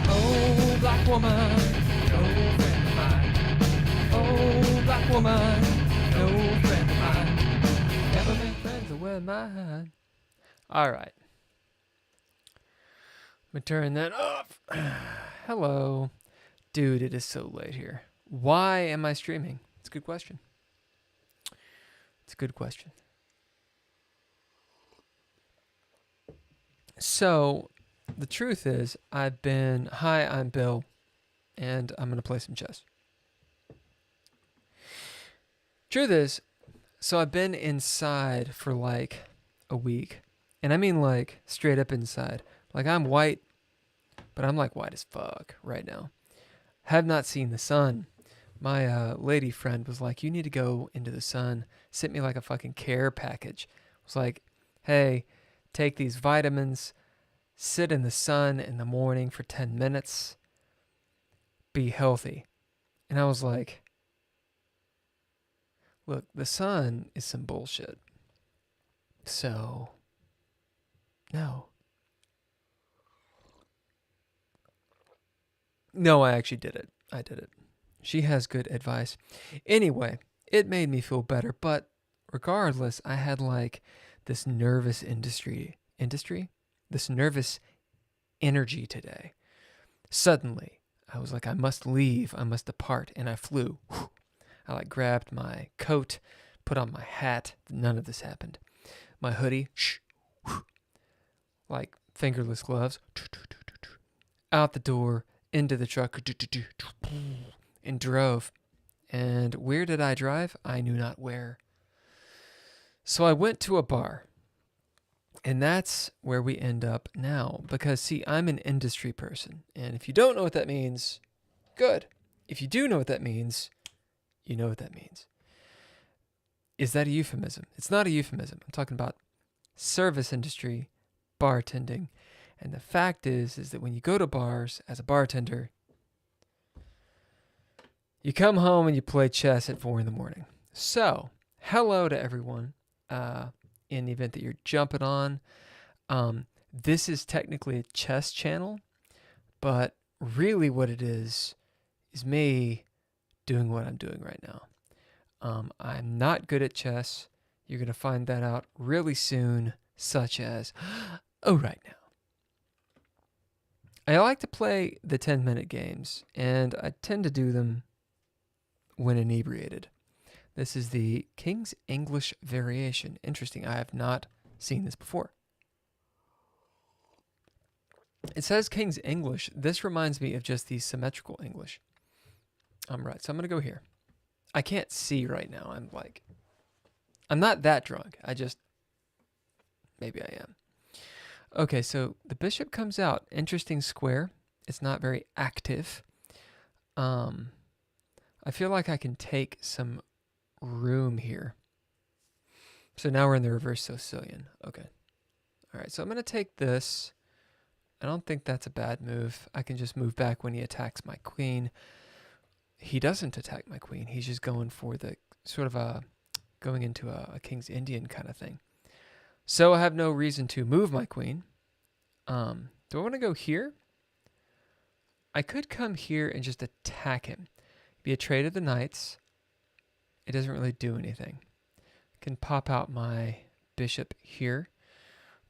Oh, black woman, no friend of mine. Oh, black woman, no friend of mine. Never make friends with mine. All right. I'm going to turn that off. Hello. Dude, it is so late here. Why am I streaming? It's a good question. So, the truth is, hi, I'm Bill, and I'm going to play some chess. Truth is, so I've been inside for like a week, and I mean like straight up inside. Like I'm white, but I'm like white as fuck right now. Have not seen the sun. My lady friend was like, you need to go into the sun. Sent me like a fucking care package. Was like, hey, take these vitamins, sit in the sun in the morning for 10 minutes, be healthy. And I was like, look, the sun is some bullshit. So, no. No, I actually did it. I did it. She has good advice. Anyway, it made me feel better, but regardless, I had like this nervous this nervous energy today. Suddenly, I was like, I must leave, I must depart, and I flew. I like grabbed my coat, put on my hat. None of this happened. My hoodie, like fingerless gloves, out the door, into the truck, and drove. And where did I drive? I knew not where. So I went to a bar. And that's where we end up now. Because, see, I'm an industry person. And if you don't know what that means, good. If you do know what that means, you know what that means. Is that a euphemism? It's not a euphemism. I'm talking about service industry, bartending. And the fact is that when you go to bars as a bartender, you come home and you play chess at 4 a.m. So, hello to everyone. In the event that you're jumping on, this is technically a chess channel, but really what it is me doing what I'm doing right now. I'm not good at chess. You're going to find that out really soon, such as, right now. I like to play the 10-minute games, and I tend to do them when inebriated. This is the King's English variation. Interesting, I have not seen this before. It says King's English. This reminds me of just the symmetrical English. Right, so I'm going to go here. I can't see right now. I'm not that drunk. Maybe I am. Okay, so the bishop comes out. Interesting square. It's not very active. I feel like I can take some room here. So now we're in the reverse Sicilian. Okay. All right, so I'm going to take this. I don't think that's a bad move. I can just move back when he attacks my queen. He doesn't attack my queen. He's just going for the sort of going into a King's Indian kind of thing. So I have no reason to move my queen. Do I want to go here? I could come here and just attack him. Be a trade of the knights. It doesn't really do anything. I can pop out my bishop here,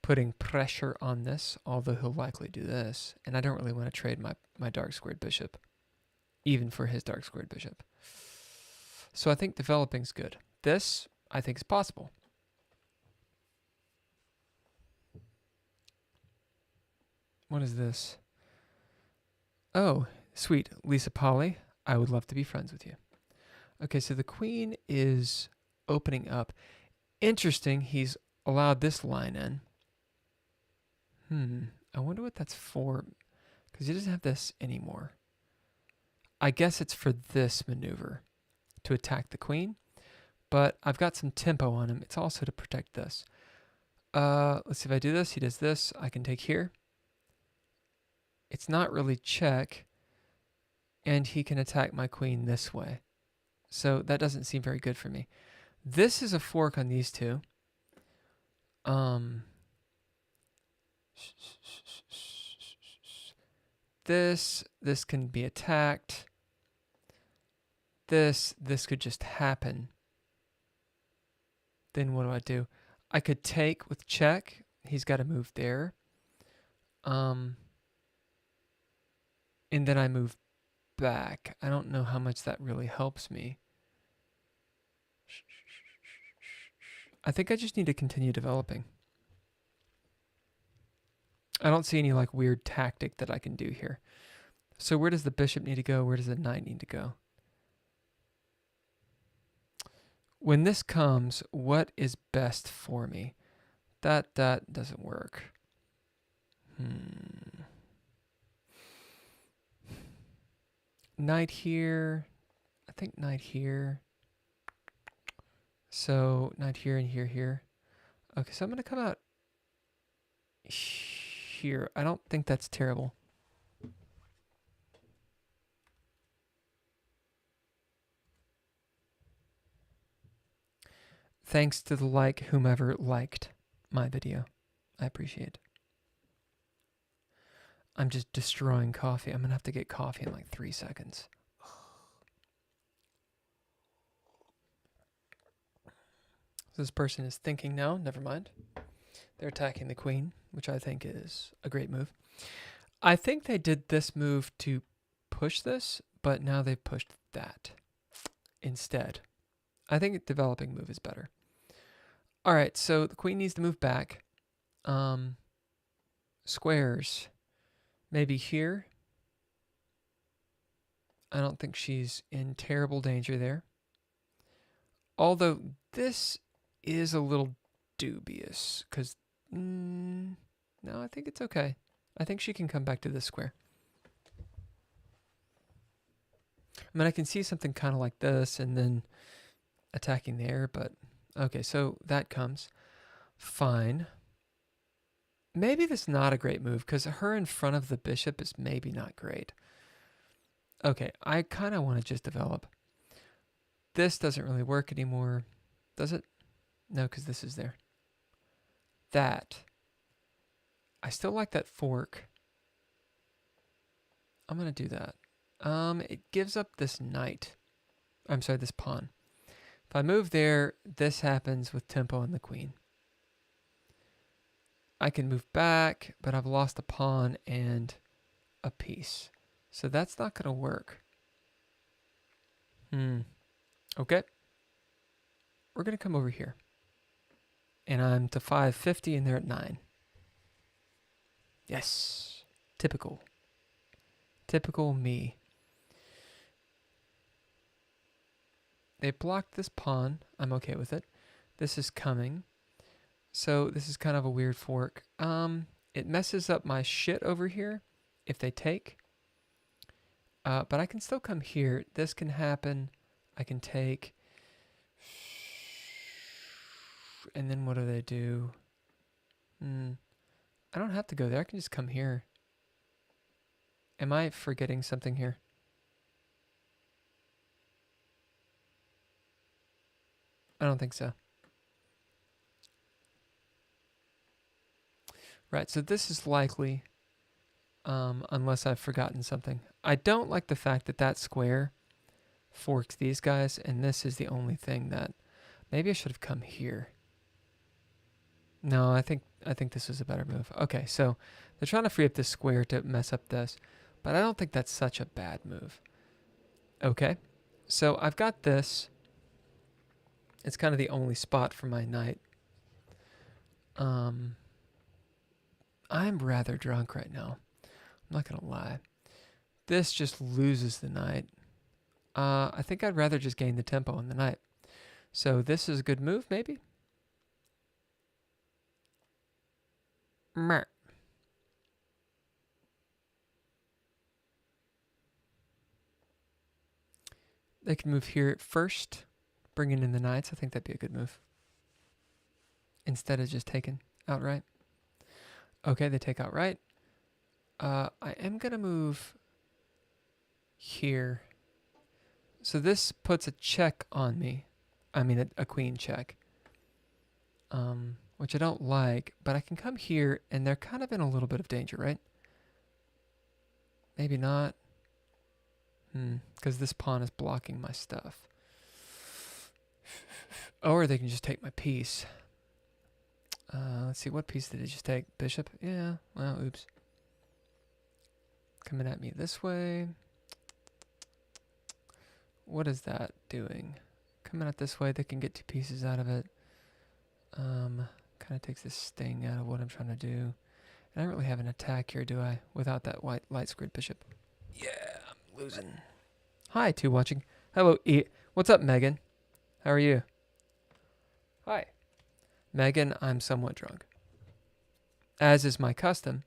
putting pressure on this, although he'll likely do this. And I don't really want to trade my dark squared bishop, even for his dark squared bishop. So I think developing's good. This, I think, is possible. What is this? Oh, sweet. Lisa Polly, I would love to be friends with you. Okay, so the queen is opening up. Interesting, he's allowed this line in. I wonder what that's for, because he doesn't have this anymore. I guess it's for this maneuver, to attack the queen, but I've got some tempo on him. It's also to protect this. Let's see if I do this. He does this. I can take here. It's not really check, and he can attack my queen this way. So that doesn't seem very good for me. This is a fork on these two. this can be attacked. This could just happen. Then what do? I could take with check. He's got to move there. And then I move back. I don't know how much that really helps me. I think I just need to continue developing. I don't see any like weird tactic that I can do here. So where does the bishop need to go? Where does the knight need to go? When this comes, what is best for me? That doesn't work. Knight here. I think knight here. So knight here and here. Okay, so I'm going to come out here. I don't think that's terrible. Thanks to the whomever liked my video. I appreciate it. I'm just destroying coffee. I'm going to have to get coffee in like 3 seconds. This person is thinking now. Never mind. They're attacking the queen, which I think is a great move. I think they did this move to push this, but now they've pushed that instead. I think a developing move is better. All right, so the queen needs to move back. Squares. Maybe here. I don't think she's in terrible danger there. Although this is a little dubious because no, I think it's okay. I think she can come back to this square. I mean, I can see something kind of like this and then attacking there, but okay, so that comes. Fine. Maybe this is not a great move because her in front of the bishop is maybe not great. Okay, I kind of want to just develop. This doesn't really work anymore, does it? No, because this is there. That. I still like that fork. I'm going to do that. It gives up this knight. I'm sorry, this pawn. If I move there, this happens with tempo and the queen. I can move back, but I've lost a pawn and a piece. So that's not going to work. Okay. We're going to come over here. And I'm to 550 and they're at 9. Yes. Typical. Typical me. They blocked this pawn. I'm okay with it. This is coming. So this is kind of a weird fork. It messes up my shit over here if they take. But I can still come here. This can happen. I can take. And then what do they do? I don't have to go there. I can just come here. Am I forgetting something here? I don't think so. Right, so this is likely, unless I've forgotten something. I don't like the fact that that square forks these guys, and this is the only thing that maybe I should have come here. No, I think this is a better move. Okay, so they're trying to free up this square to mess up this, but I don't think that's such a bad move. Okay, so I've got this. It's kind of the only spot for my knight. I'm rather drunk right now. I'm not going to lie. This just loses the knight. I think I'd rather just gain the tempo on the knight. So this is a good move, maybe? Mer. They can move here first, bringing in the knights. I think that'd be a good move. Instead of just taking outright. Okay, they take outright. I am going to move here. So this puts a check on me. I mean, a queen check. Which I don't like, but I can come here, and they're kind of in a little bit of danger, right? Maybe not. Because this pawn is blocking my stuff. Or they can just take my piece. Let's see, what piece did it just take? Bishop? Yeah, well, oops. Coming at me this way. What is that doing? Coming out this way, they can get 2 pieces out of it. Kind of takes this sting out of what I'm trying to do. And I don't really have an attack here, do I? Without that white light squared bishop. Yeah, I'm losing. Hi, 2 watching. Hello, what's up, Megan? How are you? Hi. Megan, I'm somewhat drunk. As is my custom.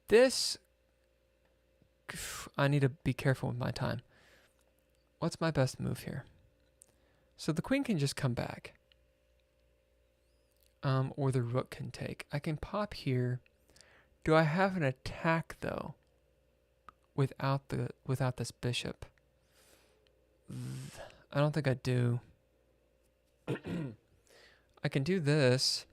This... I need to be careful with my time. What's my best move here? So the queen can just come back. Or the rook can take. I can pop here. Do I have an attack, though? Without this bishop? I don't think I do. I can do this.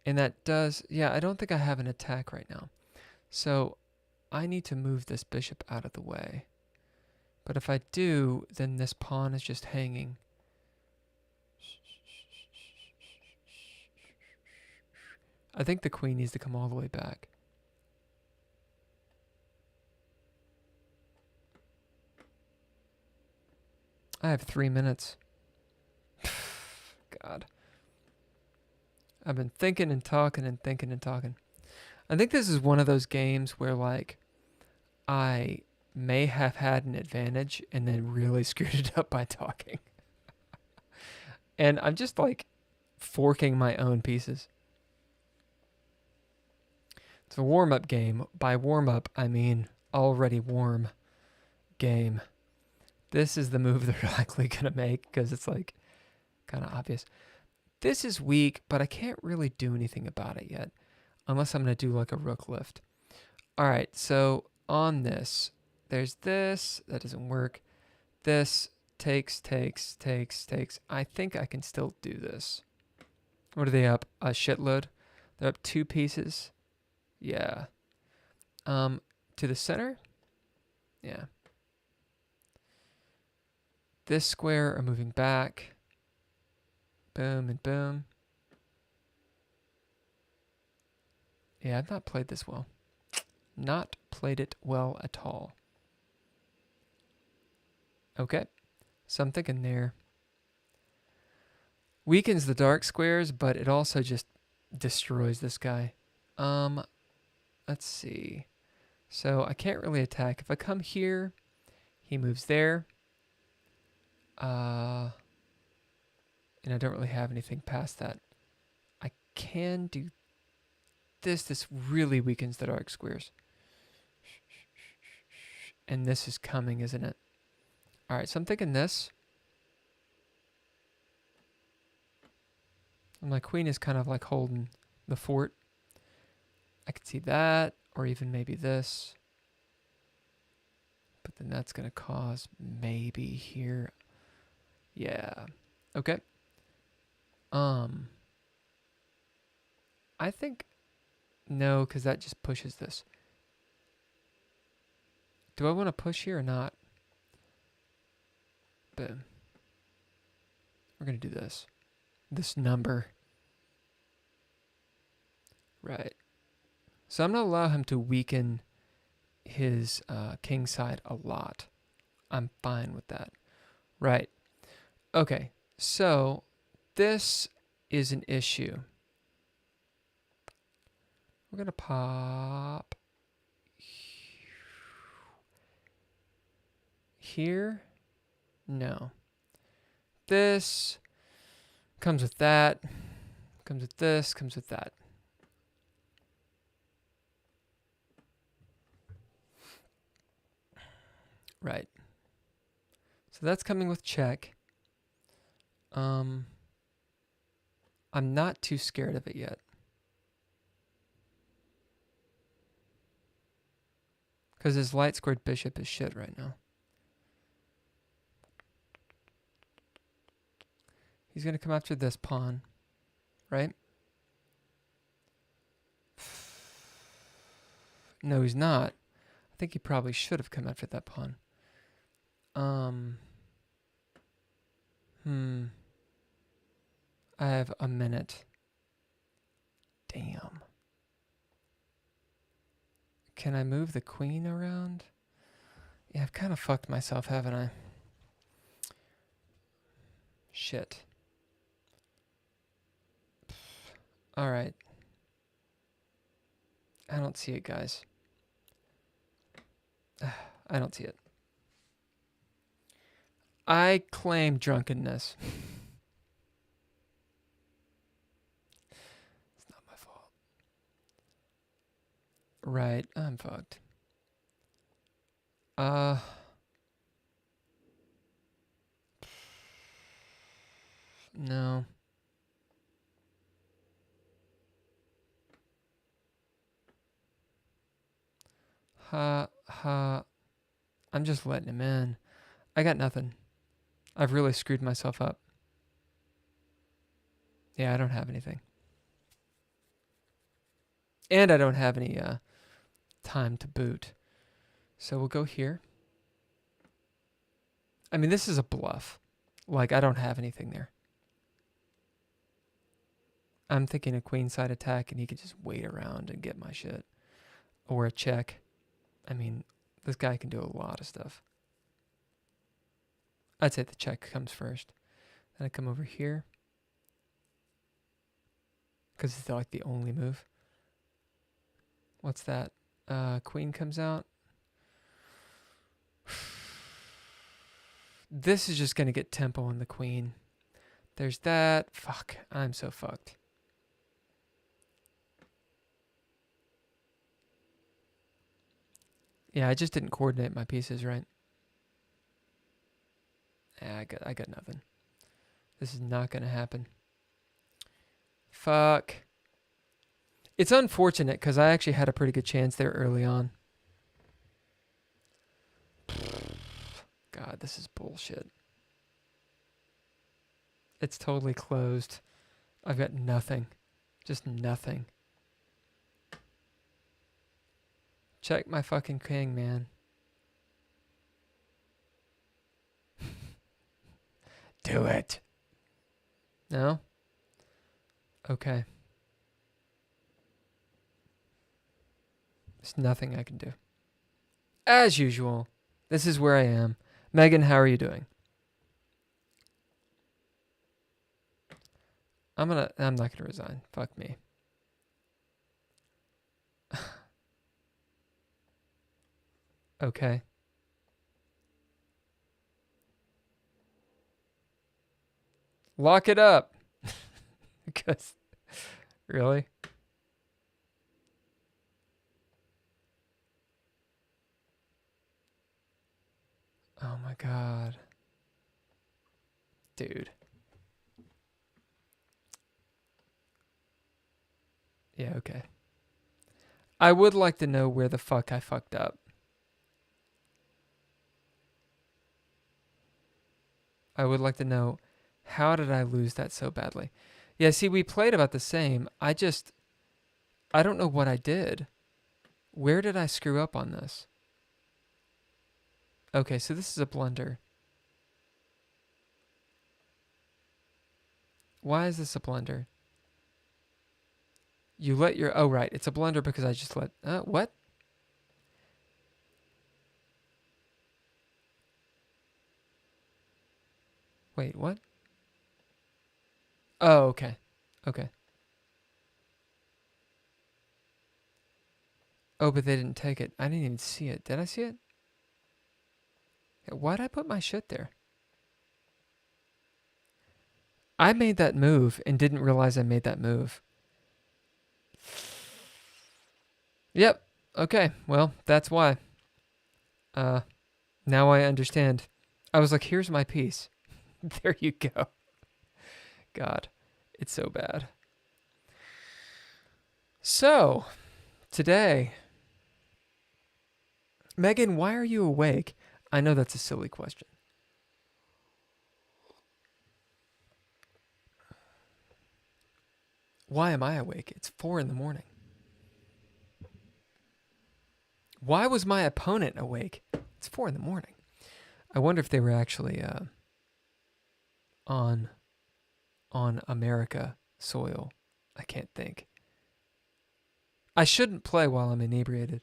And that does... Yeah, I don't think I have an attack right now. So I need to move this bishop out of the way. But if I do, then this pawn is just hanging. I think the queen needs to come all the way back. I have 3 minutes. God. I've been thinking and talking and thinking and talking. I think this is one of those games where, like, I may have had an advantage and then really screwed it up by talking. And I'm just, like, forking my own pieces. It's a warm-up game. By warm-up, I mean already warm game. This is the move they're likely going to make because it's, like, kind of obvious. This is weak, but I can't really do anything about it yet. Unless I'm going to do, like, a rook lift. All right, so on this, there's this. That doesn't work. This takes. I think I can still do this. What are they up? A shitload? They're up 2 pieces. Yeah. To the center? Yeah. This square are moving back. Boom and boom. Yeah, I've not played this well. Not played it well at all. Okay. So I'm thinking there. Weakens the dark squares, but it also just destroys this guy. Let's see. So I can't really attack. If I come here, he moves there. And I don't really have anything past that. I can do this. This really weakens the dark squares. And this is coming, isn't it? All right, so I'm thinking this. And my queen is kind of like holding the fort. I could see that, or even maybe this. But then that's going to cause maybe here. Yeah. Okay. I think no, because that just pushes this. Do I want to push here or not? Boom. We're going to do this. This number. Right. So I'm going to allow him to weaken his king side a lot. I'm fine with that. Right. Okay. So this is an issue. We're going to pop here. No. This comes with that. Comes with this. Comes with that. Right. So that's coming with check. I'm not too scared of it yet. Because his light squared bishop is shit right now. He's going to come after this pawn. right? No, he's not. I think he probably should have come after that pawn. I have a minute. Damn. Can I move the queen around? Yeah, I've kind of fucked myself, haven't I? Shit. All right. I don't see it, guys. I don't see it. I claim drunkenness. It's not my fault. Right, I'm fucked. No. I'm just letting him in. I got nothing. I've really screwed myself up. Yeah, I don't have anything. And I don't have any time to boot. So we'll go here. I mean, this is a bluff. Like, I don't have anything there. I'm thinking a queenside attack and he could just wait around and get my shit. Or a check. I mean, this guy can do a lot of stuff. I'd say the check comes first. Then I come over here. Because it's like the only move. What's that? Queen comes out. This is just going to get tempo on the queen. There's that. Fuck. I'm so fucked. Yeah, I just didn't coordinate my pieces right. Yeah, I got nothing. This is not going to happen. Fuck. It's unfortunate because I actually had a pretty good chance there early on. God, this is bullshit. It's totally closed. I've got nothing. Just nothing. Check my fucking king, man. Do it. No? Okay. There's nothing I can do. As usual, this is where I am. Megan, how are you doing? I'm not gonna resign. Fuck me. Okay. Lock it up. Because, really? Oh my God. Dude. Yeah, okay. I would like to know where the fuck I fucked up. I would like to know, how did I lose that so badly? Yeah, see, we played about the same. I don't know what I did. Where did I screw up on this? Okay, so this is a blunder. Why is this a blunder? You let your... Oh, right. It's a blunder because I just let... what? Wait, what? Oh, okay. Okay. Oh, but they didn't take it. I didn't even see it. Did I see it? Why'd I put my shit there? I made that move and didn't realize I made that move. Yep. Okay. Well, that's why. Now I understand. I was like, here's my piece. There you go. God, it's so bad. So, today, Megan, why are you awake? I know that's a silly question. Why am I awake? It's 4 in the morning. Why was my opponent awake? It's 4 in the morning. I wonder if they were actually on America soil. I can't think. I shouldn't play while I'm inebriated.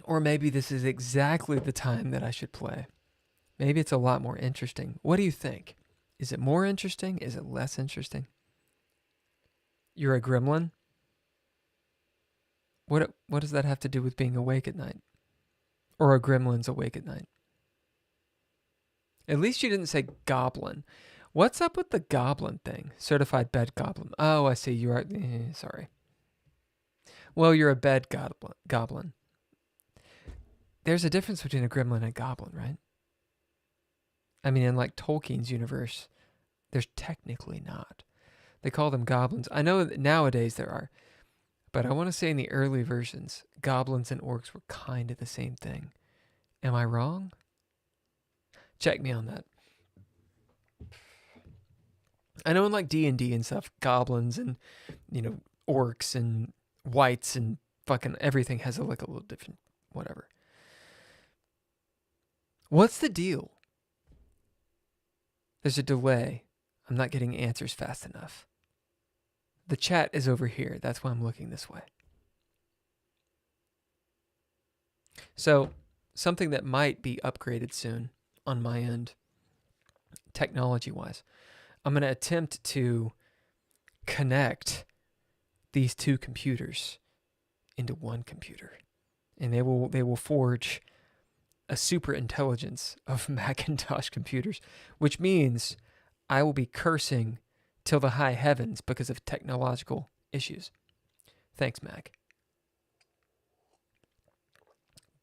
Or maybe this is exactly the time that I should play. Maybe it's a lot more interesting. What do you think? Is it more interesting? Is it less interesting? You're a gremlin? What does that have to do with being awake at night? Or a gremlin's awake at night? At least you didn't say goblin. What's up with the goblin thing? Certified bed goblin. Oh, I see. You are... sorry. Well, you're a bed goblin. There's a difference between a gremlin and a goblin, right? I mean, in like Tolkien's universe, there's technically not. They call them goblins. I know that nowadays there are. But I want to say in the early versions, goblins and orcs were kind of the same thing. Am I wrong? Check me on that. I know in like D&D and stuff, goblins and, orcs and whites and fucking everything has like a little different whatever. What's the deal? There's a delay. I'm not getting answers fast enough. The chat is over here. That's why I'm looking this way. So, something that might be upgraded soon on my end, technology-wise. I'm going to attempt to connect these two computers into one computer. And they will forge a super intelligence of Macintosh computers, which means I will be cursing till the high heavens because of technological issues. Thanks, Mac.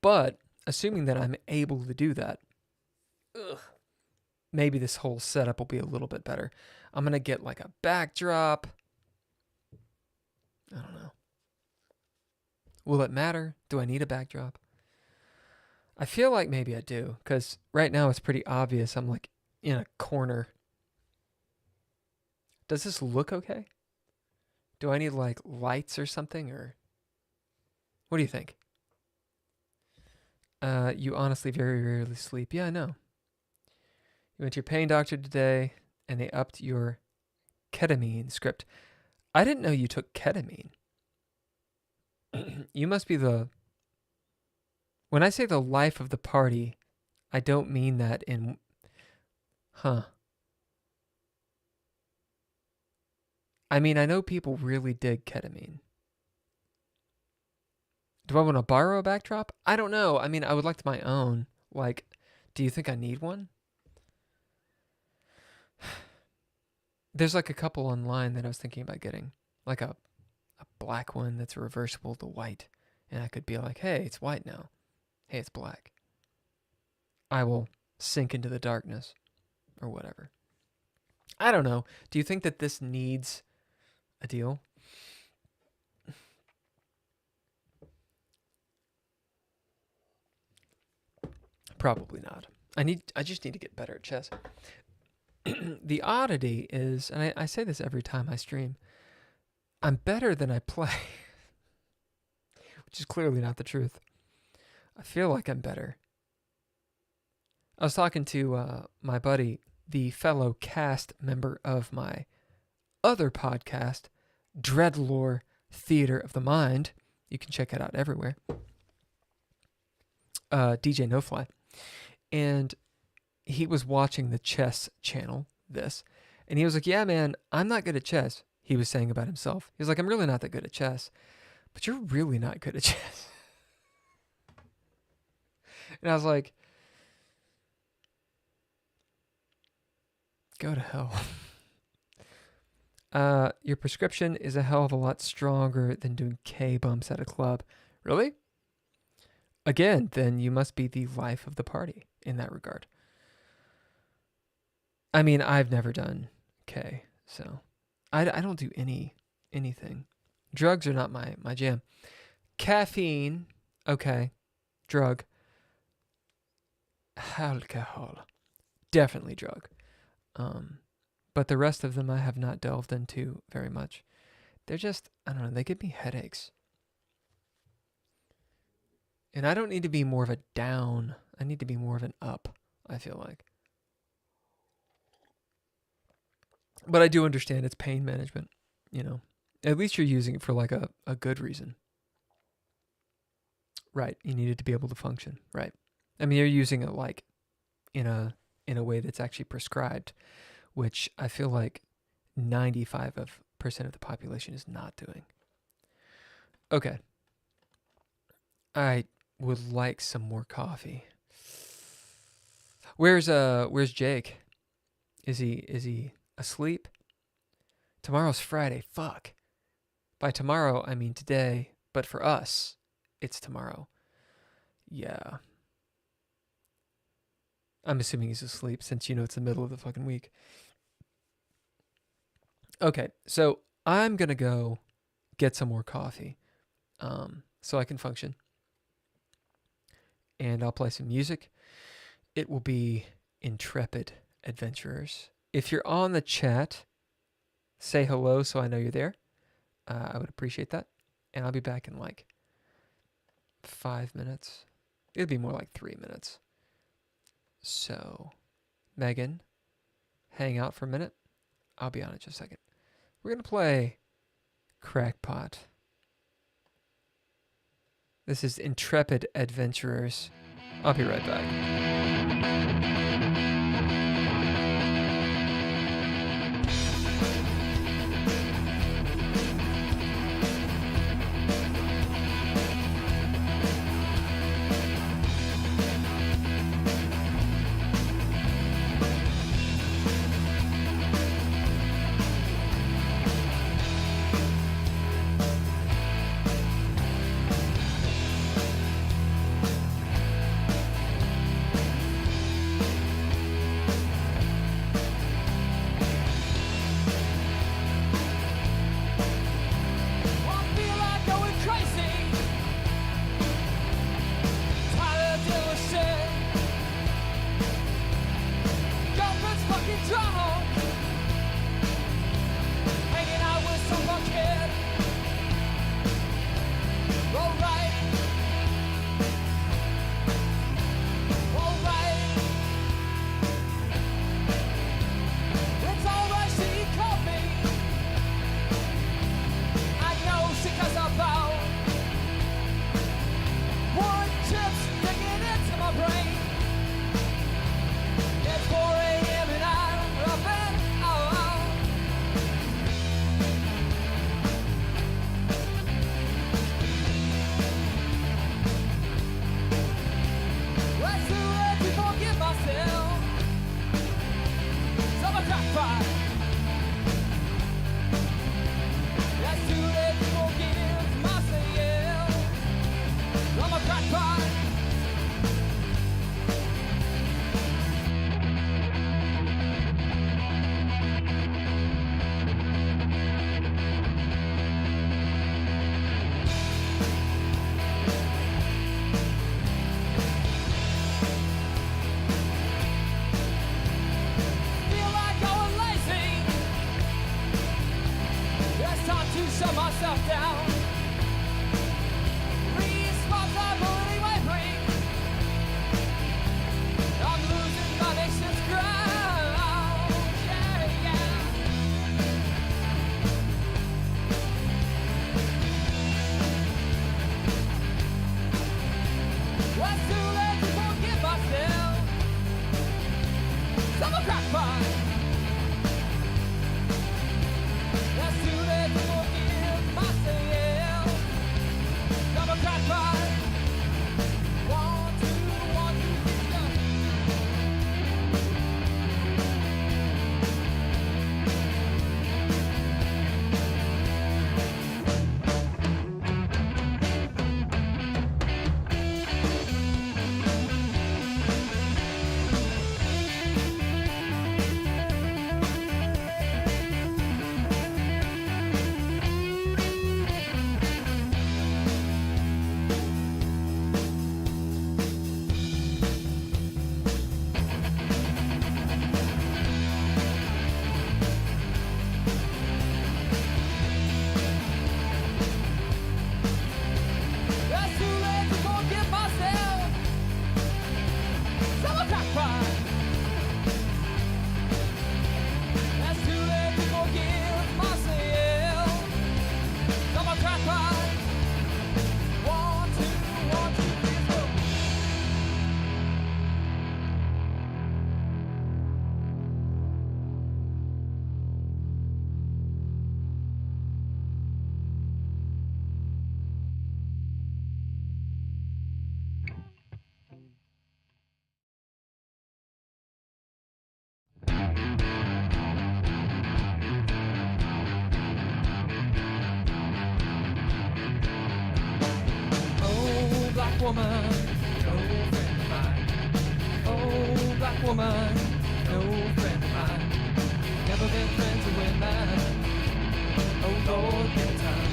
But assuming that I'm able to do that, maybe this whole setup will be a little bit better. I'm going to get like a backdrop. I don't know. Will it matter? Do I need a backdrop? I feel like maybe I do, because right now it's pretty obvious I'm like in a corner. Does this look okay? Do I need like lights or something, or what do you think? You honestly very rarely sleep. Yeah, I know. You went to your pain doctor today, and they upped your ketamine script. I didn't know you took ketamine. You must be the... When I say the life of the party, I don't mean that in... Huh. I mean, I know people really dig ketamine. Do I want to borrow a backdrop? I don't know. I mean, I would like my own. Like, do you think I need one? There's like a couple online that I was thinking about getting. Like a black one that's reversible to white. And I could be like, hey, it's white now. Hey, it's black. I will sink into the darkness. Or whatever. I don't know. Do you think that this needs a deal? Probably not. I just need to get better at chess. The oddity is, and I say this every time I stream, I'm better than I play. Which is clearly not the truth. I feel like I'm better. I was talking to my buddy, the fellow cast member of my other podcast, Dreadlore Theater of the Mind. You can check it out everywhere. DJ No Fly. And he was watching the chess channel, and he was like, yeah, man, I'm not good at chess. He was saying about himself. He was like, I'm really not that good at chess. But you're really not good at chess. And I was like, go to hell. Your prescription is a hell of a lot stronger than doing K-bumps at a club. Really? Again, then you must be the life of the party in that regard. I mean, I've never done K, so I don't do anything. Drugs are not my jam. Caffeine, okay. Drug. Alcohol, definitely drug. but the rest of them I have not delved into very much. They're just, I don't know, they give me headaches. And I don't need to be more of a down. I need to be more of an up, I feel like. But I do understand it's pain management, you know. At least you're using it for like a good reason. Right. You need it to be able to function. Right. I mean, you're using it like in a way that's actually prescribed, which I feel like 95% of the population is not doing. Okay. I would like some more coffee. Where's Jake? Is he asleep? Tomorrow's Friday. Fuck. By tomorrow, I mean today, but for us, it's tomorrow. Yeah. I'm assuming he's asleep since you know it's the middle of the fucking week. Okay, so I'm going to go get some more coffee so I can function. And I'll play some music. It will be Intrepid Adventurers. If you're on the chat, say hello so I know you're there. I would appreciate that. And I'll be back in like 5 minutes. It'll be more like 3 minutes. So, Megan, hang out for a minute. I'll be on in just a second. We're going to play Crackpot. This is Intrepid Adventurers. I'll be right back. black woman, no friend of mine. Oh, black woman, no friend of mine. Never been friends with women. Oh Lord, give it time.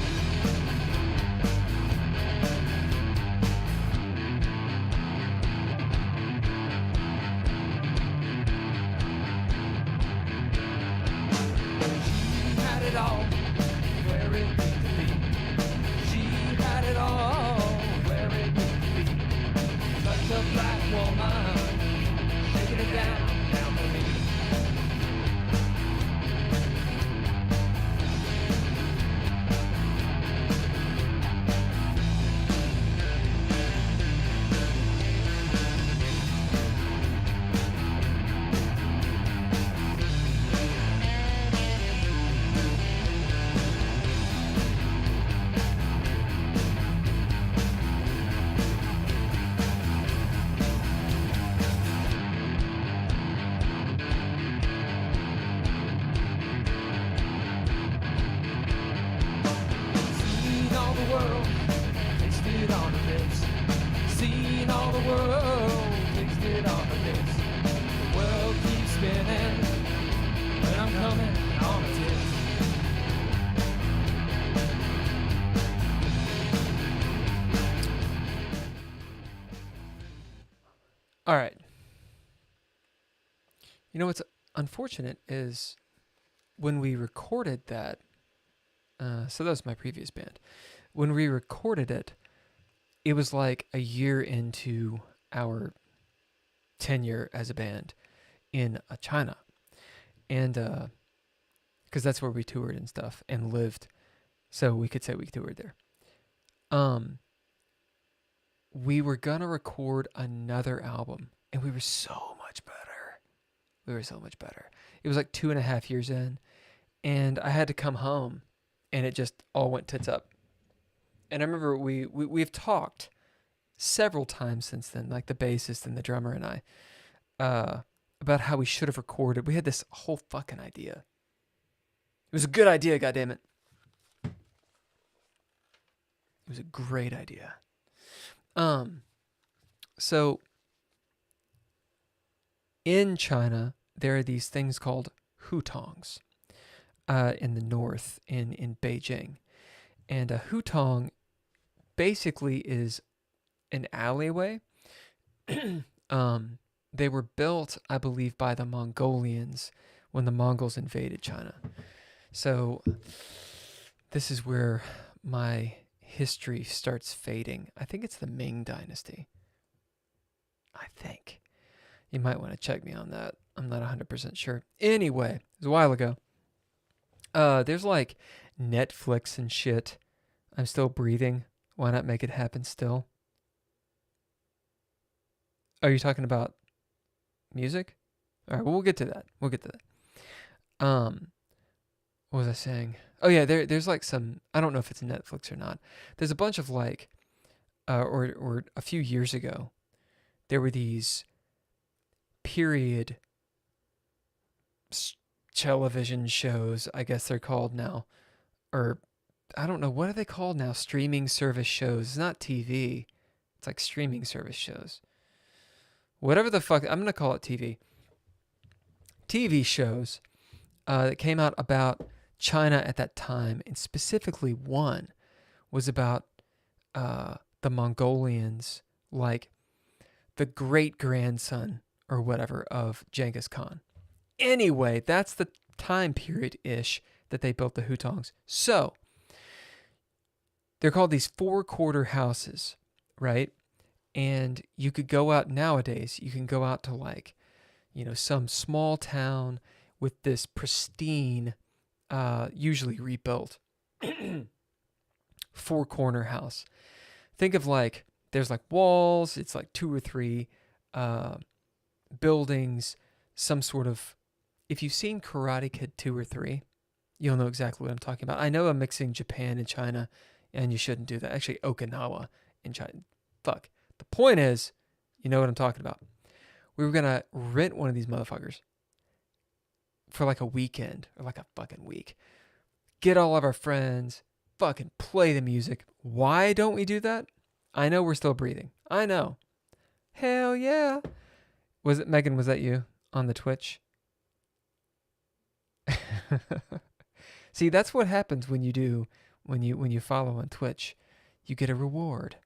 She had it all where it needed to be. She had it all where it needed to be. Such a black woman, shaking it down for me. Seen all the world, tasted on her lips. Seen all the world, tasted on her lips. The world keeps spinning, but I'm coming on its hips. All right. You know what's unfortunate is when we recorded that. So that was my previous band. When we recorded it, it was like a year into our tenure as a band in China, and because that's where we toured and stuff and lived, so we could say we toured there. We were gonna record another album, and we were so much better. We were so much better. It was like 2.5 years in, and I had to come home, and it just all went tits up. And I remember we've talked several times since then, like the bassist and the drummer and I, about how we should have recorded. We had this whole fucking idea. It was a good idea, goddammit. It was a great idea. So in China, there are these things called hutongs in the north, in Beijing. And a hutong basically is an alleyway. They were built, I believe, by the Mongolians when the Mongols invaded China. So this is where my history starts fading. I think it's the Ming Dynasty. I think. You might want to check me on that. I'm not 100% sure. Anyway, it was a while ago. There's like Netflix and shit. I'm still breathing. Why not make it happen still? Are you talking about music? All right, well, we'll get to that. What was I saying? Oh yeah, there's like some, I don't know if it's Netflix or not. There's a bunch of like, or a few years ago, there were these period television shows, I guess they're called now, or I don't know, what are they called now? Streaming service shows. It's not TV. It's like streaming service shows. Whatever the fuck, I'm going to call it TV. TV shows that came out about China at that time, and specifically one was about the Mongolians, like the great-grandson or whatever of Genghis Khan. Anyway, that's the time period-ish that they built the hutongs. So, they're called these 4-quarter houses, right? And you could go out nowadays, you can go out to like, you know, some small town with this pristine, usually rebuilt 4-corner house. Think of like, there's like walls, it's like 2 or 3 buildings, some sort of, if you've seen Karate Kid 2 or 3, you'll know exactly what I'm talking about. I know I'm mixing Japan and China, and you shouldn't do that. Actually, Okinawa in China. Fuck. The point is, you know what I'm talking about. We were going to rent one of these motherfuckers for like a weekend or like a fucking week. Get all of our friends, fucking play the music. Why don't we do that? I know we're still breathing. I know. Hell yeah. Was it Megan? Was that you on the Twitch? See, that's what happens when you follow on Twitch. You get a reward,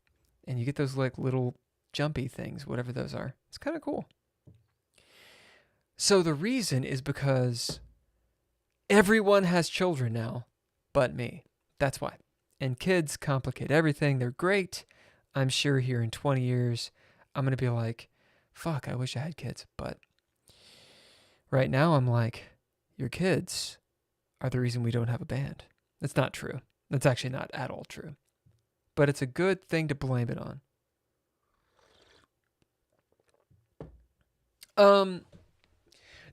and you get those like little jumpy things, whatever those are. It's kind of cool. So the reason is because everyone has children now, but me. That's why. And kids complicate everything. They're great. I'm sure here in 20 years, I'm going to be like, fuck, I wish I had kids. But right now, I'm like, your kids are the reason we don't have a band. That's not true. That's actually not at all true. But it's a good thing to blame it on.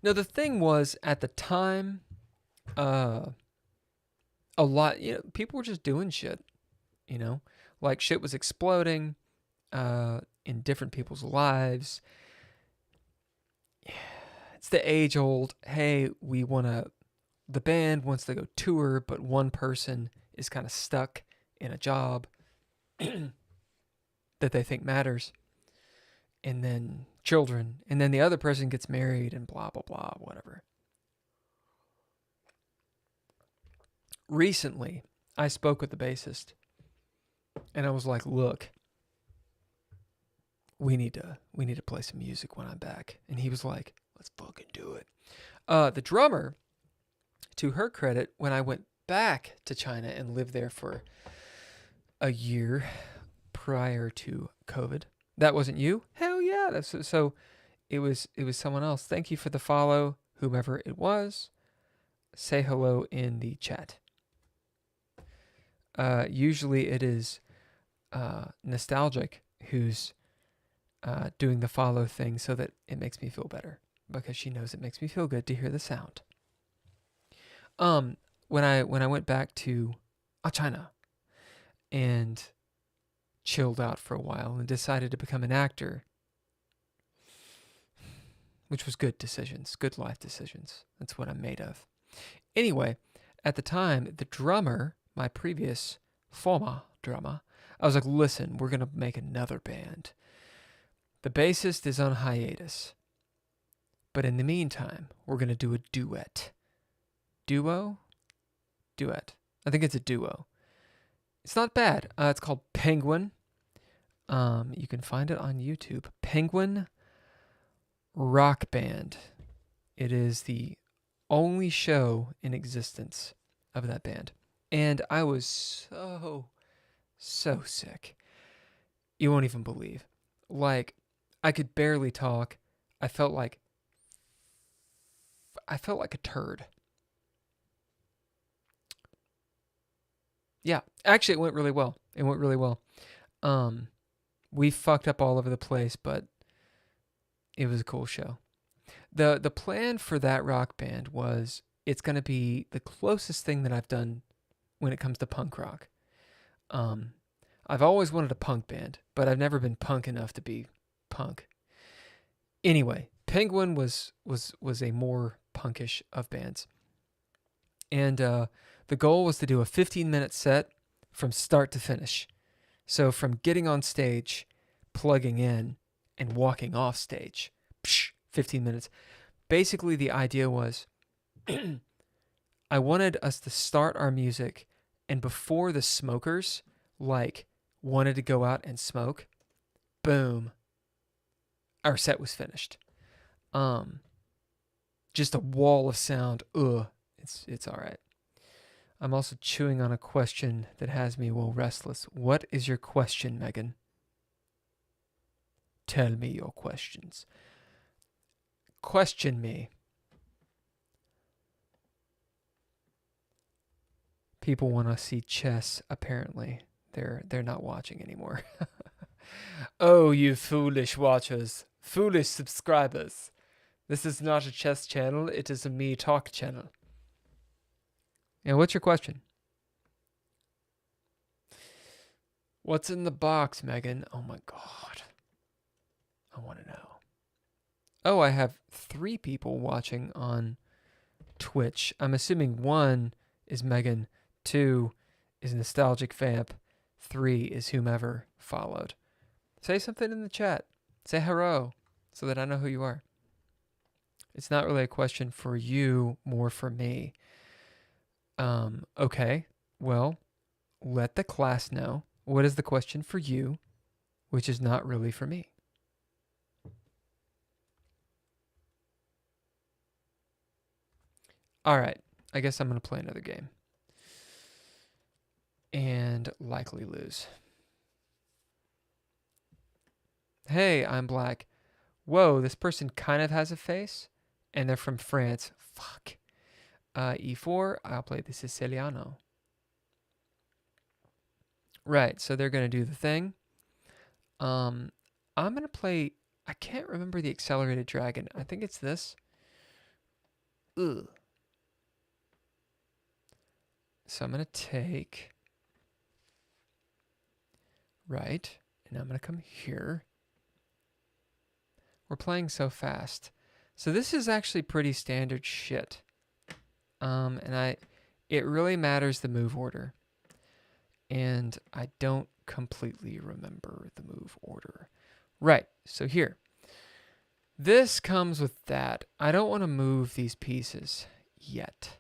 No, the thing was, at the time, a lot, people were just doing shit, like shit was exploding, in different people's lives. It's the age old, hey, the band wants to go tour, but one person is kind of stuck in a job that they think matters. And then children. And then the other person gets married and blah, blah, blah, whatever. Recently, I spoke with the bassist. And I was like, look, we need to play some music when I'm back. And he was like, let's fucking do it. The drummer, to her credit, when I went back to China and lived there for a year prior to COVID. That wasn't you? Hell yeah. So it was someone else. Thank you for the follow, whomever it was. Say hello in the chat. Usually it is Nostalgic who's doing the follow thing so that it makes me feel better, because she knows it makes me feel good to hear the sound. When I went back to China and chilled out for a while and decided to become an actor, which was good decisions, good life decisions. That's what I'm made of. Anyway, at the time, the drummer, my previous former drummer, I was like, listen, we're going to make another band. The bassist is on hiatus. But in the meantime, we're going to do a duet. Duo? Duet. I think it's a duo. It's not bad. It's called Penguin. You can find it on YouTube. Penguin Rock Band. It is the only show in existence of that band. And I was so sick. You won't even believe. Like, I could barely talk. I felt like a turd. Yeah, actually, it went really well. We fucked up all over the place, but it was a cool show. The plan for that rock band was, it's going to be the closest thing that I've done when it comes to punk rock. I've always wanted a punk band, but I've never been punk enough to be punk. Anyway, Penguin was a more punkish of bands. And the goal was to do a 15-minute set from start to finish. So from getting on stage, plugging in, and walking off stage, 15 minutes. Basically, the idea was I wanted us to start our music, and before the smokers wanted to go out and smoke, boom, our set was finished. Just a wall of sound. It's all right. I'm also chewing on a question that has me well restless. What is your question, Megan? Tell me your questions. Question me. People want to see chess, apparently. They're not watching anymore. Oh, you foolish watchers. Foolish subscribers. This is not a chess channel, it is a me talk channel. Yeah, what's your question? What's in the box, Megan? Oh my God. I want to know. Oh, I have 3 people watching on Twitch. I'm assuming 1 is Megan, 2 is Nostalgic Vamp, 3 is whomever followed. Say something in the chat. Say hello so that I know who you are. It's not really a question for you, more for me. Okay, well, let the class know what is the question for you, which is not really for me. All right, I guess I'm going to play another game. And likely lose. Hey, I'm black. Whoa, this person kind of has a face. And they're from France. Fuck. E4, I'll play the Siciliano. Right, so they're going to do the thing. I'm going to play... I can't remember the accelerated dragon. I think it's this. Ugh. So I'm going to take... Right, and I'm going to come here. We're playing so fast. So this is actually pretty standard shit. It really matters the move order. And I don't completely remember the move order. Right, so here. This comes with that. I don't want to move these pieces yet.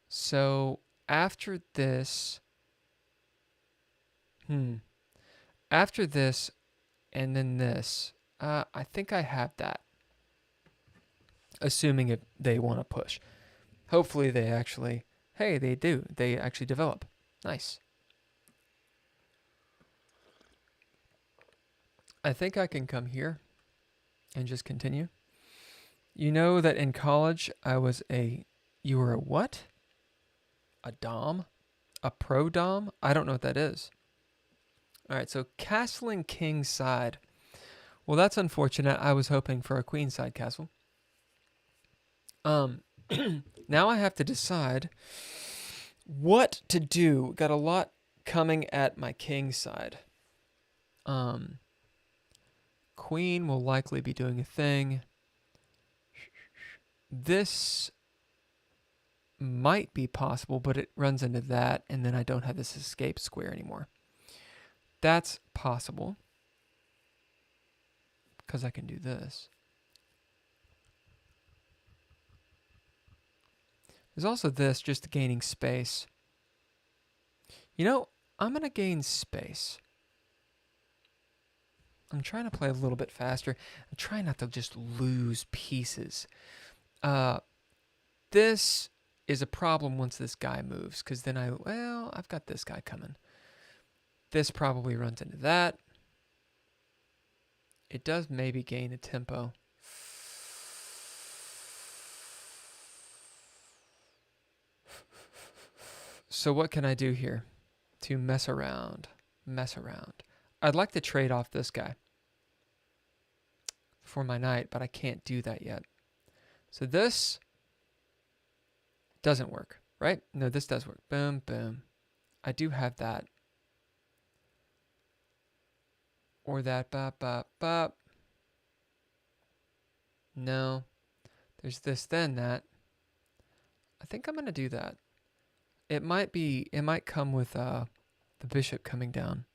So after this... After this and then this, I think I have that. Assuming if they want to push. Hopefully they actually... Hey, they do. They actually develop. Nice. I think I can come here and just continue. You know that in college I was a... You were a what? A dom? A pro dom? I don't know what that is. All right, so castling king side. Well, that's unfortunate. I was hoping for a queen side castle. Now I have to decide what to do. Got a lot coming at my king side. Queen will likely be doing a thing. This might be possible, but it runs into that, and then I don't have this escape square anymore. That's possible, because I can do this. There's also this, just gaining space. You know, I'm going to gain space. I'm trying to play a little bit faster. I'm trying not to just lose pieces. This is a problem once this guy moves, because then I've got this guy coming. This probably runs into that. It does maybe gain a tempo. So what can I do here to mess around? I'd like to trade off this guy for my knight, but I can't do that yet. So this doesn't work, right? No, this does work. Boom, boom. I do have that. Or that, bop, bop, bop. No. There's this, then that. I think I'm going to do that. It might come with the bishop coming down.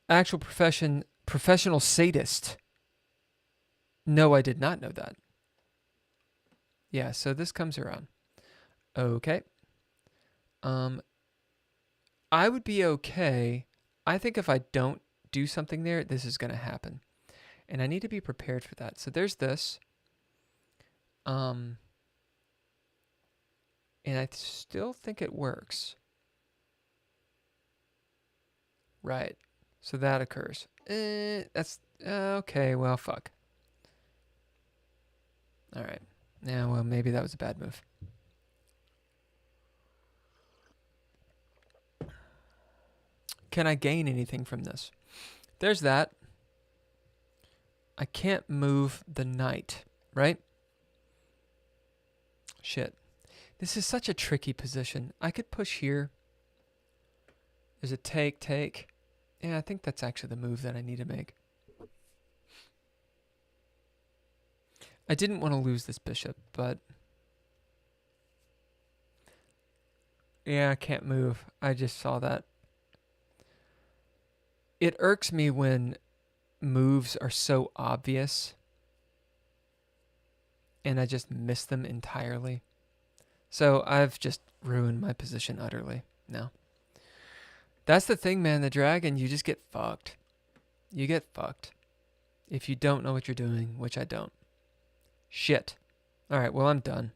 Actual professional sadist. No, I did not know that. Yeah, so this comes around. Okay. I would be okay. I think if I don't do something there, this is going to happen. And I need to be prepared for that. So there's this. And I still think it works. Right. So that occurs. That's... okay, well, fuck. All right. Yeah, well, maybe that was a bad move. Can I gain anything from this? There's that. I can't move the knight, right? Shit. This is such a tricky position. I could push here. There's a take. Yeah, I think that's actually the move that I need to make. I didn't want to lose this bishop, but... Yeah, I can't move. I just saw that. It irks me when moves are so obvious and I just miss them entirely. So I've just ruined my position utterly. No. That's the thing, man. The dragon, you just get fucked. You get fucked. If you don't know what you're doing, which I don't. Shit. Alright, well, I'm done.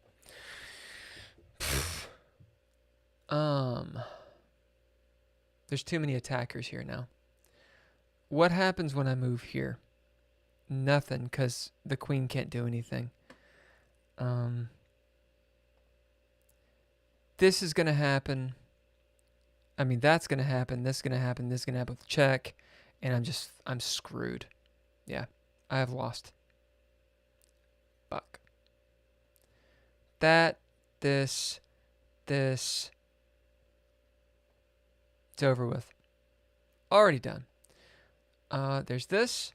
There's too many attackers here now. What happens when I move here? Nothing, because the queen can't do anything. This is going to happen. I mean, that's going to happen. This is going to happen. This is going to happen with check. And I'm screwed. Yeah, I have lost. Fuck. This. It's over with. Already done. There's this.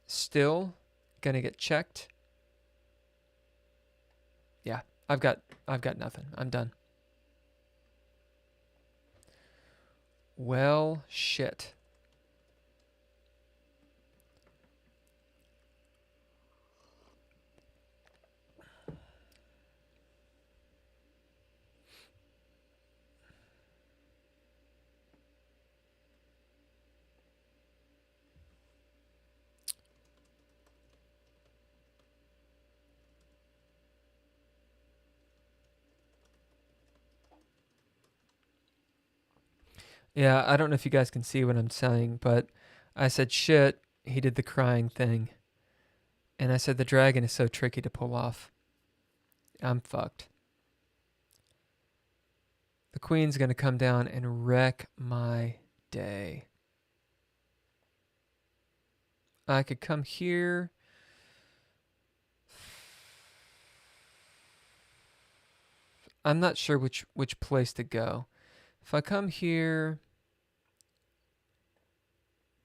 Still going to get checked. Yeah, I've got nothing. I'm done. Well, shit. Yeah, I don't know if you guys can see what I'm saying, but I said shit, he did the crying thing. And I said the dragon is so tricky to pull off. I'm fucked. The queen's going to come down and wreck my day. I could come here. I'm not sure which place to go. If I come here,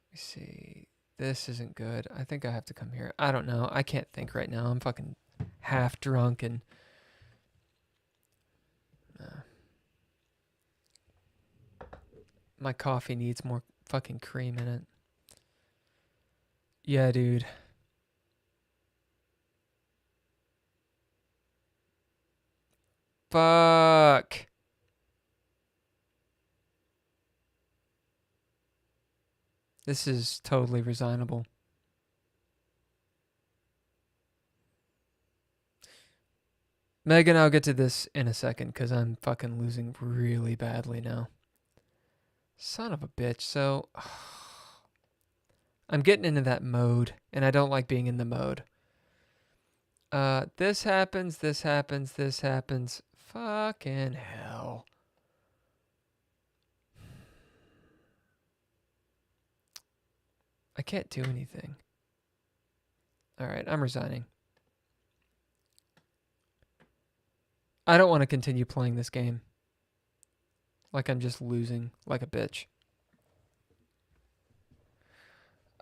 let me see. This isn't good. I think I have to come here. I don't know. I can't think right now. I'm fucking half drunk and my coffee needs more fucking cream in it. Yeah, dude. Fuck. This is totally resignable. Megan, I'll get to this in a second because I'm fucking losing really badly now. Son of a bitch. So, I'm getting into that mode, and I don't like being in the mode. This happens, this happens, this happens. Fucking hell. I can't do anything. Alright, I'm resigning. I don't want to continue playing this game. Like I'm just losing like a bitch.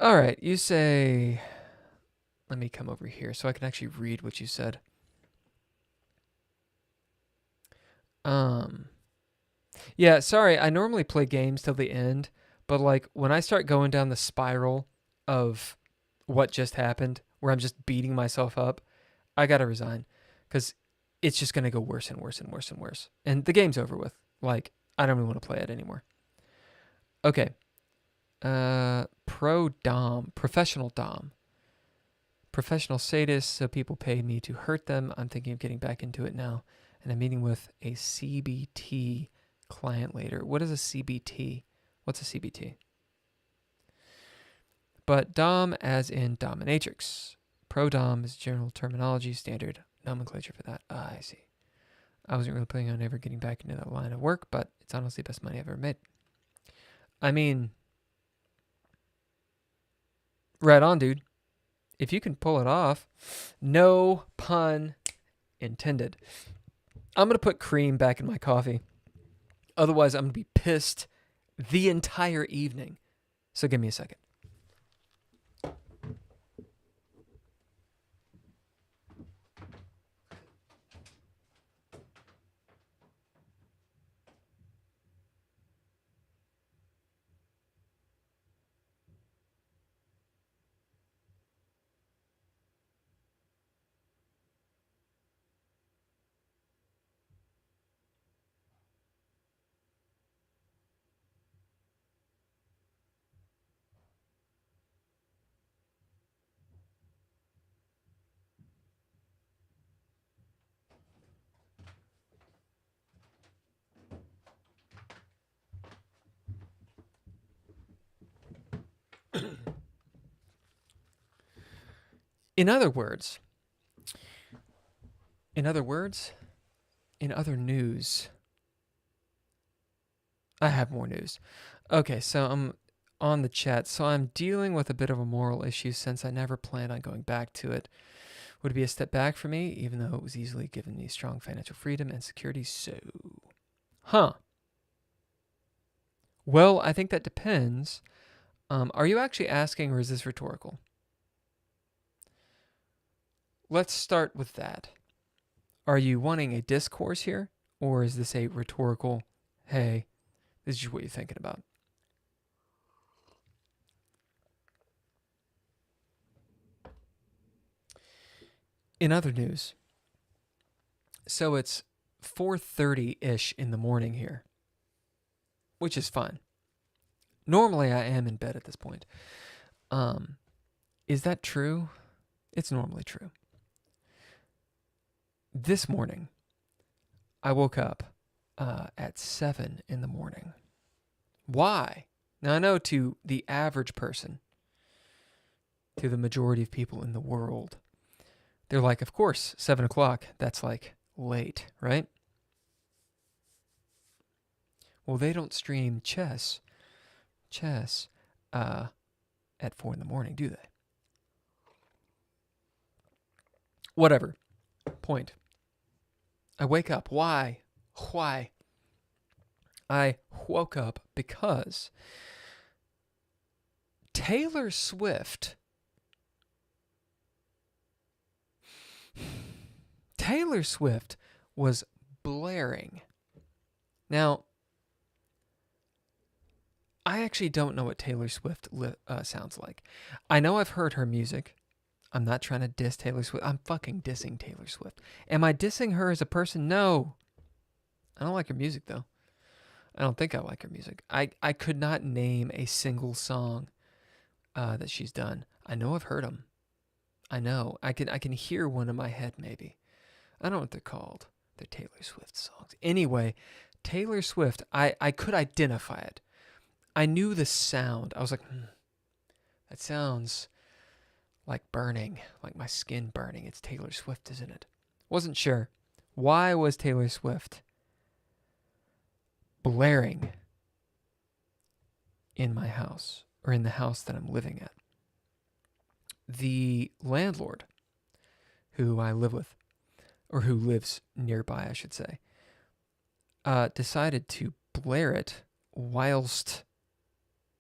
Alright, you say... Let me come over here so I can actually read what you said. Yeah, sorry, I normally play games till the end, but like when I start going down the spiral of what just happened, where I'm just beating myself up, I gotta resign. Because it's just gonna go worse and worse and worse and worse. And the game's over with. Like, I don't even want to play it anymore. Okay. Pro Dom. Professional Dom. Professional sadist, so people pay me to hurt them. I'm thinking of getting back into it now. And I'm meeting with a CBT client later. What is a CBT? What's a CBT? But Dom as in dominatrix. Pro Dom is general terminology, standard nomenclature for that. I see. I wasn't really planning on ever getting back into that line of work, but it's honestly the best money I've ever made. I mean, right on, dude. If you can pull it off, no pun intended. I'm going to put cream back in my coffee. Otherwise, I'm going to be pissed the entire evening. So give me a second. In other words, in other words, in other news, I have more news. Okay, so I'm on the chat. So I'm dealing with a bit of a moral issue since I never planned on going back to it. Would it be a step back for me, even though it was easily given me strong financial freedom and security? So, well, I think that depends. Are you actually asking, or is this rhetorical? Let's start with that. Are you wanting a discourse here, or is this a rhetorical, hey, this is what you're thinking about? In other news, so it's 4:30-ish in the morning here, which is fine. Normally I am in bed at this point. Is that true? It's normally true. This morning, I woke up at 7 in the morning. Why? Now I know to the average person, to the majority of people in the world, they're like, of course, 7 o'clock, that's like late, right? Well, they don't stream chess at 4 in the morning, do they? Whatever. Point. I wake up. Why? I woke up because Taylor Swift was blaring. Now, I actually don't know what Taylor Swift sounds like. I know I've heard her music. I'm not trying to diss Taylor Swift. I'm fucking dissing Taylor Swift. Am I dissing her as a person? No. I don't like her music, though. I don't think I like her music. I could not name a single song that she's done. I know I've heard them. I know. I can hear one in my head, maybe. I don't know what they're called. They're Taylor Swift songs. Anyway, Taylor Swift, I could identify it. I knew the sound. I was like, that sounds like burning, like my skin burning. It's Taylor Swift, isn't it? Wasn't sure. Why was Taylor Swift blaring in my house, or in the house that I'm living at? The landlord who I live with, or who lives nearby, I should say, decided to blare it whilst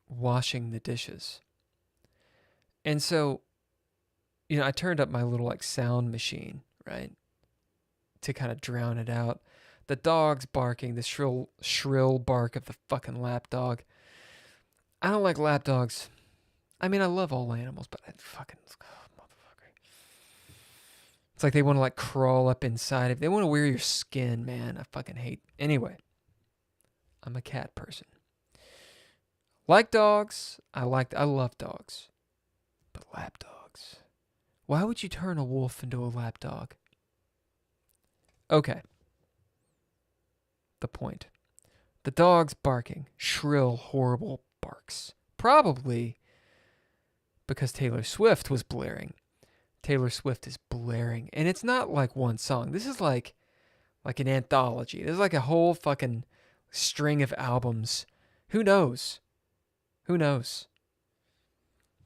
washing the dishes. And so, I turned up my little sound machine, right, to kind of drown it out. The dog's barking, the shrill bark of the fucking lap dog. I don't like lap dogs. I mean, I love all animals, but I fucking motherfucker. It's like they want to crawl up inside of. They want to wear your skin, man. I fucking hate. Anyway, I'm a cat person. Like dogs. I love dogs, but lap dogs. Why would you turn a wolf into a lap dog? Okay. The point. The dog's barking. Shrill, horrible barks. Probably because Taylor Swift was blaring. Taylor Swift is blaring. And it's not like one song. This is like an anthology. This is like a whole fucking string of albums. Who knows? Who knows?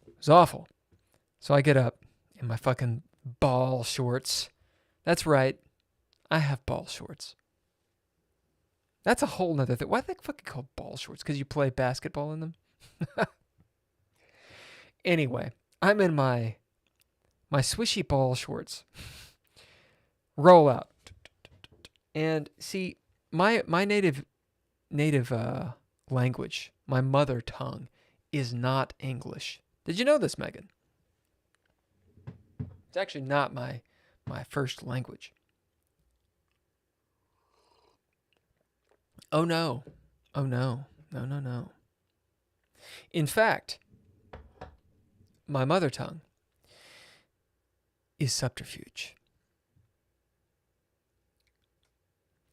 It was awful. So I get up in my fucking ball shorts. That's right. I have ball shorts. That's a whole nother thing. Why are they fucking called ball shorts? Because you play basketball in them? Anyway, I'm in my swishy ball shorts. Roll out. And see, my native language, my mother tongue, is not English. Did you know this, Megan? It's actually not my first language. Oh no. Oh no. No. In fact, my mother tongue is subterfuge.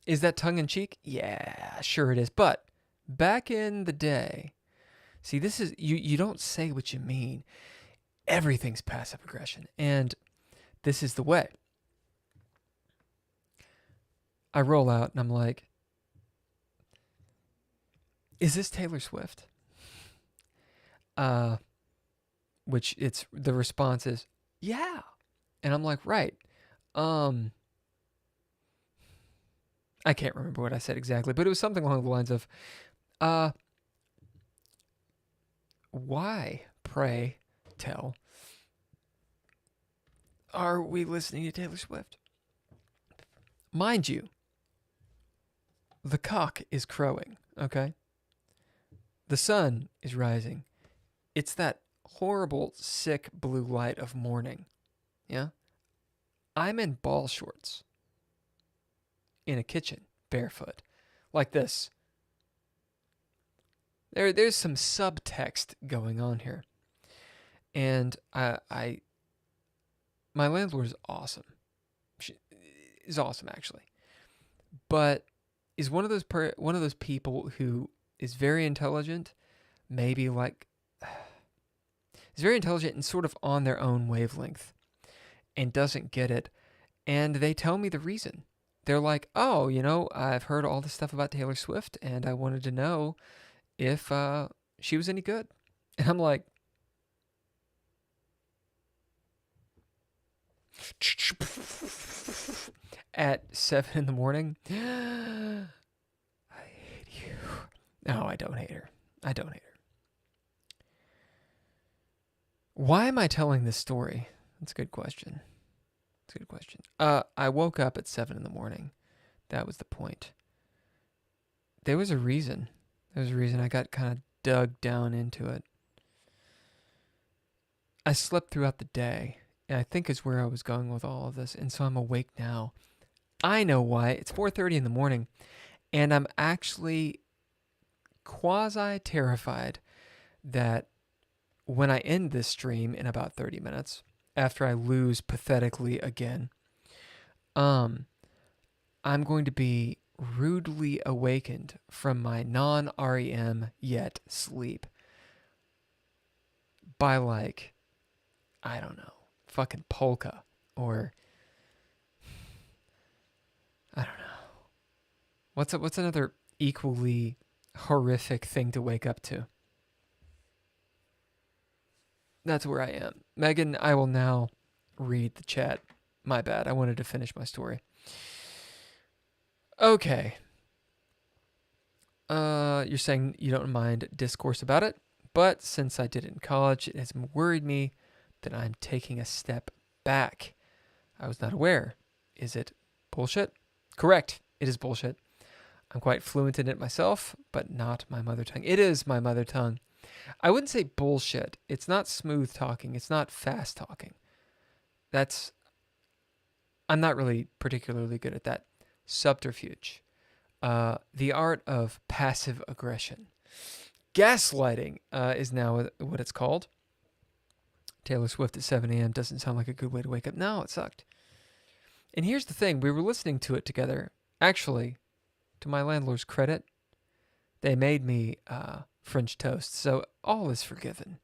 Is that tongue in cheek? Yeah, sure it is. But back in the day, see, this is you don't say what you mean. Everything's passive aggression. And this is the way. I roll out and I'm like, is this Taylor Swift? Which the response is, yeah. And I'm like, right. I can't remember what I said exactly, but it was something along the lines of, why, pray tell, are we listening to Taylor Swift? Mind you, the cock is crowing, okay? The sun is rising. It's that horrible, sick blue light of morning, yeah? I'm in ball shorts in a kitchen, barefoot, like this. There's some subtext going on here. And my landlord is awesome. She is awesome, actually. But is one of those people who is very intelligent, maybe like is very intelligent and sort of on their own wavelength and doesn't get it. And they tell me the reason. They're like, oh, I've heard all this stuff about Taylor Swift and I wanted to know if she was any good. And I'm like, at 7 in the morning, I hate you. No, I don't hate her. Why am I telling this story? That's a good question. I woke up at 7 in the morning. That was the point. There was a reason. I got kind of dug down into it. I slept throughout the day, and I think is where I was going with all of this. And so I'm awake now. I know why. It's 4:30 in the morning, and I'm actually quasi-terrified that when I end this stream in about 30 minutes, after I lose pathetically again, I'm going to be rudely awakened from my non-REM yet sleep by like, I don't know, fucking polka or I don't know. What's another equally horrific thing to wake up to? That's where I am. Megan, I will now read the chat. My bad. I wanted to finish my story. Okay. You're saying you don't mind discourse about it, but since I did it in college, it has worried me that I'm taking a step back. I was not aware. Is it bullshit? Correct. It is bullshit. I'm quite fluent in it myself, but not my mother tongue. It is my mother tongue. I wouldn't say bullshit. It's not smooth talking. It's not fast talking. I'm not really particularly good at that. Subterfuge. The art of passive aggression. Gaslighting is now what it's called. Taylor Swift at 7 a.m. doesn't sound like a good way to wake up. No, it sucked. And here's the thing. We were listening to it together. Actually, to my landlord's credit, they made me French toast. So all is forgiven.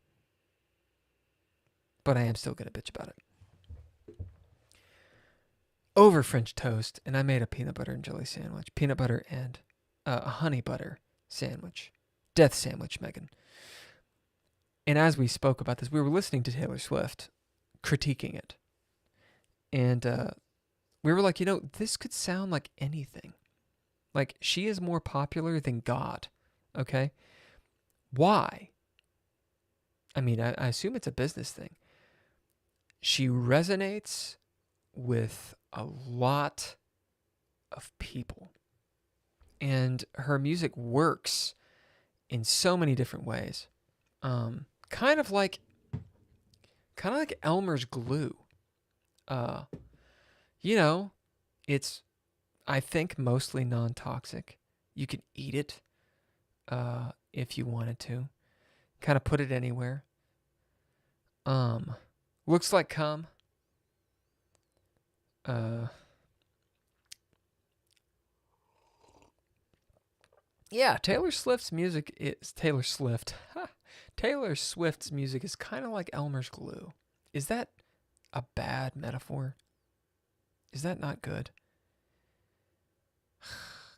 But I am still going to bitch about it. Over French toast, and I made a peanut butter and jelly sandwich. Peanut butter and a honey butter sandwich. Death sandwich, Megan. And as we spoke about this, we were listening to Taylor Swift, critiquing it. And we were like, this could sound like anything. Like, she is more popular than God, okay? Why? I mean, I assume it's a business thing. She resonates with a lot of people. And her music works in so many different ways. Kind of like Elmer's glue. It's, I think, mostly non-toxic. You can eat it if you wanted to. Kind of put it anywhere. Looks like cum. Yeah, Taylor Swift's music is Taylor Swift. Taylor Swift's music is kind of like Elmer's glue. Is that a bad metaphor? Is that not good?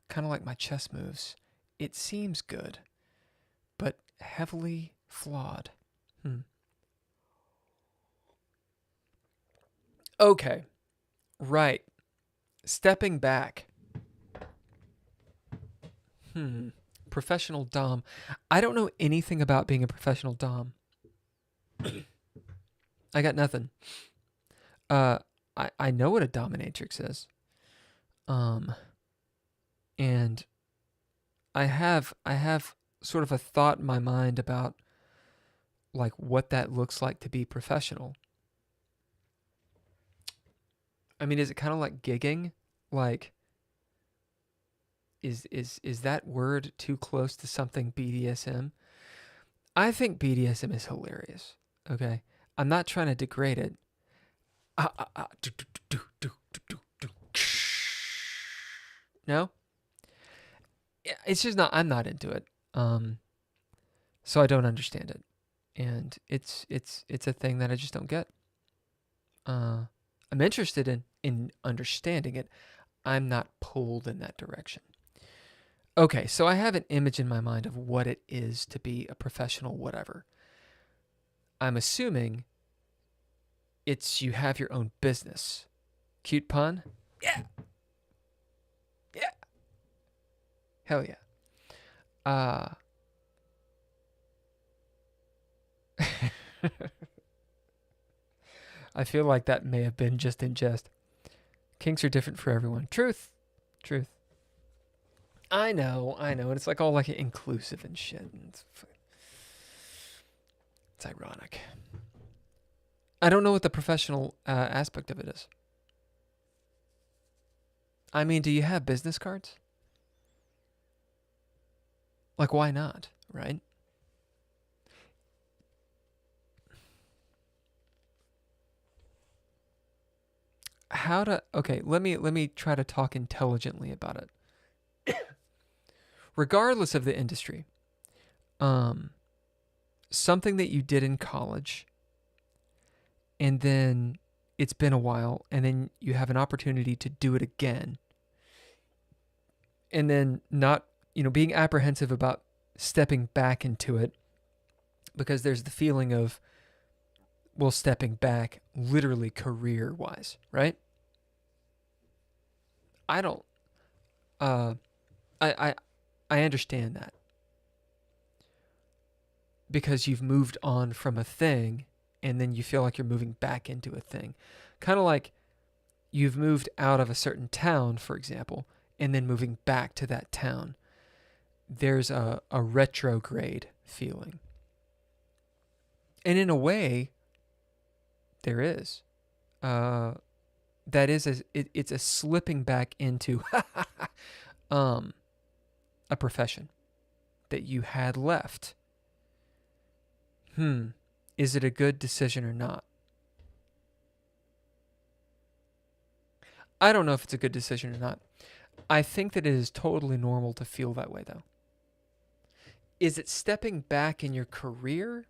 Kind of like my chess moves. It seems good, but heavily flawed. Okay. Right. Stepping back. Professional Dom. I don't know anything about being a professional Dom. I got nothing. I know what a dominatrix is. And I have sort of a thought in my mind about like what that looks like to be professional. I mean, is it kind of like gigging? Like is that word too close to something BDSM? I think BDSM is hilarious. Okay? I'm not trying to degrade it. No? It's just not, I'm not into it. So I don't understand it. And it's a thing that I just don't get. I'm interested in understanding it. I'm not pulled in that direction. Okay, so I have an image in my mind of what it is to be a professional whatever. I'm assuming it's you have your own business. Cute pun? Yeah. Yeah. Hell yeah. I feel like that may have been just in jest. Kinks are different for everyone. Truth. I know, and it's like all like inclusive and shit. And it's ironic. I don't know what the professional aspect of it is. I mean, do you have business cards? Like, why not, right? Okay, let me try to talk intelligently about it. Regardless of the industry, something that you did in college, and then it's been a while, and then you have an opportunity to do it again, and then not, being apprehensive about stepping back into it because there's the feeling of, well, stepping back literally career-wise, right? I don't, I understand that because you've moved on from a thing and then you feel like you're moving back into a thing. Kind of like you've moved out of a certain town, for example, and then moving back to that town. There's a retrograde feeling. And in a way, there is. That is, it's a slipping back into a profession that you had left. Is it a good decision or not? I don't know if it's a good decision or not. I think that it is totally normal to feel that way, though. Is it stepping back in your career?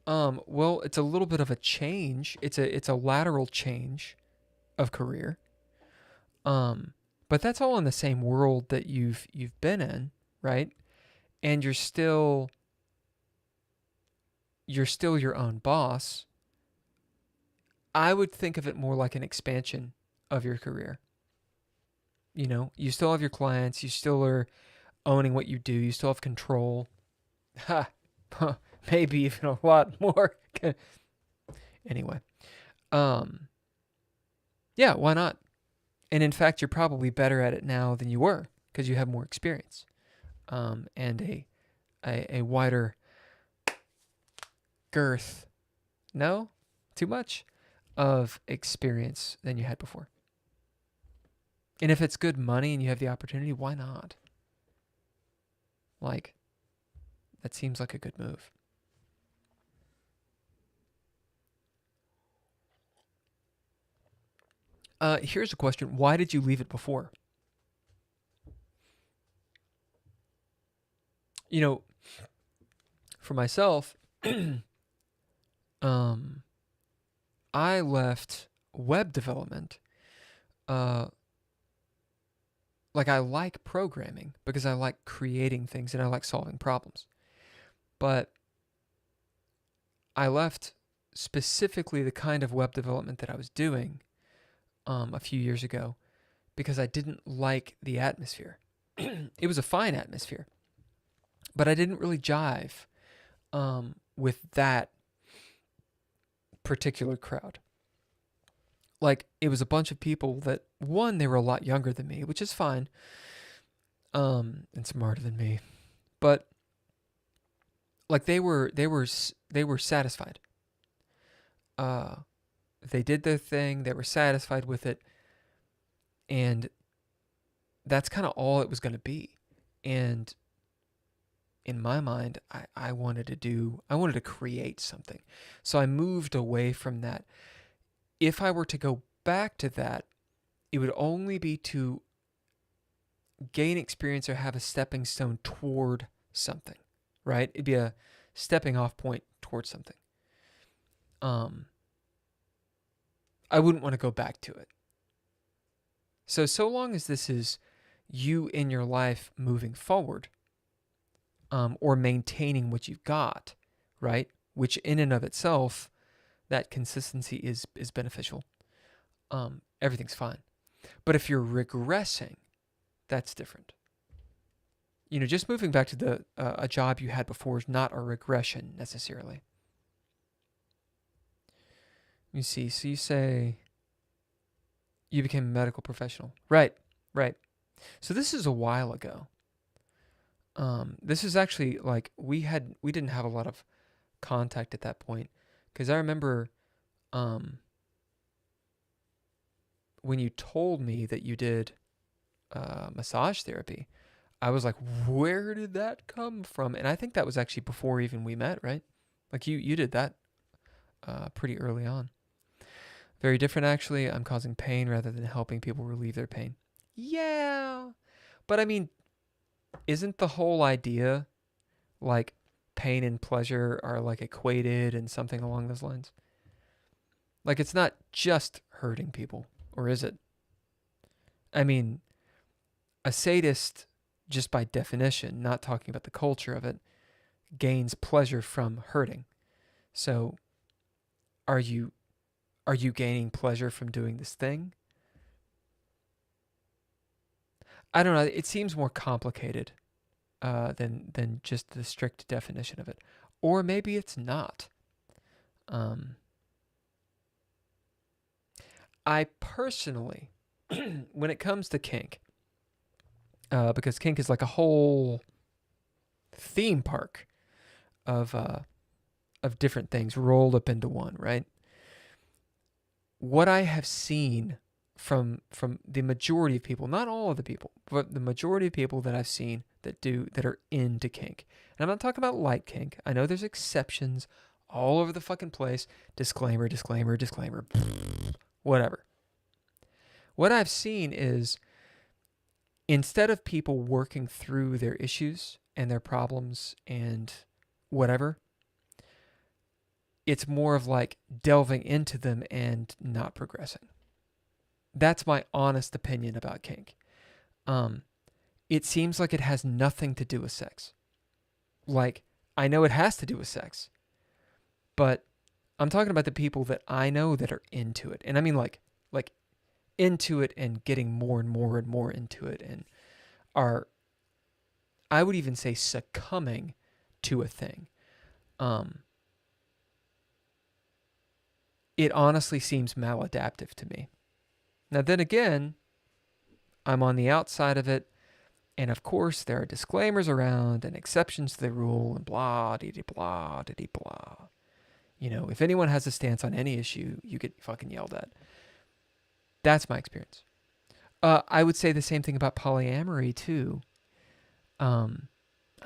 Well, it's a little bit of a change. It's a lateral change of career. But that's all in the same world that you've been in, right? And you're still your own boss. I would think of it more like an expansion of your career. You still have your clients, you still are owning what you do, you still have control. Ha. Maybe even a lot more. Anyway. Yeah, why not? And in fact, you're probably better at it now than you were because you have more experience. And a wider girth. No? Too much of experience than you had before. And if it's good money and you have the opportunity, why not? Like, that seems like a good move. Here's a question. Why did you leave it before? For myself, I left web development. Like I like programming because I like creating things and I like solving problems. But I left specifically the kind of web development that I was doing a few years ago because I didn't like the atmosphere. It was a fine atmosphere, but I didn't really jive with that particular crowd. Like it was a bunch of people that one, they were a lot younger than me, which is fine, and smarter than me, but like they were satisfied. Uh, they did their thing. They were satisfied with it, and that's kind of all it was going to be. And in my mind, I wanted to create something. So I moved away from that. If I were to go back to that, it would only be to gain experience or have a stepping stone toward something, right? It'd be a stepping off point towards something. I wouldn't want to go back to it. So long as this is you in your life moving forward, or maintaining what you've got, right? Which in and of itself, that consistency is beneficial. Everything's fine. But if you're regressing, that's different. Just moving back to a job you had before is not a regression necessarily. Let me see. So you say you became a medical professional. Right. So this is a while ago. This is actually like we didn't have a lot of contact at that point, because I remember when you told me that you did massage therapy, I was like, where did that come from? And I think that was actually before even we met, right? Like you did that pretty early on. Very different, actually. I'm causing pain rather than helping people relieve their pain. Yeah. But I mean, isn't the whole idea like pain and pleasure are like equated and something along those lines? Like it's not just hurting people, or is it? I mean, a sadist, just by definition, not talking about the culture of it, gains pleasure from hurting. So are you gaining pleasure from doing this thing? I don't know. It seems more complicated than just the strict definition of it. Or maybe it's not. I personally, when it comes to kink, because kink is like a whole theme park of different things rolled up into one, right? What I have seen from the majority of people, not all of the people, but the majority of people that I've seen that are into kink. And I'm not talking about light kink. I know there's exceptions all over the fucking place. Disclaimer, whatever. What I've seen is, instead of people working through their issues and their problems and whatever, it's more of like delving into them and not progressing. That's my honest opinion about kink. It seems like it has nothing to do with sex. Like, I know it has to do with sex, but I'm talking about the people that I know that are into it. And I mean like into it and getting more and more and more into it, and are, I would even say, succumbing to a thing. It honestly seems maladaptive to me. Now then again, I'm on the outside of it, and of course there are disclaimers around and exceptions to the rule and blah, dee blah, dee blah. If anyone has a stance on any issue, you get fucking yelled at. That's my experience. I would say the same thing about polyamory too. I'm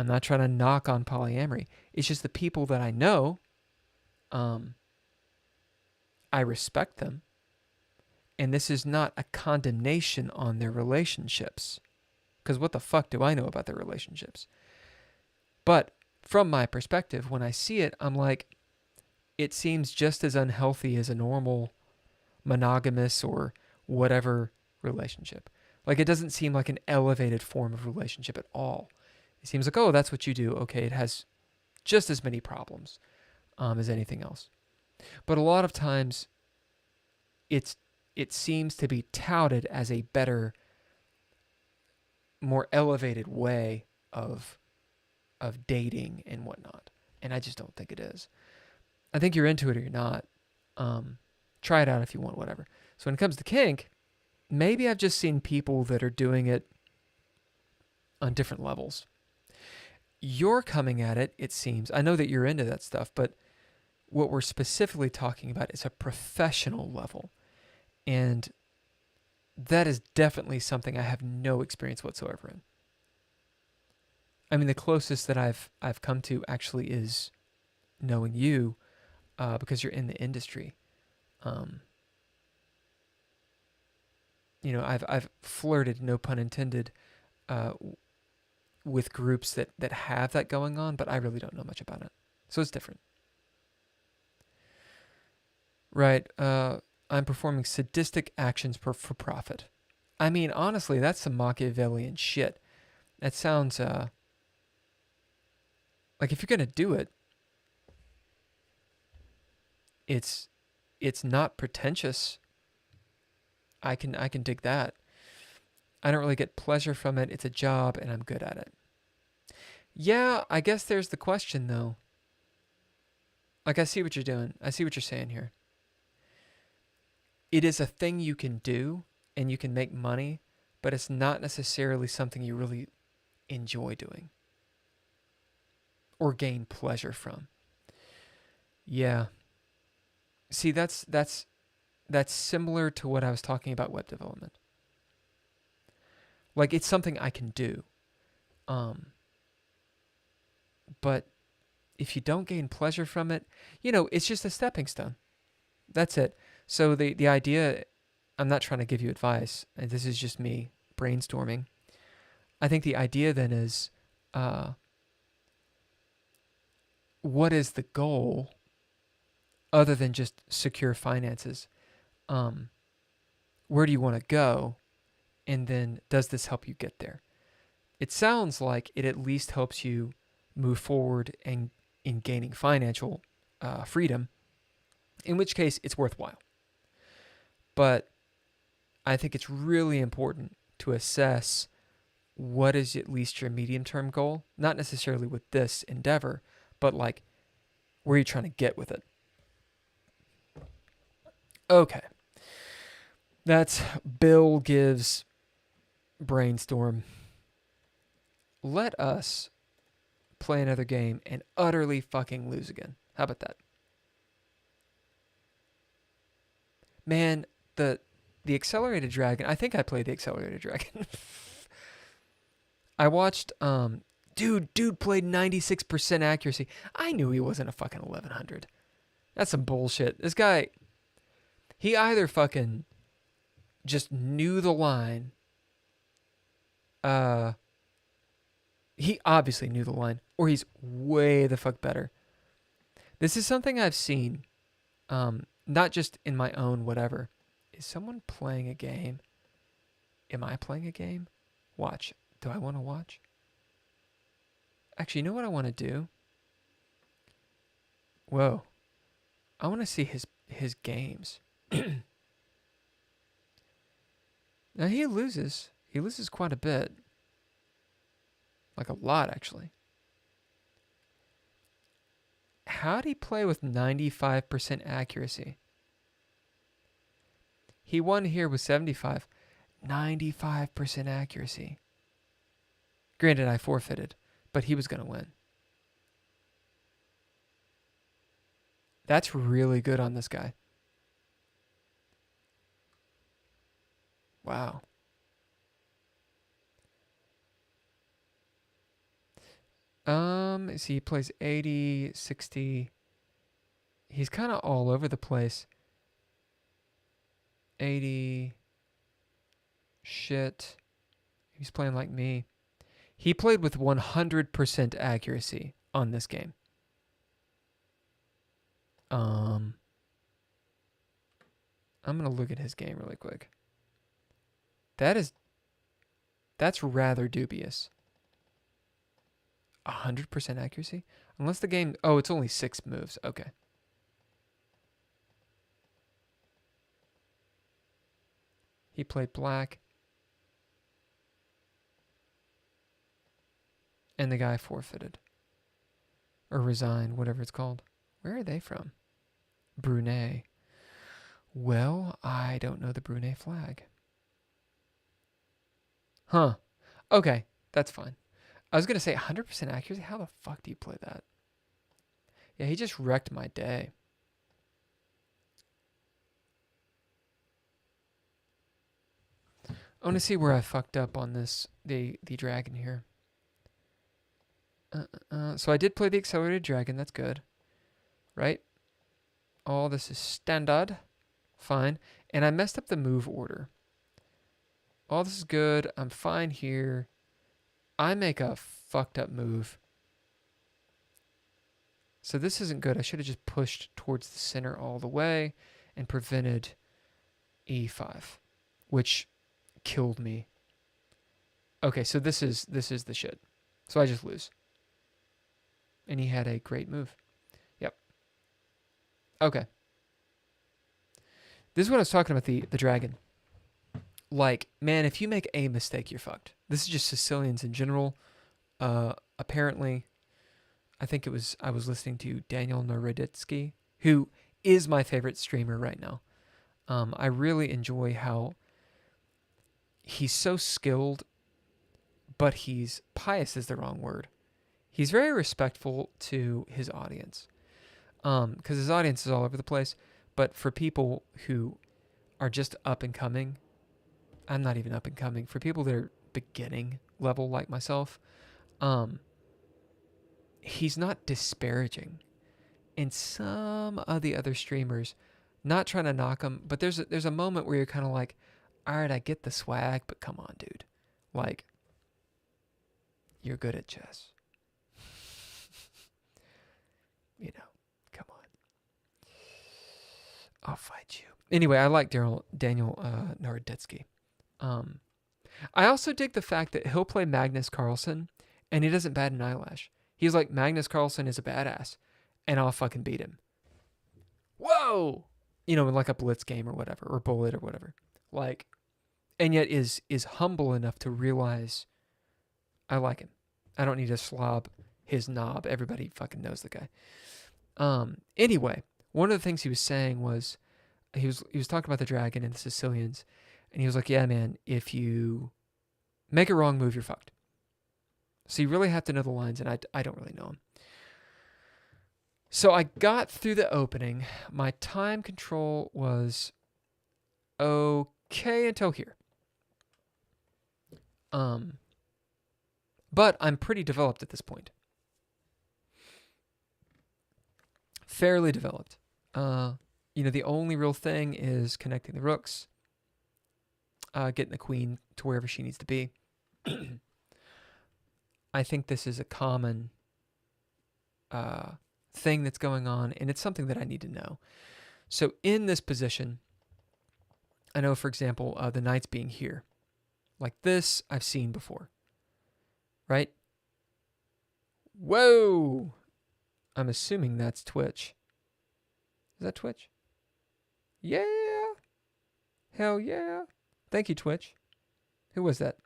not trying to knock on polyamory. It's just the people that I know, I respect them. And this is not a condemnation on their relationships, because what the fuck do I know about their relationships? But from my perspective, when I see it, I'm like, it seems just as unhealthy as a normal monogamous or whatever relationship. Like, it doesn't seem like an elevated form of relationship at all. It seems like, oh, that's what you do. Okay, it has just as many problems as anything else. But a lot of times, it seems to be touted as a better, more elevated way of dating and whatnot. And I just don't think it is. I think you're into it or you're not. Try it out if you want, whatever. So when it comes to kink, maybe I've just seen people that are doing it on different levels. You're coming at it, it seems. I know that you're into that stuff, but what we're specifically talking about is a professional level. And that is definitely something I have no experience whatsoever in. I mean, the closest that I've come to actually is knowing you, because you're in the industry. I've flirted, no pun intended, with groups that have that going on, but I really don't know much about it. So it's different. Right. I'm performing sadistic actions for profit. I mean, honestly, that's some Machiavellian shit. That sounds like if you're gonna do it, it's not pretentious. I can dig that. I don't really get pleasure from it. It's a job, and I'm good at it. Yeah, I guess there's the question though. Like, I see what you're doing. I see what you're saying here. It is a thing you can do, and you can make money, but it's not necessarily something you really enjoy doing or gain pleasure from. Yeah. See, that's similar to what I was talking about web development. Like, it's something I can do. But if you don't gain pleasure from it, it's just a stepping stone. That's it. So the idea, I'm not trying to give you advice, and this is just me brainstorming. I think the idea then is, what is the goal other than just secure finances? Where do you want to go? And then does this help you get there? It sounds like it at least helps you move forward and in gaining financial freedom, in which case it's worthwhile. But I think it's really important to assess what is at least your medium-term goal, not necessarily with this endeavor, but like, where are you trying to get with it? Okay. That's Bill Gives Brainstorm. Let us play another game and utterly fucking lose again. How about that? Man, the Accelerated Dragon, I think I played the Accelerated Dragon. I watched, dude played 96% accuracy. I knew he wasn't a fucking 1100. That's some bullshit. This guy, he either fucking just knew the line. He obviously knew the line, or he's way the fuck better. This is something I've seen, not just in my own whatever. Is someone playing a game? Am I playing a game? Watch. Do I want to watch? Actually, you know what I want to do? Whoa. I want to see his games. Now he loses. He loses quite a bit. Like a lot, actually. How'd he play with 95% accuracy? He won here with 75. 95% accuracy. Granted, I forfeited, but he was going to win. That's really good on this guy. Wow. See, he plays 80, 60. He's kind of all over the place. 80. Shit. He's playing like me. He played with 100% accuracy on this game. I'm gonna look at his game really quick. That's rather dubious. 100% accuracy? Unless the game... Oh, it's only 6 moves. Okay. He played black. And the guy forfeited. Or resigned, whatever it's called. Where are they from? Brunei. Well, I don't know the Brunei flag. Huh. Okay, that's fine. I was going to say 100% accuracy? How the fuck do you play that? Yeah, he just wrecked my day. I want to see where I fucked up on this, the dragon here. So I did play the accelerated dragon. That's good. Right? All this is standard. Fine. And I messed up the move order. All this is good. I'm fine here. I make a fucked up move. So this isn't good. I should have just pushed towards the center all the way and prevented e5, which killed me. Okay, so this is the shit. So I just lose. And he had a great move. Yep. Okay. This is what I was talking about, the dragon. Like, man, if you make a mistake, you're fucked. This is just Sicilians in general. Apparently, I think I was listening to Daniel Naroditsky, who is my favorite streamer right now. I really enjoy how he's so skilled, but he's pious is the wrong word. He's very respectful to his audience, because his audience is all over the place. But for people who are just up and coming, I'm not even up and coming. For people that are beginning level like myself, he's not disparaging. And some of the other streamers, not trying to knock him, but there's a moment where you're kind of like, all right, I get the swag, but come on, dude. Like, you're good at chess. You know, come on. I'll fight you. Anyway, I like Daniel Naroditsky. I also dig the fact that he'll play Magnus Carlsen, and he doesn't bat an eyelash. He's like, Magnus Carlsen is a badass, and I'll fucking beat him. Whoa! You know, in like a blitz game or whatever, or bullet or whatever. Like, and yet is humble enough to realize I like him. I don't need to slob his knob. Everybody fucking knows the guy. Anyway, one of the things he was saying was, he was talking about the dragon and the Sicilians, and he was like, yeah, man, if you make a wrong move, you're fucked. So you really have to know the lines, and I don't really know them. So I got through the opening. My time control was okay until here. But I'm pretty developed at this point. Fairly developed. The only real thing is connecting the rooks, getting the queen to wherever she needs to be. I think this is a common thing that's going on, and it's something that I need to know. So in this position, I know, for example, the knights being here. Like this, I've seen before. Right? Whoa! I'm assuming that's Twitch. Is that Twitch? Yeah! Hell yeah! Thank you, Twitch. Who was that?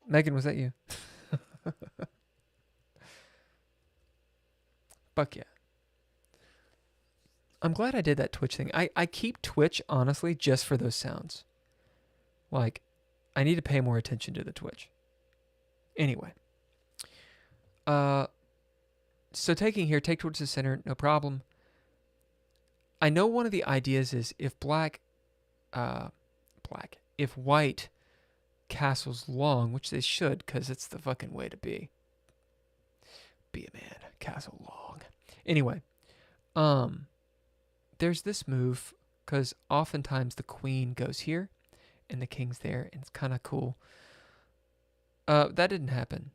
Megan, was that you? Fuck yeah. I'm glad I did that Twitch thing. I keep Twitch, honestly, just for those sounds. Like, I need to pay more attention to the Twitch. Anyway. So taking here, take towards the center, no problem. I know one of the ideas is if if white castles long, which they should, because it's the fucking way to be. Be a man, castle long. Anyway, there's this move, because oftentimes the queen goes here, and the king's there, and it's kind of cool. That didn't happen.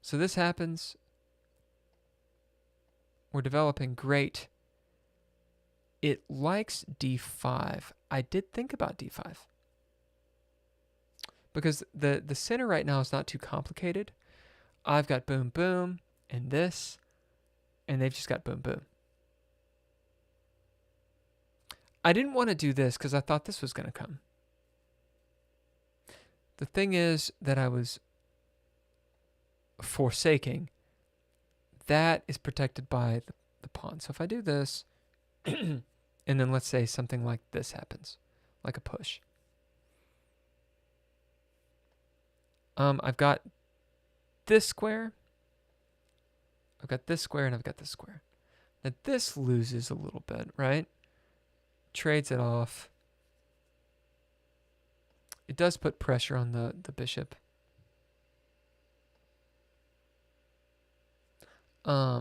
So this happens. We're developing great. It likes d5. I did think about d5. Because the center right now is not too complicated. I've got boom, boom, and this, and they've just got boom, boom. I didn't want to do this because I thought this was going to come. The thing is that I was forsaking, that is protected by the pawn. So if I do this, and then let's say something like this happens, like a push. I've got this square, I've got this square, and I've got this square. Now this loses a little bit, right? Trades it off. It does put pressure on the bishop. I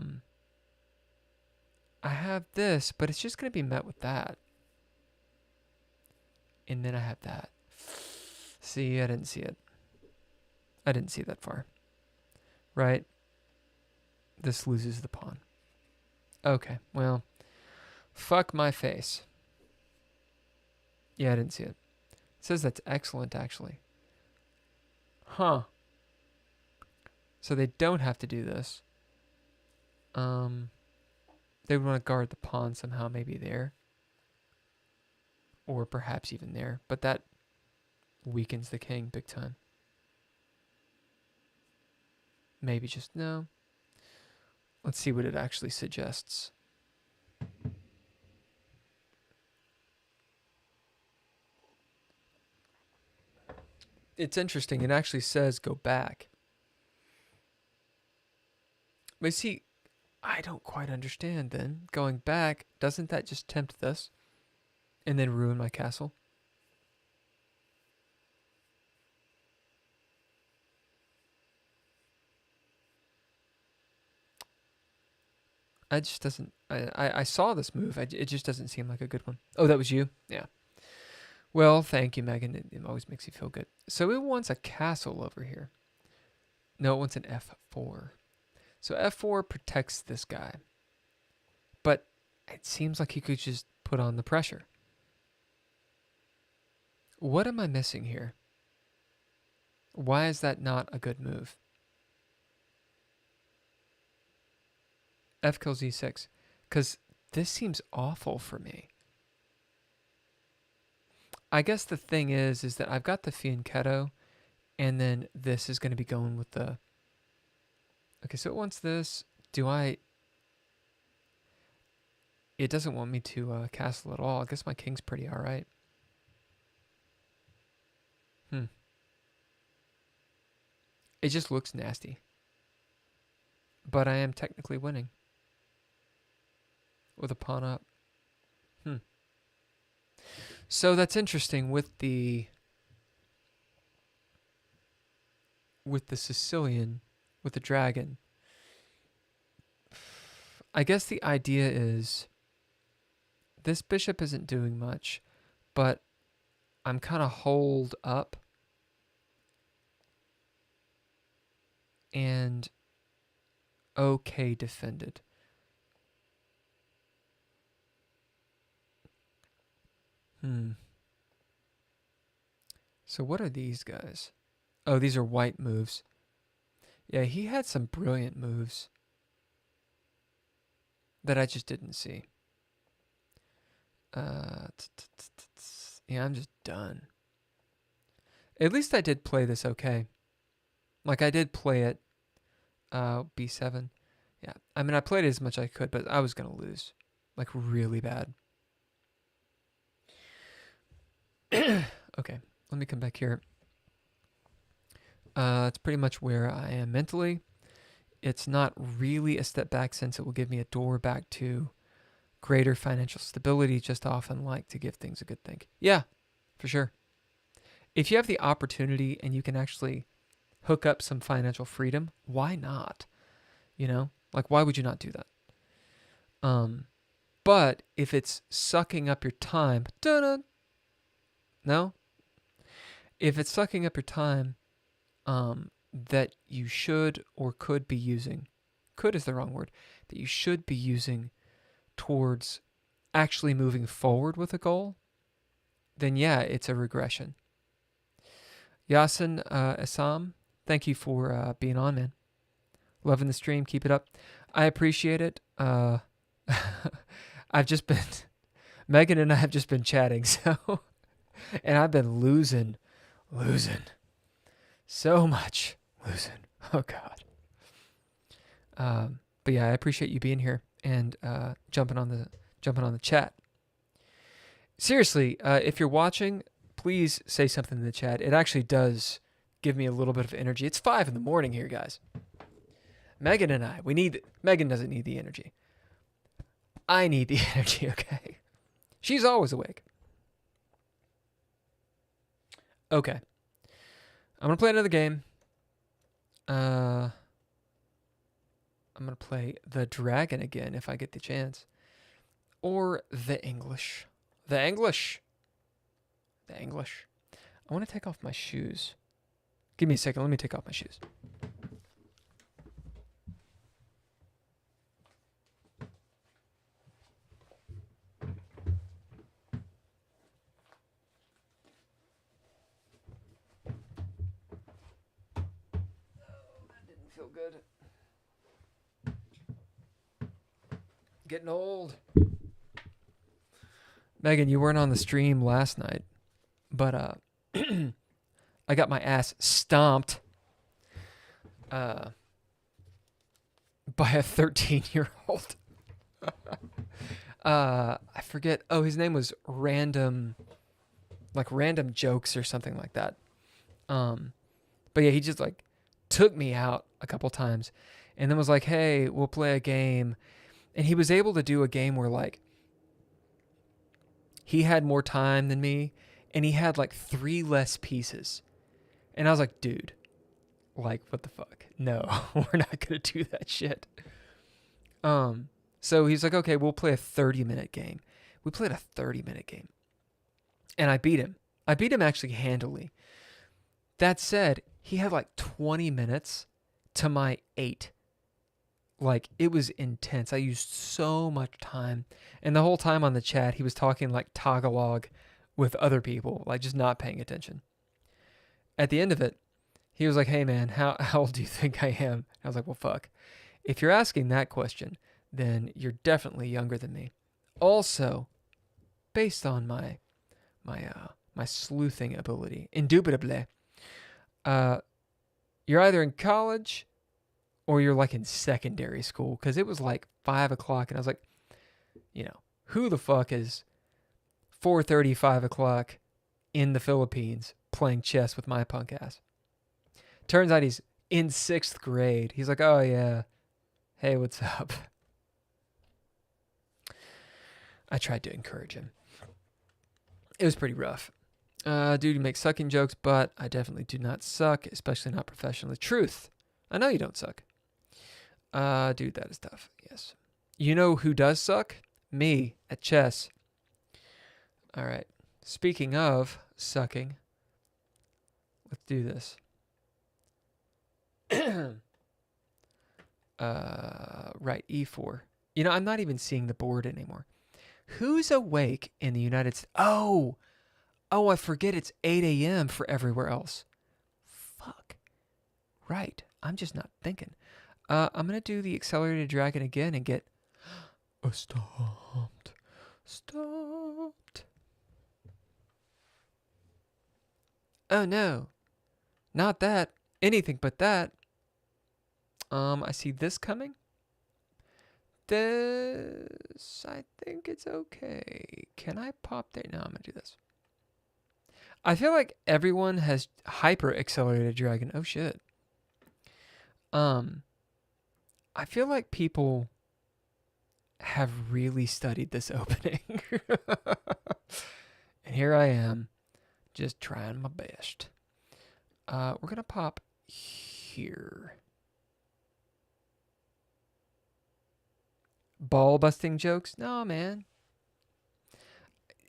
have this, but it's just going to be met with that. And then I have that. See, I didn't see it. I didn't see that far. Right? This loses the pawn. Okay, well, fuck my face. Yeah, I didn't see it. It says that's excellent, actually. Huh. So they don't have to do this. They would want to guard the pawn somehow, maybe there. Or perhaps even there. But that weakens the king big time. Maybe just no. Let's see what it actually suggests. It's interesting. It actually says go back. But see, I don't quite understand then. Going back, doesn't that just tempt this? And then ruin my castle? I just doesn't... I saw this move. It just doesn't seem like a good one. Oh, that was you? Yeah. Well, thank you, Megan. It always makes you feel good. So it wants a castle over here. No, it wants an f4. So f4 protects this guy. But it seems like he could just put on the pressure. What am I missing here? Why is that not a good move? F kills e6. Because this seems awful for me. I guess the thing is that I've got the fianchetto, and then this is going to be going with the... Okay, so it wants this. Do I... It doesn't want me to castle at all. I guess my king's pretty alright. It just looks nasty. But I am technically winning. With a pawn up. So that's interesting with the Sicilian, with the dragon. I guess the idea is this bishop isn't doing much, but I'm kind of holed up. And okay defended. So what are these guys? Oh, these are white moves. Yeah, he had some brilliant moves that I just didn't see. Yeah, I'm just done. At least I did play this okay. Like, I did play it. B7. Yeah, I mean, I played it as much as I could, but I was going to lose. Like, really bad. Okay, let me come back here. It's pretty much where I am mentally. It's not really a step back since it will give me a door back to greater financial stability. Just often like to give things a good think. Yeah, for sure. If you have the opportunity and you can actually hook up some financial freedom, why not? You know, like, why would you not do that? But if it's sucking up your time, no? If it's sucking up your time, that you should or could be using could is the wrong word, that you should be using towards actually moving forward with a goal, then yeah, it's a regression. Yasin Assam, thank you for being on, man. Loving the stream. Keep it up. I appreciate it. I've just been, Megan and I have just been chatting, so, and I've been losing so much. Oh, God. But yeah, I appreciate you being here and jumping on the chat. Seriously, if you're watching, please say something in the chat. It actually does give me a little bit of energy. It's 5 a.m. here, guys. Megan and I, Megan doesn't need the energy. I need the energy, okay? She's always awake. Okay. I'm going to play another game. I'm going to play the dragon again if I get the chance. Or the English. The English. I want to take off my shoes. Give me a second. Let me take off my shoes. Feel good. Getting old. Megan, you weren't on the stream last night, but I got my ass stomped by a 13-year-old. I forget. Oh, his name was Random Jokes or something like that. But yeah, he just like took me out a couple times and then was like, hey, we'll play a game. And he was able to do a game where like he had more time than me and he had like 3 less pieces. And I was like, dude, like, what the fuck? No, we're not going to do that shit. So he's like, okay, we'll play a 30-minute game. We played a 30-minute game and I beat him. I beat him actually handily. That said, he had like 20 minutes to my 8. Like, it was intense. I used so much time. And the whole time on the chat, he was talking like Tagalog with other people, like just not paying attention. At the end of it, he was like, hey man, how old do you think I am? I was like, well, fuck. If you're asking that question, then you're definitely younger than me. Also, based on my sleuthing ability, indubitably, you're either in college or you're like in secondary school, because it was like 5 o'clock and I was like, you know, who the fuck is 4:30, 5 o'clock in the Philippines playing chess with my punk ass? Turns out he's in 6th grade. He's like, oh yeah, hey, what's up? I tried to encourage him. It was pretty rough. Dude, you make sucking jokes, but I definitely do not suck, especially not professionally. Truth. I know you don't suck. Dude, that is tough. Yes. You know who does suck? Me at chess. All right. Speaking of sucking, let's do this. Right, E4. You know, I'm not even seeing the board anymore. Who's awake in the United States? Oh, I forget it's 8 a.m. for everywhere else. Fuck. Right. I'm just not thinking. I'm going to do the accelerated dragon again and get stopped. Oh, no. Not that. Anything but that. I see this coming. This, I think it's okay. Can I pop there? No, I'm going to do this. I feel like everyone has hyper accelerated dragon. Oh, shit. I feel like people have really studied this opening. And here I am, just trying my best. We're going to pop here. Ball busting jokes? No, man.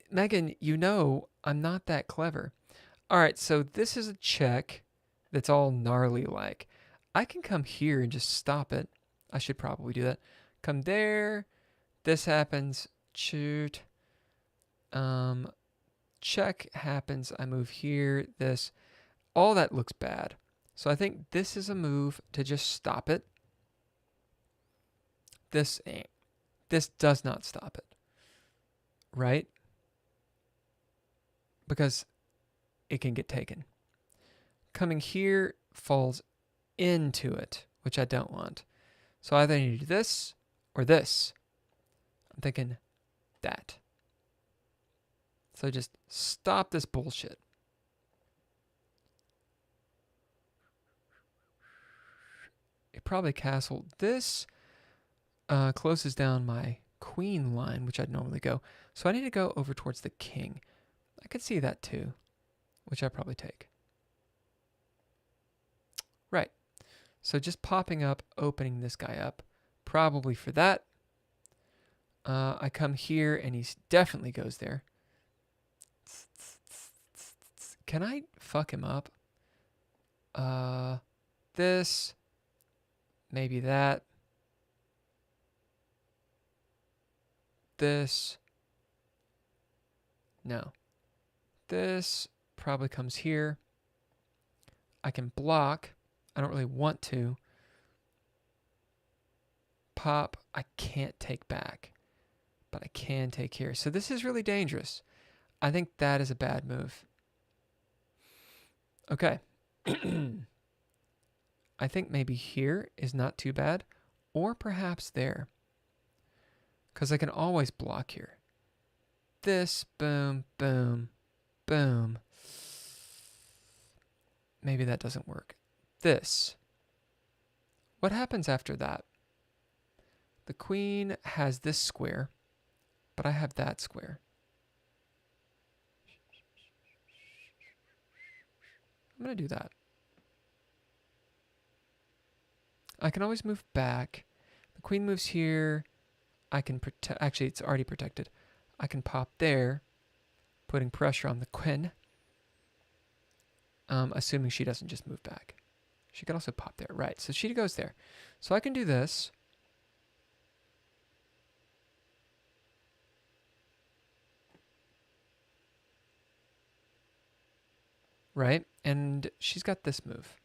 Megan, you know I'm not that clever. All right, so this is a check that's all gnarly like. I can come here and just stop it. I should probably do that. Come there. This happens. Shoot. Check happens. I move here. This. All that looks bad. So I think this is a move to just stop it. This ain't. This does not stop it. Right? Because it can get taken. Coming here falls into it, which I don't want. So I either need to do this or this. I'm thinking that. So just stop this bullshit. It probably castled. This closes down my queen line, which I'd normally go. So I need to go over towards the king. I could see that too, which I'd probably take. Right. So just popping up, opening this guy up, probably for that. I come here and he definitely goes there. Can I fuck him up? This, maybe that. This, no. This probably comes here. I can block. I don't really want to. Pop, I can't take back, but I can take here. So this is really dangerous. I think that is a bad move. Okay. I think maybe here is not too bad, or perhaps there, because I can always block here. This, boom, boom, boom. Maybe that doesn't work. This. What happens after that? The queen has this square, but I have that square. I'm going to do that. I can always move back. The queen moves here. I can protect. Actually, it's already protected. I can pop there, putting pressure on the queen. Assuming she doesn't just move back. She could also pop there. Right, so she goes there. So I can do this. Right, and she's got this move.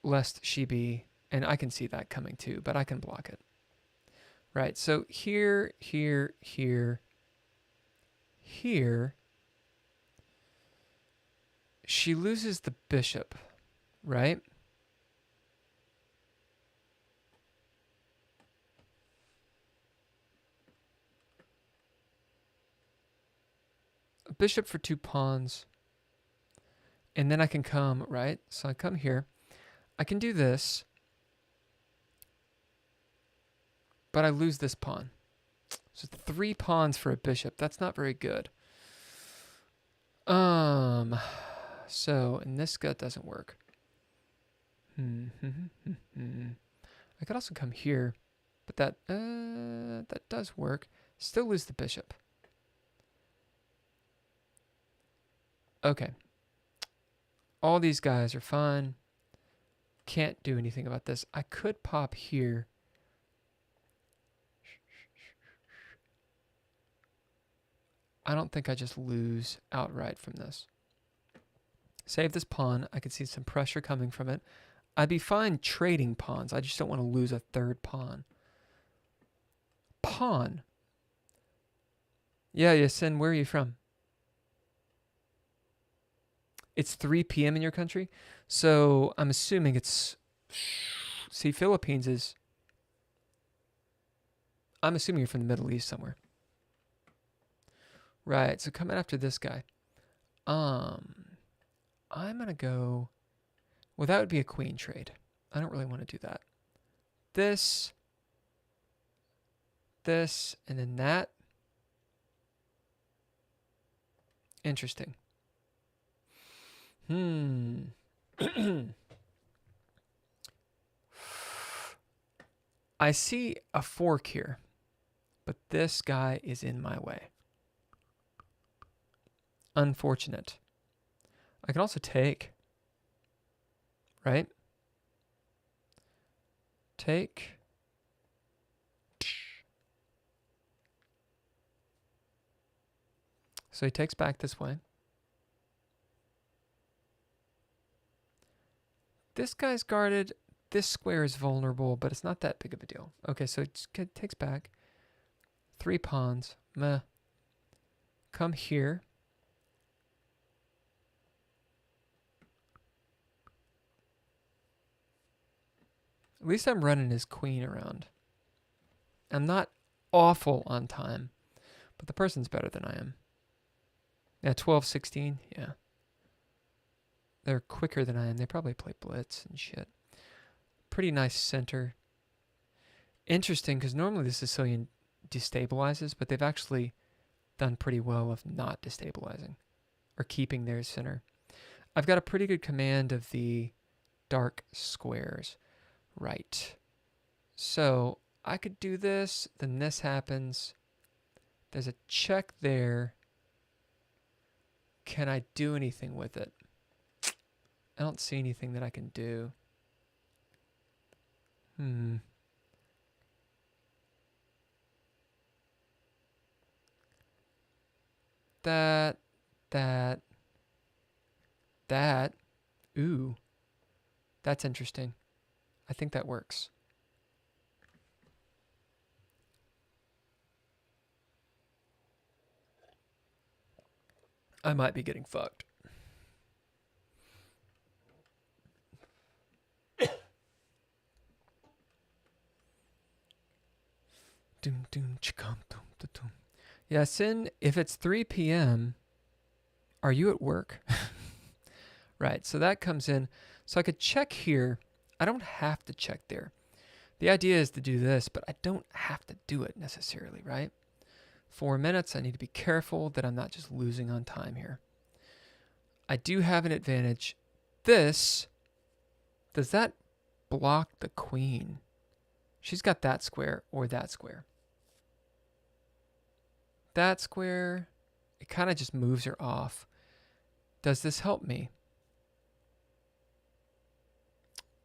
Lest she be, and I can see that coming too, but I can block it. Right, so here, here, here, here, she loses the bishop, right? A bishop for 2 pawns. And then I can come, right? So I come here. I can do this. But I lose this pawn. So 3 pawns for a bishop. That's not very good. So, and this gut doesn't work. I could also come here, but that does work. Still lose the bishop. Okay. All these guys are fine. Can't do anything about this. I could pop here. I don't think I just lose outright from this. Save this pawn. I could see some pressure coming from it. I'd be fine trading pawns. I just don't want to lose a 3rd pawn. Pawn. Yeah, Yasin, where are you from? It's 3 p.m. in your country. So I'm assuming it's... See, Philippines is... I'm assuming you're from the Middle East somewhere. Right, so coming after this guy. I'm going to go... Well, that would be a queen trade. I don't really want to do that. This, and then that. Interesting. I see a fork here, but this guy is in my way. Unfortunate. I can also take, right? Take. So he takes back this way. This guy's guarded. This square is vulnerable, but it's not that big of a deal. Okay, so it takes back. 3 pawns. Meh. Come here. At least I'm running his queen around. I'm not awful on time, but the person's better than I am. Yeah, 12-16. Yeah. They're quicker than I am. They probably play blitz and shit. Pretty nice center. Interesting, because normally the Sicilian destabilizes, but they've actually done pretty well of not destabilizing or keeping their center. I've got a pretty good command of the dark squares. Right. So I could do this, then this happens. There's a check there. Can I do anything with it? I don't see anything that I can do. That. Ooh. That's interesting. I think that works. I might be getting fucked. Yeah, Sin, if it's 3 p.m., are you at work? Right, so that comes in. So I could check here. I don't have to check there. The idea is to do this, but I don't have to do it necessarily, right? 4 minutes, I need to be careful that I'm not just losing on time here. I do have an advantage. This, does that block the queen? She's got that square or that square. That square, it kind of just moves her off. Does this help me?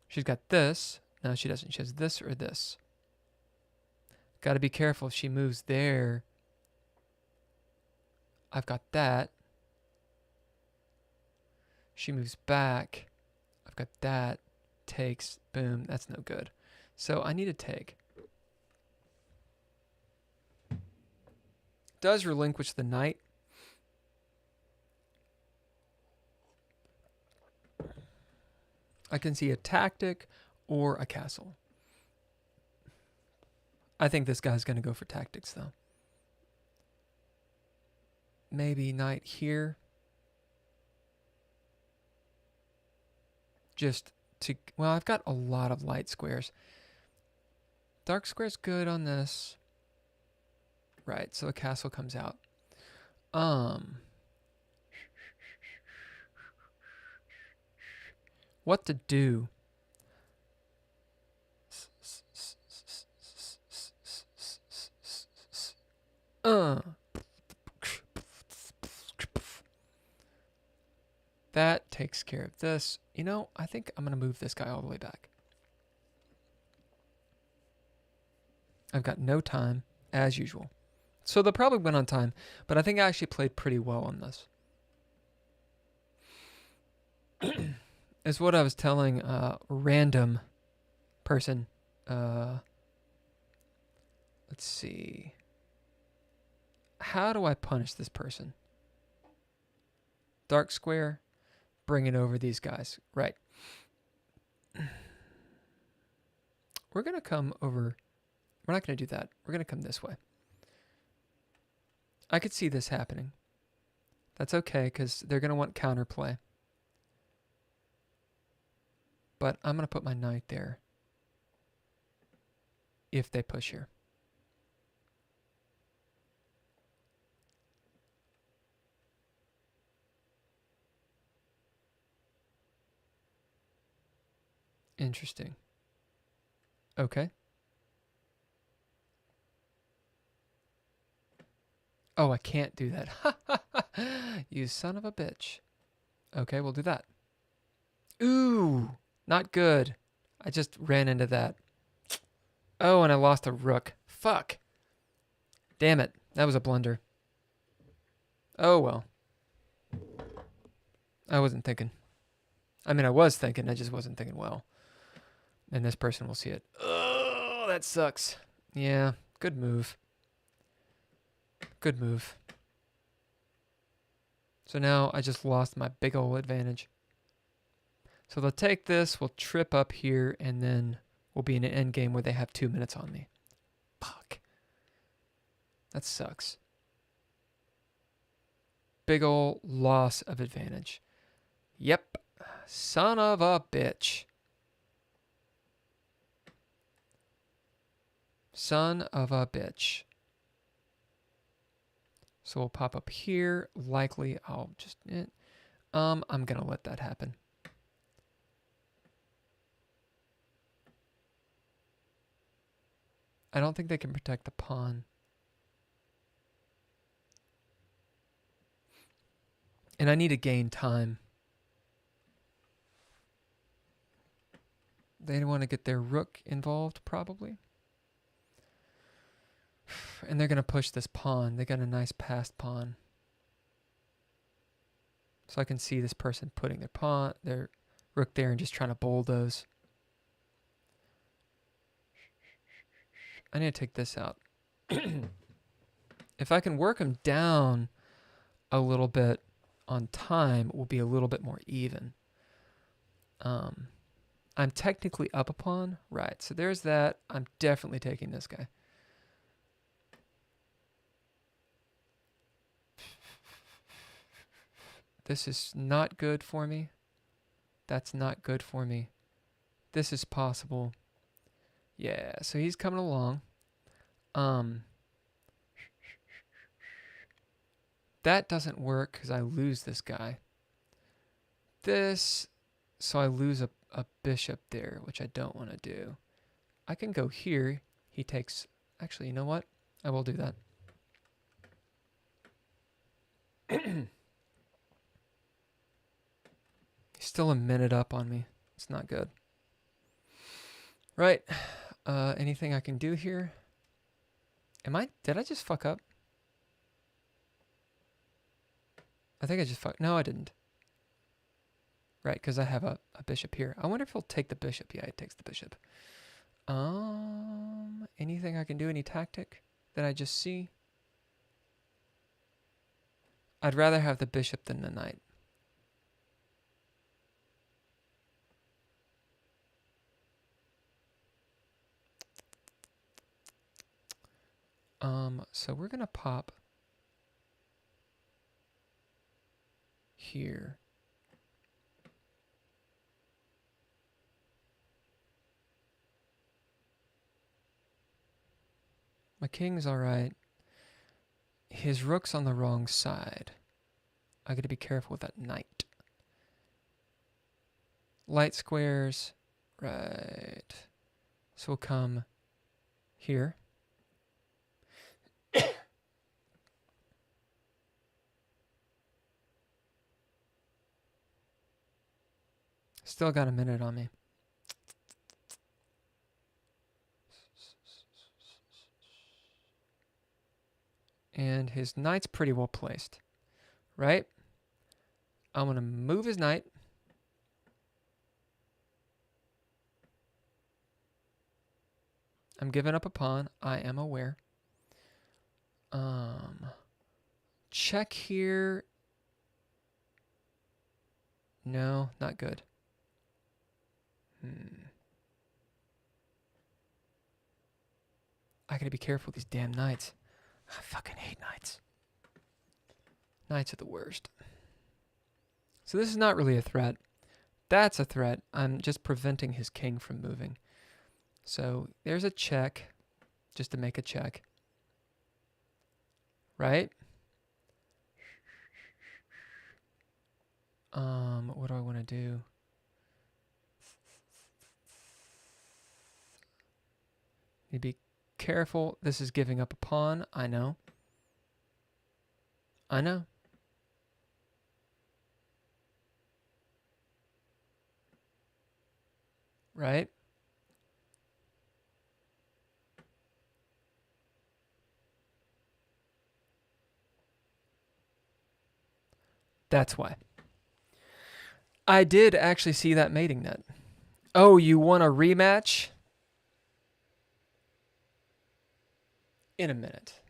She's got this. No, she doesn't. She has this or this. Got to be careful if she moves there. I've got that. She moves back. I've got that. Takes. Boom. That's no good. So I need to take. Does relinquish the knight. I can see a tactic or a castle. I think this guy's going to go for tactics, though. Maybe knight here. Just to... Well, I've got a lot of light squares. Dark square's good on this. Right, so a castle comes out. What to do? That takes care of this. You know, I think I'm going to move this guy all the way back. I've got no time, as usual. So they'll probably win on time, but I think I actually played pretty well on this. Is what I was telling a random person. Let's see. How do I punish this person? Dark square, bringing over these guys. Right. We're going to come over. We're not going to do that. We're going to come this way. I could see this happening. That's okay, because they're going to want counterplay. But I'm going to put my knight there if they push here. Interesting. Okay. Oh, I can't do that. You son of a bitch. Okay, we'll do that. Ooh, not good. I just ran into that. Oh, and I lost a rook. Fuck. Damn it. That was a blunder. Oh, well. I wasn't thinking. I mean, I was thinking. I just wasn't thinking well. And this person will see it. Oh, that sucks. Yeah, good move. Good move. So now I just lost my big ol' advantage. So they'll take this, we'll trip up here, and then we'll be in an end game where they have 2 minutes on me. Fuck. That sucks. Big ol' loss of advantage. Yep. Son of a bitch. Son of a bitch. So we'll pop up here. Likely I'll just... I'm gonna let that happen. I don't think they can protect the pawn. And I need to gain time. They want to get their rook involved, probably. And they're going to push this pawn. They got a nice passed pawn. So I can see this person putting their rook there and just trying to bulldoze. I need to take this out. If I can work them down a little bit on time, we'll be a little bit more even. I'm technically up a pawn. Right, so there's that. I'm definitely taking this guy. This is not good for me. That's not good for me. This is possible. Yeah, so he's coming along. That doesn't work because I lose this guy. So I lose a bishop there, which I don't want to do. I can go here. He takes... Actually, you know what? I will do that. He's still a minute up on me. It's not good. Right. Anything I can do here? Did I just fuck up? I think I just fucked. No, I didn't. Right, because I have a bishop here. I wonder if he'll take the bishop. Yeah, he takes the bishop. Anything I can do? Any tactic that I just see? I'd rather have the bishop than the knight. So we're gonna pop here. My king's alright. His rook's on the wrong side. I gotta be careful with that knight. Light squares. Right. So we'll come here. Still got a minute on me. And his knight's pretty well placed, right? I'm going to move his knight. I'm giving up a pawn. I am aware. Check here. No, not good. I gotta be careful with these damn knights. I fucking hate knights. Knights are the worst. So this is not really a threat. That's a threat. I'm just preventing his king from moving. So there's a check, just to make a check. Right? What do I want to do? Need to be careful. This is giving up a pawn. I know. I know. Right? That's why. I did actually see that mating net. Oh, you want a rematch? In a minute.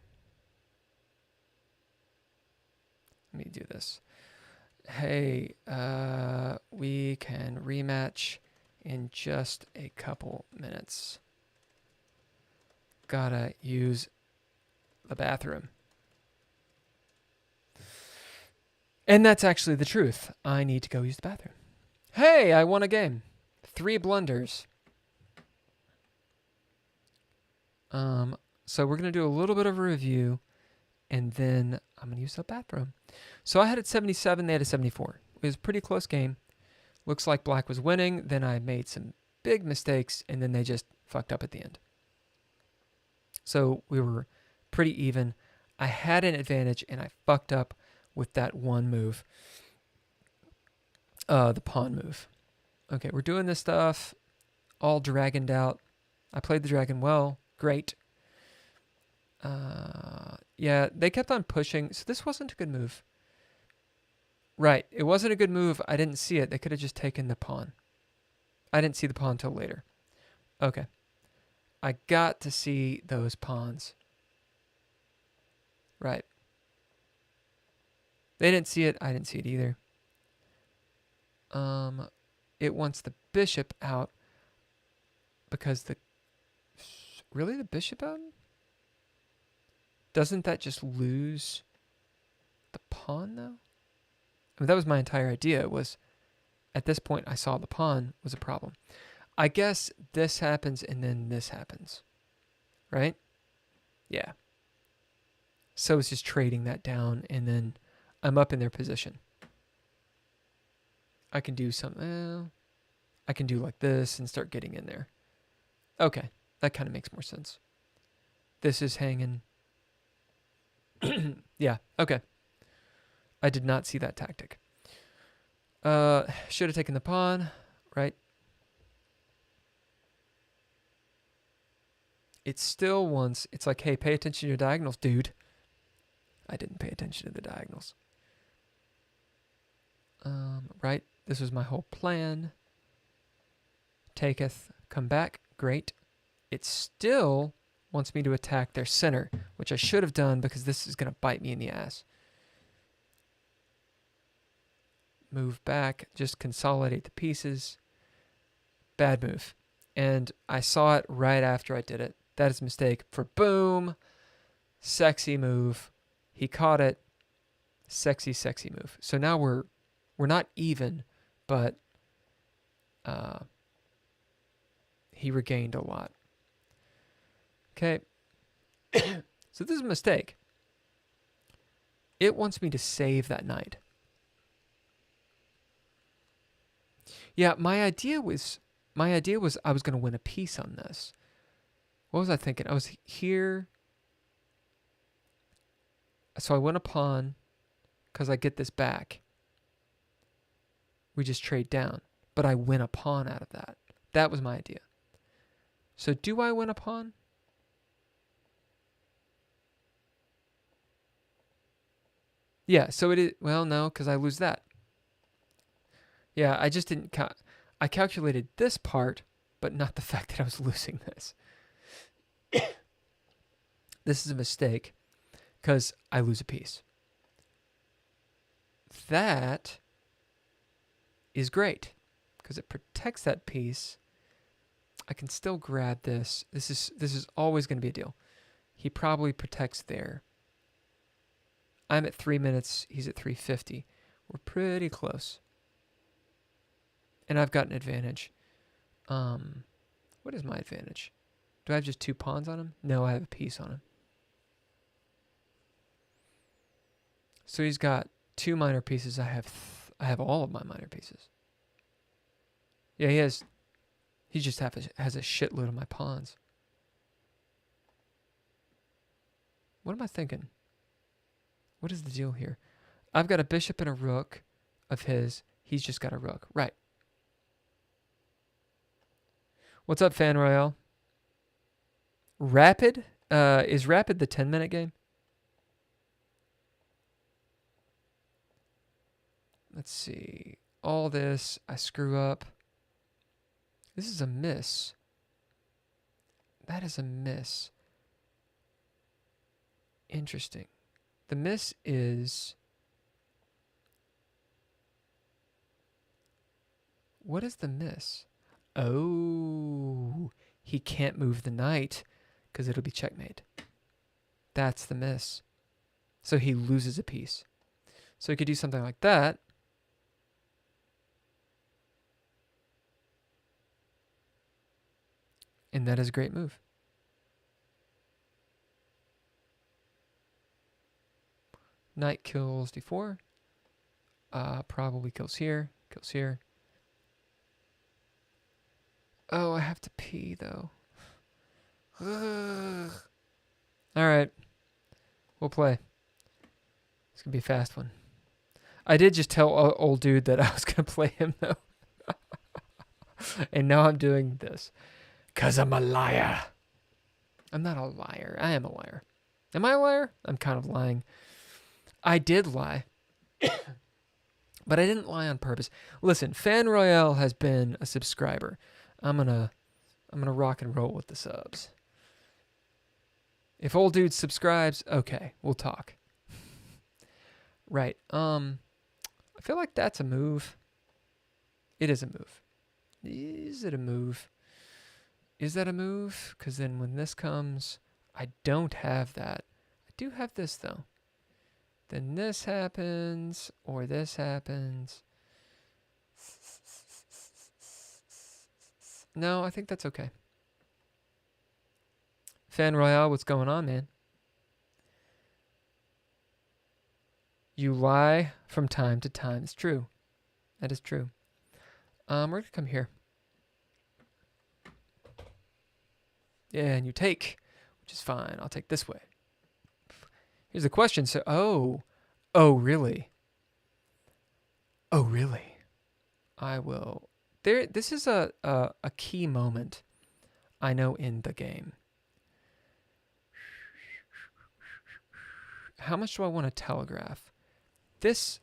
Let me do this. Hey, we can rematch in just a couple minutes. Gotta use the bathroom. And that's actually the truth. I need to go use the bathroom. Hey, I won a game. 3 blunders. So we're going to do a little bit of a review, and then I'm going to use the bathroom. So I had it 77, they had a 74. It was a pretty close game. Looks like black was winning. Then I made some big mistakes, and then they just fucked up at the end. So we were pretty even. I had an advantage, and I fucked up with that one move. The pawn move. Okay, we're doing this stuff. All dragoned out. I played the dragon well. Great. Yeah, they kept on pushing. So this wasn't a good move. Right. It wasn't a good move. I didn't see it. They could have just taken the pawn. I didn't see the pawn until later. Okay. I got to see those pawns. Right. They didn't see it. I didn't see it either. It wants the bishop out because really the bishop out? Doesn't that just lose the pawn though? I mean, that was my entire idea, was at this point I saw the pawn was a problem. I guess this happens and then this happens, right? Yeah. So it's just trading that down, and then I'm up in their position. I can do something. I can do like this and start getting in there. Okay, that kind of makes more sense. This is hanging. Yeah, okay. I did not see that tactic. Should have taken the pawn, right? It still wants, it's like, hey, pay attention to your diagonals, dude. I didn't pay attention to the diagonals. Right, this was my whole plan. Taketh, come back, great. It still wants me to attack their center, which I should have done because this is going to bite me in the ass. Move back, just consolidate the pieces. Bad move. And I saw it right after I did it. That is a mistake. For boom, sexy move. He caught it. Sexy, sexy move. So now we're not even, but he regained a lot. Okay. So this is a mistake. It wants me to save that knight. Yeah, my idea was I was going to win a piece on this. What was I thinking? I was here. So I win a pawn because I get this back. We just trade down. But I win a pawn out of that. That was my idea. So do I win a pawn? Yeah, so it is. Well, no, because I lose that. Yeah, I just didn't. I calculated this part, but not the fact that I was losing this. This is a mistake because I lose a piece. That is great because it protects that piece. I can still grab this. This is always going to be a deal. He probably protects there. I'm at 3 minutes. He's at 3:50. We're pretty close. And I've got an advantage. What is my advantage? Do I have just 2 pawns on him? No, I have a piece on him. So he's got 2 minor pieces. I have all of my minor pieces. Yeah, he just has a shitload of my pawns. What am I thinking? What is the deal here? I've got a bishop and a rook of his. He's just got a rook. Right. What's up, Fan Royale? Rapid? Is Rapid the 10-minute game? Let's see. All this, I screw up. This is a miss. That is a miss. Interesting. The miss is... What is the miss? Oh, he can't move the knight because it'll be checkmate. That's the miss. So he loses a piece. So he could do something like that. And that is a great move. Knight kills d4. Probably kills here. Kills here. Oh, I have to pee, though. All right. We'll play. It's going to be a fast one. I did just tell old dude that I was going to play him, though. And now I'm doing this. Because I'm a liar. I'm not a liar. I am a liar. Am I a liar? I'm kind of lying. I did lie. But I didn't lie on purpose. Listen, Fan Royale has been a subscriber. I'm gonna rock and roll with the subs. If old dude subscribes, okay, we'll talk. Right. I feel like that's a move. It is a move. Is it a move? Is that a move? Because then when this comes, I don't have that. I do have this, though. Then this happens, or this happens. No, I think that's okay. Fan Royale, what's going on, man? You lie from time to time. It's true. That is true. We're going to come here. Yeah, and you take, which is fine. I'll take this way. Here's the question. So, oh, really? Oh, really? I will. This is a key moment, I know, in the game. How much do I want to telegraph? This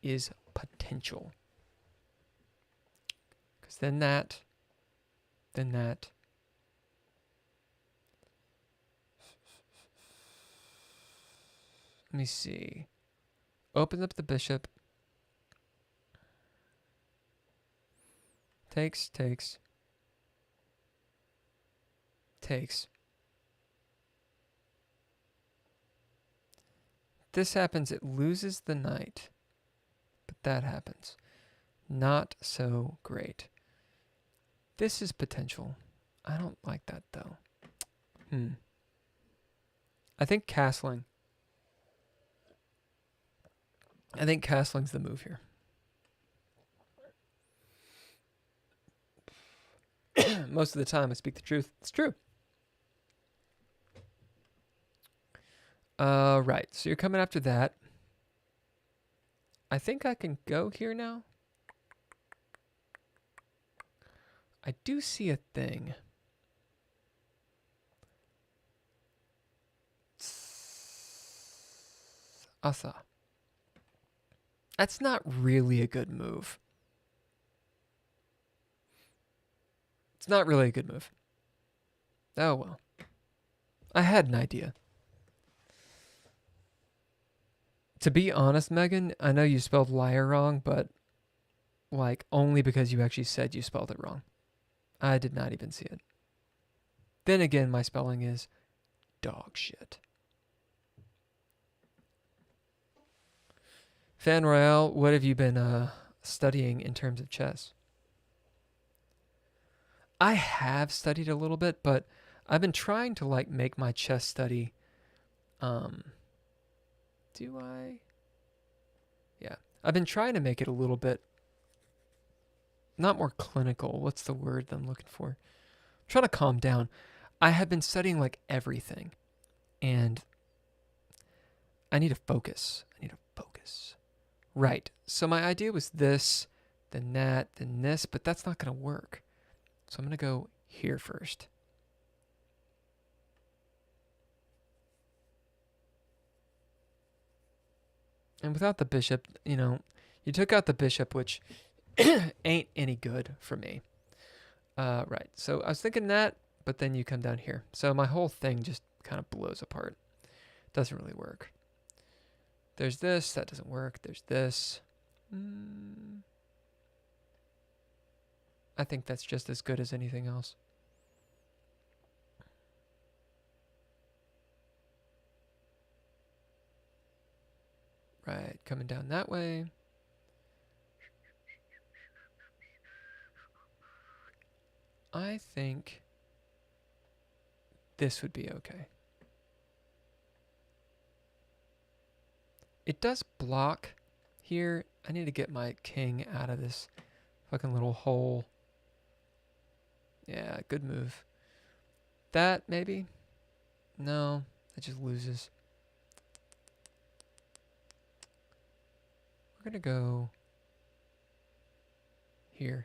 is potential. Because then that. Let me see. Open up the bishop. Takes. This happens, it loses the knight. But that happens. Not so great. This is potential. I don't like that, though. I think castling. I think castling's the move here. Most of the time, I speak the truth. It's true. Right. So you're coming after that. I think I can go here now. I do see a thing. Asa. That's not really a good move. It's not really a good move. Oh, well. I had an idea. To be honest, Megan, I know you spelled liar wrong, but like only because you actually said you spelled it wrong. I did not even see it. Then again, my spelling is dog shit. Fan Royale, what have you been studying in terms of chess? I have studied a little bit, but I've been trying to like make my chess study. Do I? Yeah, I've been trying to make it a little bit not more clinical. What's the word that I'm looking for? I'm trying to calm down. I have been studying like everything, and I need to focus. Right. So my idea was this, then that, then this, but that's not going to work. So I'm going to go here first. And without the bishop, you You took out the bishop, which ain't any good for me. Right. So I was thinking that, but then you come down here. So my whole thing just kind of blows apart. Doesn't really work. There's this. That doesn't work. There's this. I think that's just as good as anything else. Right. Coming down that way. I think this would be okay. It does block here. I need to get my king out of this fucking little hole. Yeah, good move. That, maybe? No, it just loses. We're gonna go here.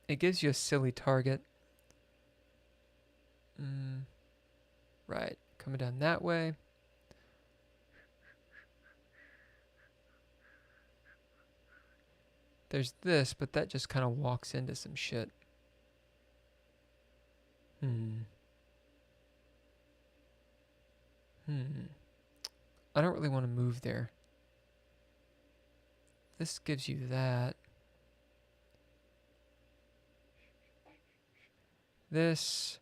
It gives you a silly target. Right, coming down that way. There's this, but that just kind of walks into some shit. I don't really want to move there. This gives you that. This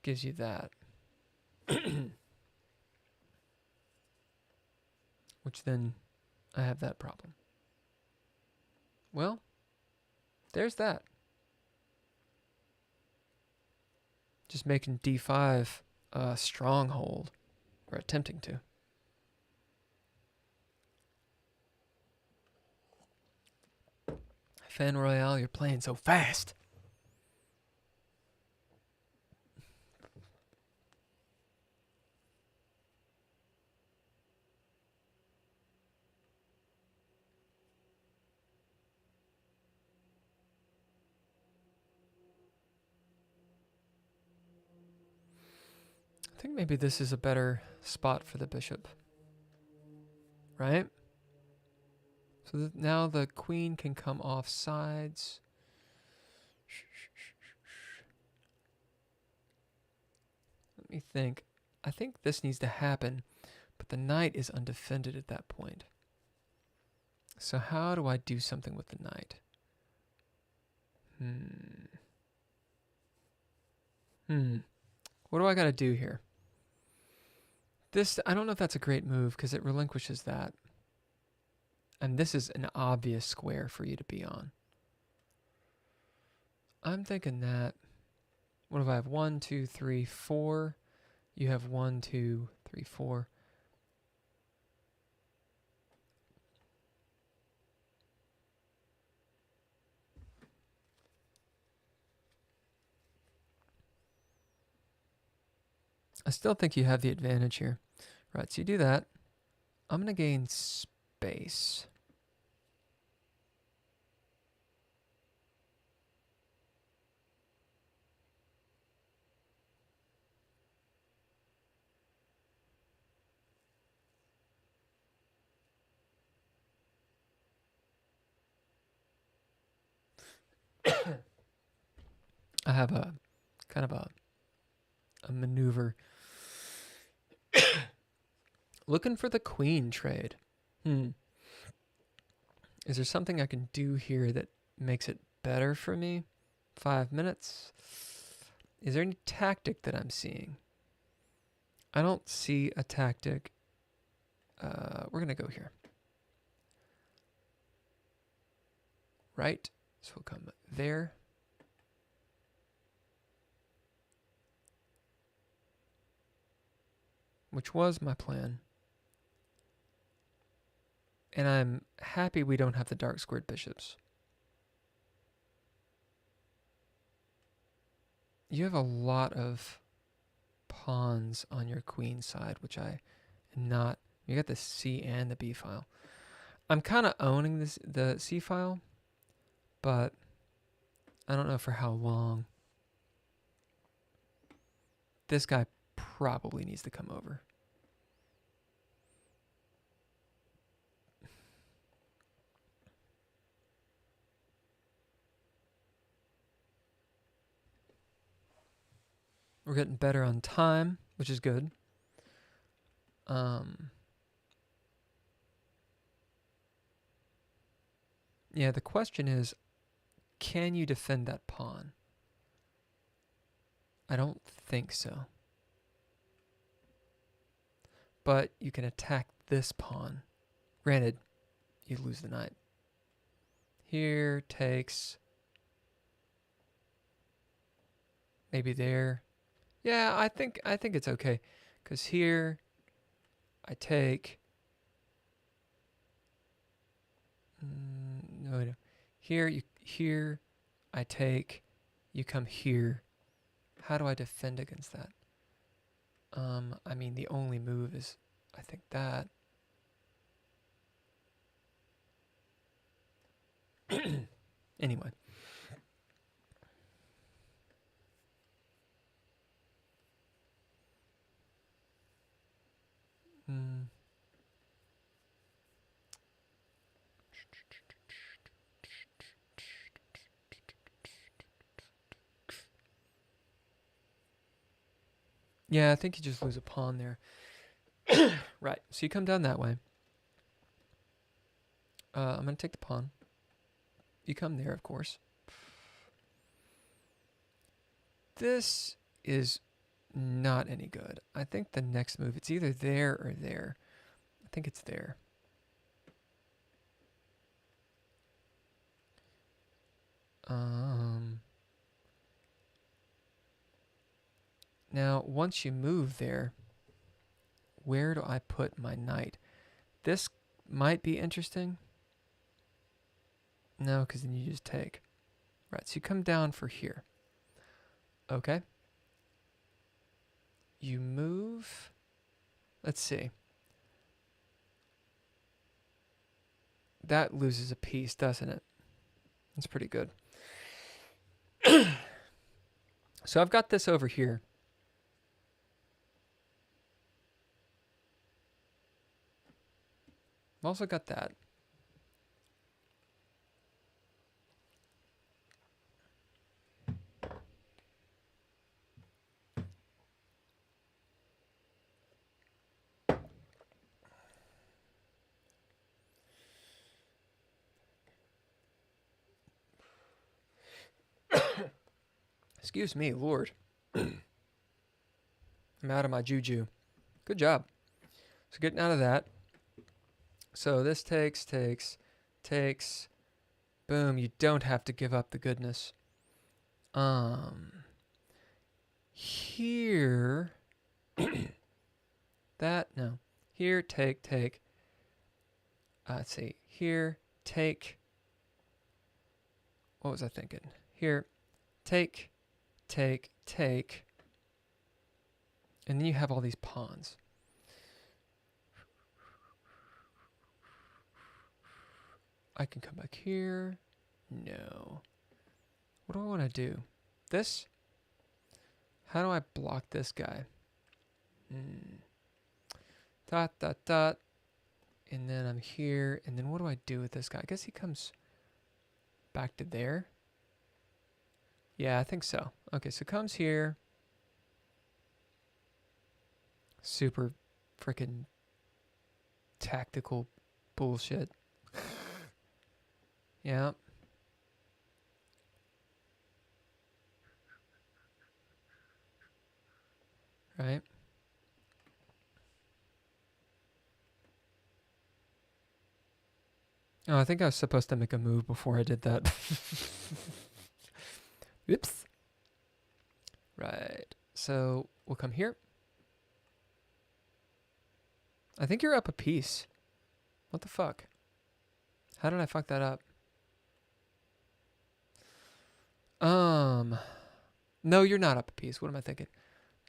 gives you that. Which then I have that problem. Well, there's that. Just making d5 a stronghold, or attempting to. Fan Royale, you're playing so fast. I think maybe this is a better spot for the bishop. Right? So now the queen can come off sides. Let me think. I think this needs to happen, but the knight is undefended at that point. So how do I do something with the knight? What do I got to do here? This, I don't know if that's a great move because it relinquishes that. And this is an obvious square for you to be on. I'm thinking that. What if I have 1, 2, 3, 4? You have 1, 2, 3, 4. I still think you have the advantage here. Right, so you do that. I'm going to gain space. I have a kind of a maneuver. Looking for the queen trade. Is there something I can do here that makes it better for me? 5 minutes. Is there any tactic that I'm seeing? I don't see a tactic. We're going to go here. Right. So we'll come there. Which was my plan. And I'm happy we don't have the dark squared bishops. You have a lot of pawns on your queen side, which I am not. You got the C and the B file. I'm kind of owning the C file, but I don't know for how long. This guy probably needs to come over. We're getting better on time, which is good. Yeah, the question is, can you defend that pawn? I don't think so. But you can attack this pawn. Granted, you lose the knight. Here takes... maybe there. Yeah, I think it's okay. Because here, I take... no. Here, I take... you come here. How do I defend against that? I mean, the only move is, I think, that. Anyway. Yeah, I think you just lose a pawn there. Right, so you come down that way. I'm going to take the pawn. You come there, of course. This is not any good. I think the next move, it's either there or there. I think it's there. Now, once you move there, where do I put my knight? This might be interesting. No, because then you just take. Right, so you come down for here. Okay. You move. Let's see. That loses a piece, doesn't it? That's pretty good. So I've got this over here. I've also got that. Excuse me, Lord. I'm out of my juju. Good job. So getting out of that. So this takes. Boom, you don't have to give up the goodness. Here. No. Here, take. Let's see. Here, take. What was I thinking? Here, take. And then you have all these pawns. I can come back here. No. What do I want to do? This? How do I block this guy? Dot. And then I'm here. And then what do I do with this guy? I guess he comes back to there. Yeah, I think so. Okay, so comes here. Super freaking tactical bullshit. Yeah. Right. Oh, I think I was supposed to make a move before I did that. Whoops. Right. So we'll come here. I think you're up a piece. What the fuck? How did I fuck that up? No, you're not up a piece. What am I thinking?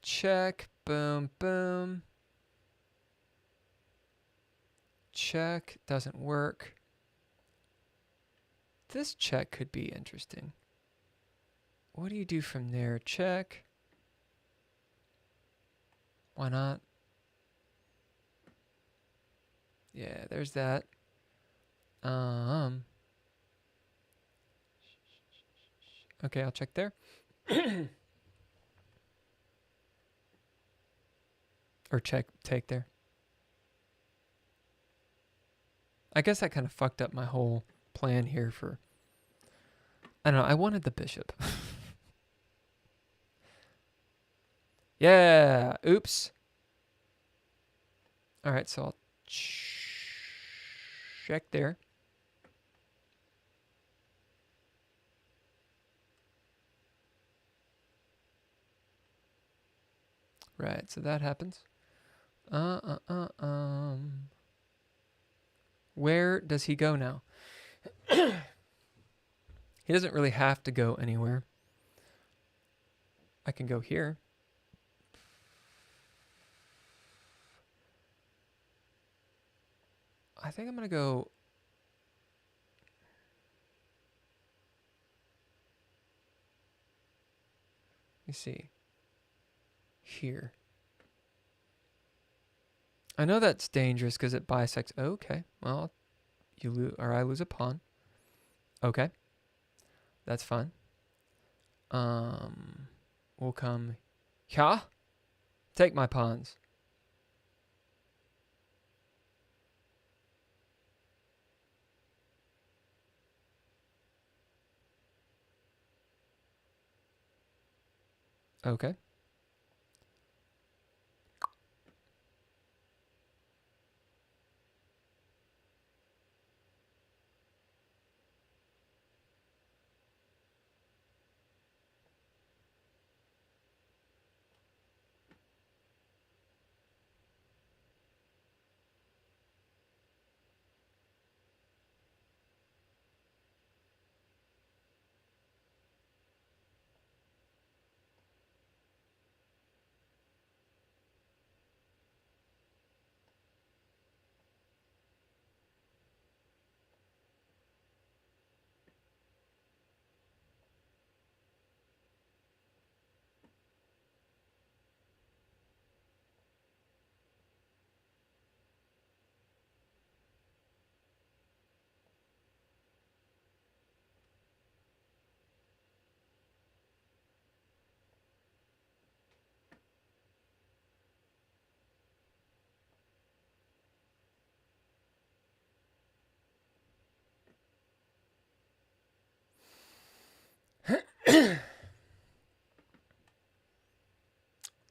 Check. Boom, boom. Check. Doesn't work. This check could be interesting. What do you do from there? Check. Why not? Yeah, there's that. Okay, I'll check there. Or take there. I guess that kind of fucked up my whole plan here for... I don't know. I wanted the bishop. Yeah. Oops. All right. So I'll check there. Right. So that happens. Where does he go now? He doesn't really have to go anywhere. I can go here. I think I'm going to go... Let me see. Here. I know that's dangerous because it bisects... Okay. Well, you lose... Or I lose a pawn. Okay. That's fine. We'll come... Yeah? Take my pawns. Okay.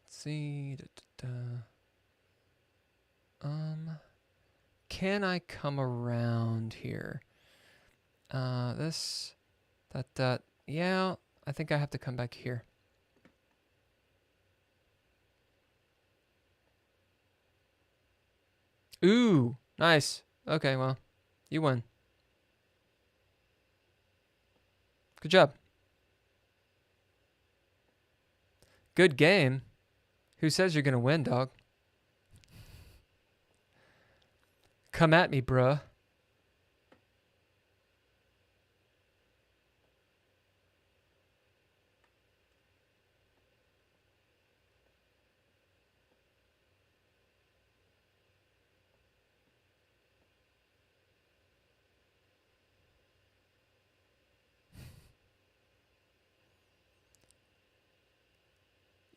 See. Can I come around here? This, that. Yeah, I think I have to come back here. Ooh, nice. Okay, well, you won. Good job. Good game. Who says you're gonna win, dog? Come at me, bruh.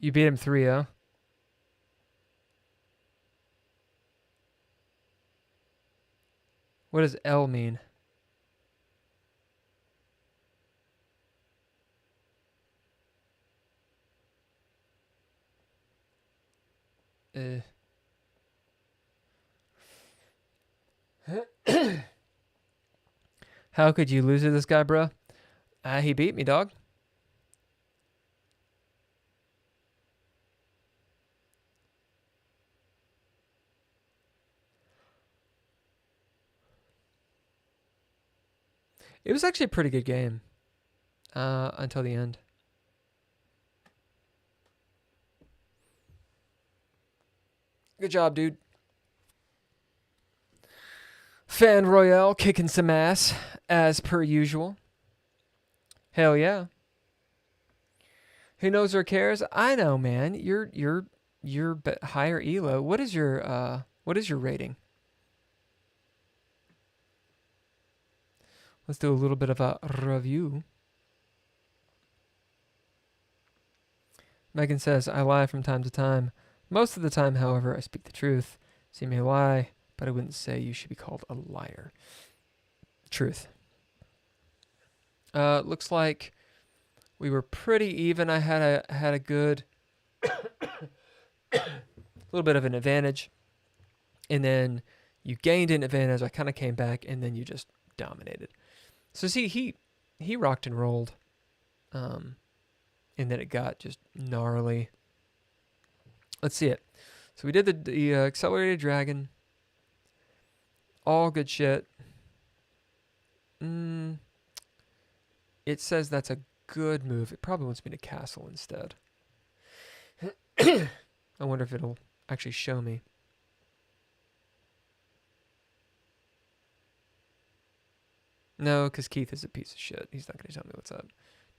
You beat him 3-0. What does L mean? How could you lose to this guy, bro? He beat me, dog. It was actually a pretty good game until the end. Good job, dude. Fan Royale kicking some ass as per usual. Hell yeah. Who knows or cares? I know, man. You're higher elo. What is your rating? Let's do a little bit of a review. Megan says, I lie from time to time. Most of the time, however, I speak the truth. So you may lie, but I wouldn't say you should be called a liar. Truth. Looks like we were pretty even. I had a good little bit of an advantage, and then you gained an advantage. I kind of came back, and then you just dominated. So see, he rocked and rolled, and then it got just gnarly. Let's see it. So we did the accelerated dragon. All good shit. It says that's a good move. It probably wants me to castle instead. I wonder if it'll actually show me. No, because Keith is a piece of shit. He's not going to tell me what's up.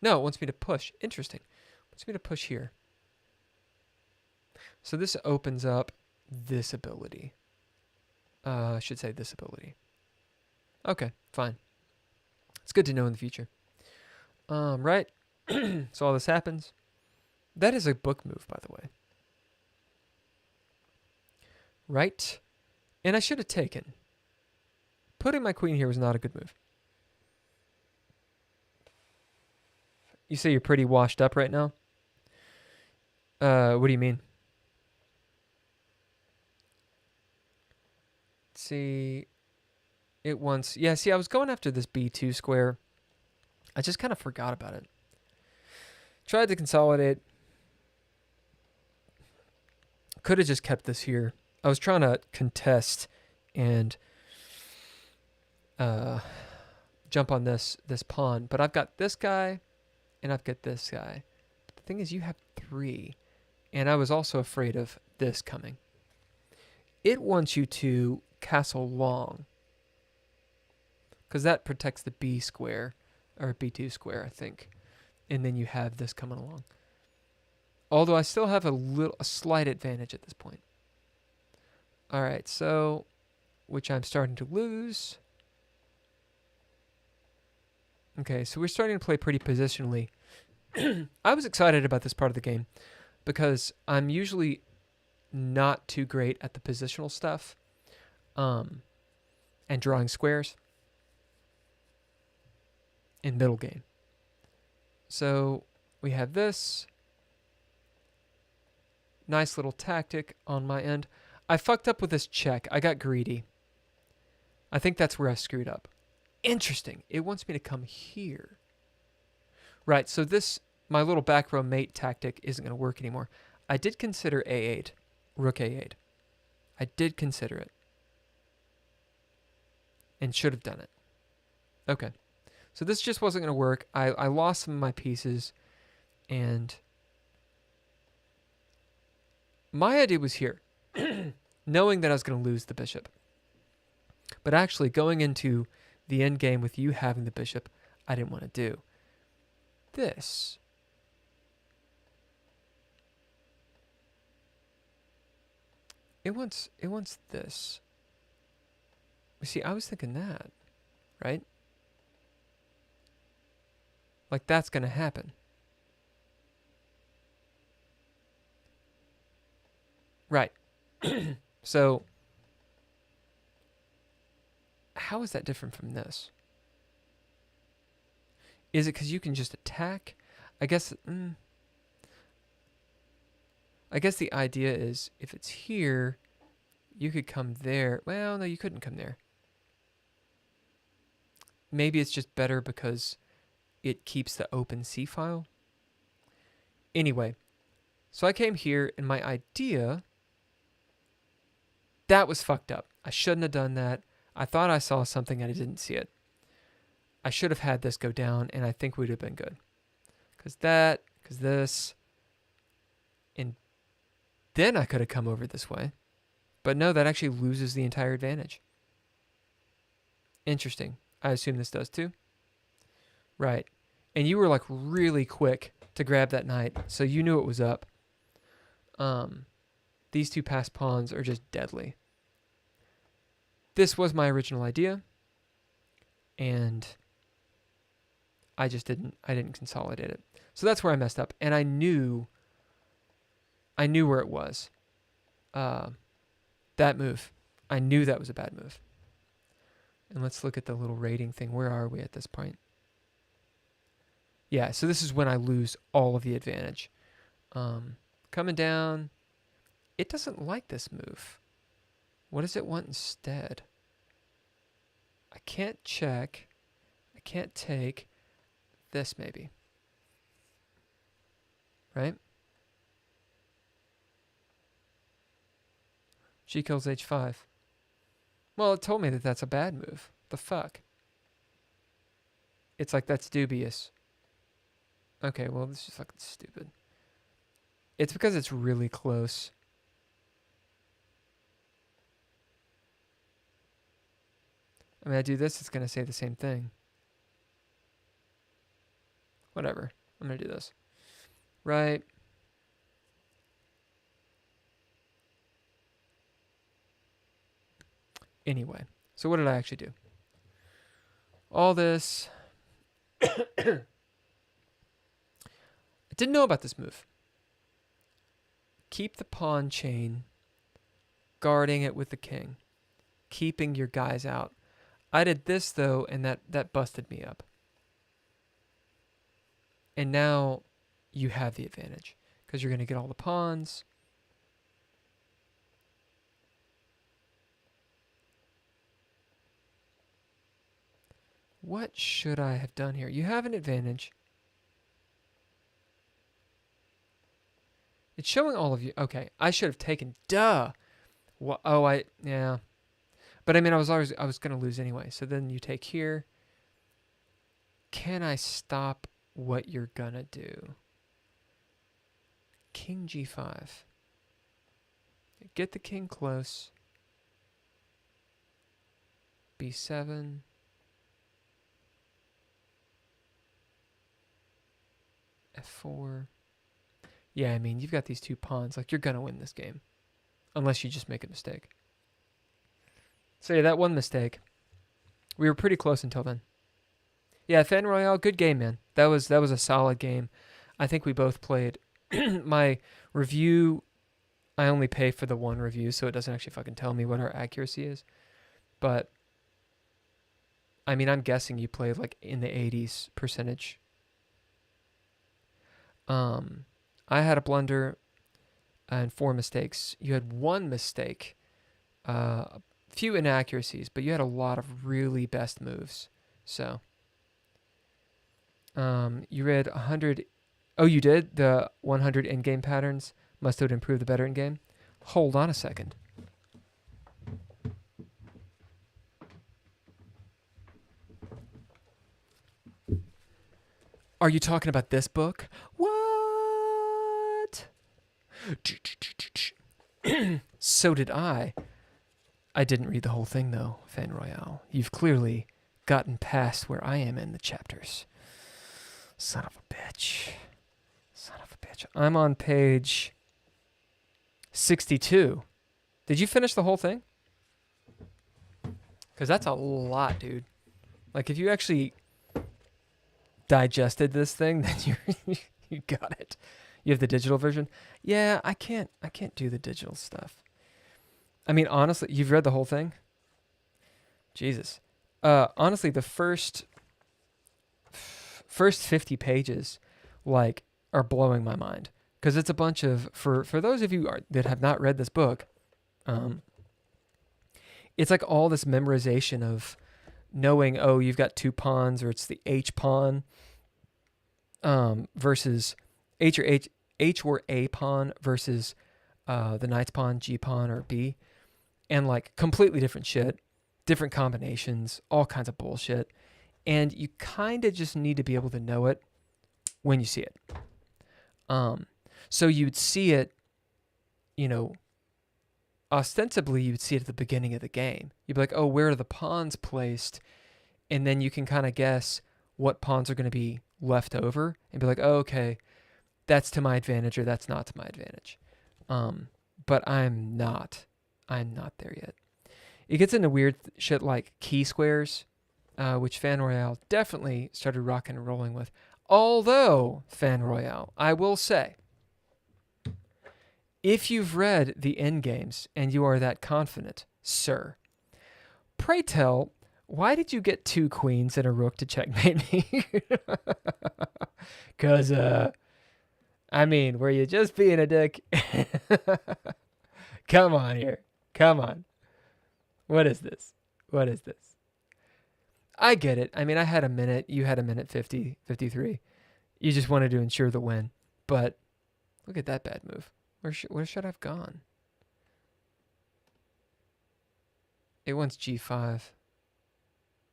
No, it wants me to push. Interesting. It wants me to push here. So this opens up this ability. I should say this ability. Okay, fine. It's good to know in the future. Right? So all this happens. That is a book move, by the way. Right? And I should have taken. Putting my queen here was not a good move. You say you're pretty washed up right now? What do you mean? Let's see. It wants... Yeah, see, I was going after this B2 square. I just kind of forgot about it. Tried to consolidate. Could have just kept this here. I was trying to contest and jump on this pawn. But I've got this guy and I've got this guy. But the thing is, you have 3. And I was also afraid of this coming. It wants you to castle long. Because that protects the B square. Or B2 square, I think. And then you have this coming along. Although I still have a slight advantage at this point. All right, so, which I'm starting to lose. Okay, so we're starting to play pretty positionally. I was excited about this part of the game because I'm usually not too great at the positional stuff and drawing squares in middle game. So we have this. Nice little tactic on my end. I fucked up with this check. I got greedy. I think that's where I screwed up. Interesting. It wants me to come here. Right, so this, my little back row mate tactic isn't going to work anymore. I did consider A8, rook A8. I did consider it. And should have done it. Okay. So this just wasn't going to work. I lost some of my pieces. And my idea was here. Knowing that I was going to lose the bishop. But actually going into the end game with you having the bishop, I didn't want to do. This. It wants this. See, I was thinking that, right? Like that's going to happen. Right. So, how is that different from this? Is it because you can just attack? I guess the idea is if it's here, you could come there. Well, no, you couldn't come there. Maybe it's just better because it keeps the open C file. Anyway, so I came here and my idea, that was fucked up. I shouldn't have done that. I thought I saw something and I didn't see it. I should have had this go down and I think we'd have been good. Because this, and then I could have come over this way. But no, that actually loses the entire advantage. Interesting. I assume this does too. Right. And you were like really quick to grab that knight, so you knew it was up. These two passed pawns are just deadly. This was my original idea, and I didn't consolidate it. So that's where I messed up, and I knew where it was. That move. I knew that was a bad move. And let's look at the little rating thing. Where are we at this point? Yeah, so this is when I lose all of the advantage. Coming down. It doesn't like this move. What does it want instead? I can't check. I can't take this maybe. Right? G kills H5. Well, it told me that that's a bad move. The fuck? It's like, that's dubious. Okay, well, this is fucking stupid. It's because it's really close. I mean, I do this, it's going to say the same thing. Whatever. I'm going to do this. Right. Anyway, so what did I actually do? All this. I didn't know about this move. Keep the pawn chain, guarding it with the king, keeping your guys out. I did this though, and that busted me up. And now you have the advantage because you're going to get all the pawns. What should I have done here? You have an advantage. It's showing all of you. Okay, I should have taken. Duh. What? Oh, yeah. But I mean, I was going to lose anyway. So then you take here. Can I stop what you're going to do? King G5. Get the king close. B7. F4. Yeah, I mean, you've got these two pawns. Like, you're going to win this game. Unless you just make a mistake. So, yeah, that one mistake. We were pretty close until then. Yeah, Fan Royale, good game, man. That was a solid game. I think we both played. My review, I only pay for the one review, so it doesn't actually fucking tell me what our accuracy is. But, I mean, I'm guessing you played, like, in the 80s percentage. I had a blunder and 4 mistakes. You had 1 mistake, a few inaccuracies, but you had a lot of really best moves. So, you read 100. Oh, you did? The 100 in-game patterns must have improved the better in-game. Hold on a second. Are you talking about this book? What? So did I. I didn't read the whole thing, though, Fan Royale. You've clearly gotten past where I am in the chapters. Son of a bitch. Son of a bitch. I'm on page 62. Did you finish the whole thing? Because that's a lot, dude. Like, if you actually digested this thing, then you got it. You have the digital version. Yeah, I can't do the digital stuff. I mean, honestly, you've read the whole thing? Jesus. Honestly, the first 50 pages, like, are blowing my mind. Because it's a bunch of, for those of you that have not read this book, it's like all this memorization of knowing, oh, you've got 2 pawns, or it's the H pawn, versus H or A pawn versus the knight's pawn, G pawn, or B. And like completely different shit, different combinations, all kinds of bullshit. And you kind of just need to be able to know it when you see it. So you'd see it, ostensibly you'd see it at the beginning of the game. You'd be like, oh, where are the pawns placed? And then you can kind of guess what pawns are going to be left over and be like, oh, okay, that's to my advantage or that's not to my advantage. But I'm not there yet. It gets into weird shit like key squares, which Fan Royale definitely started rocking and rolling with. Although, Fan Royale, I will say, If you've read the endgames and you are that confident, sir, pray tell, why did you get 2 queens and a rook to checkmate me? Because, I mean, were you just being a dick? Come on here. Come on. What is this? What is this? I get it. I mean, I had a minute. You had a minute 50, 53. You just wanted to ensure the win. But look at that bad move. Where should I have gone? It wants G5.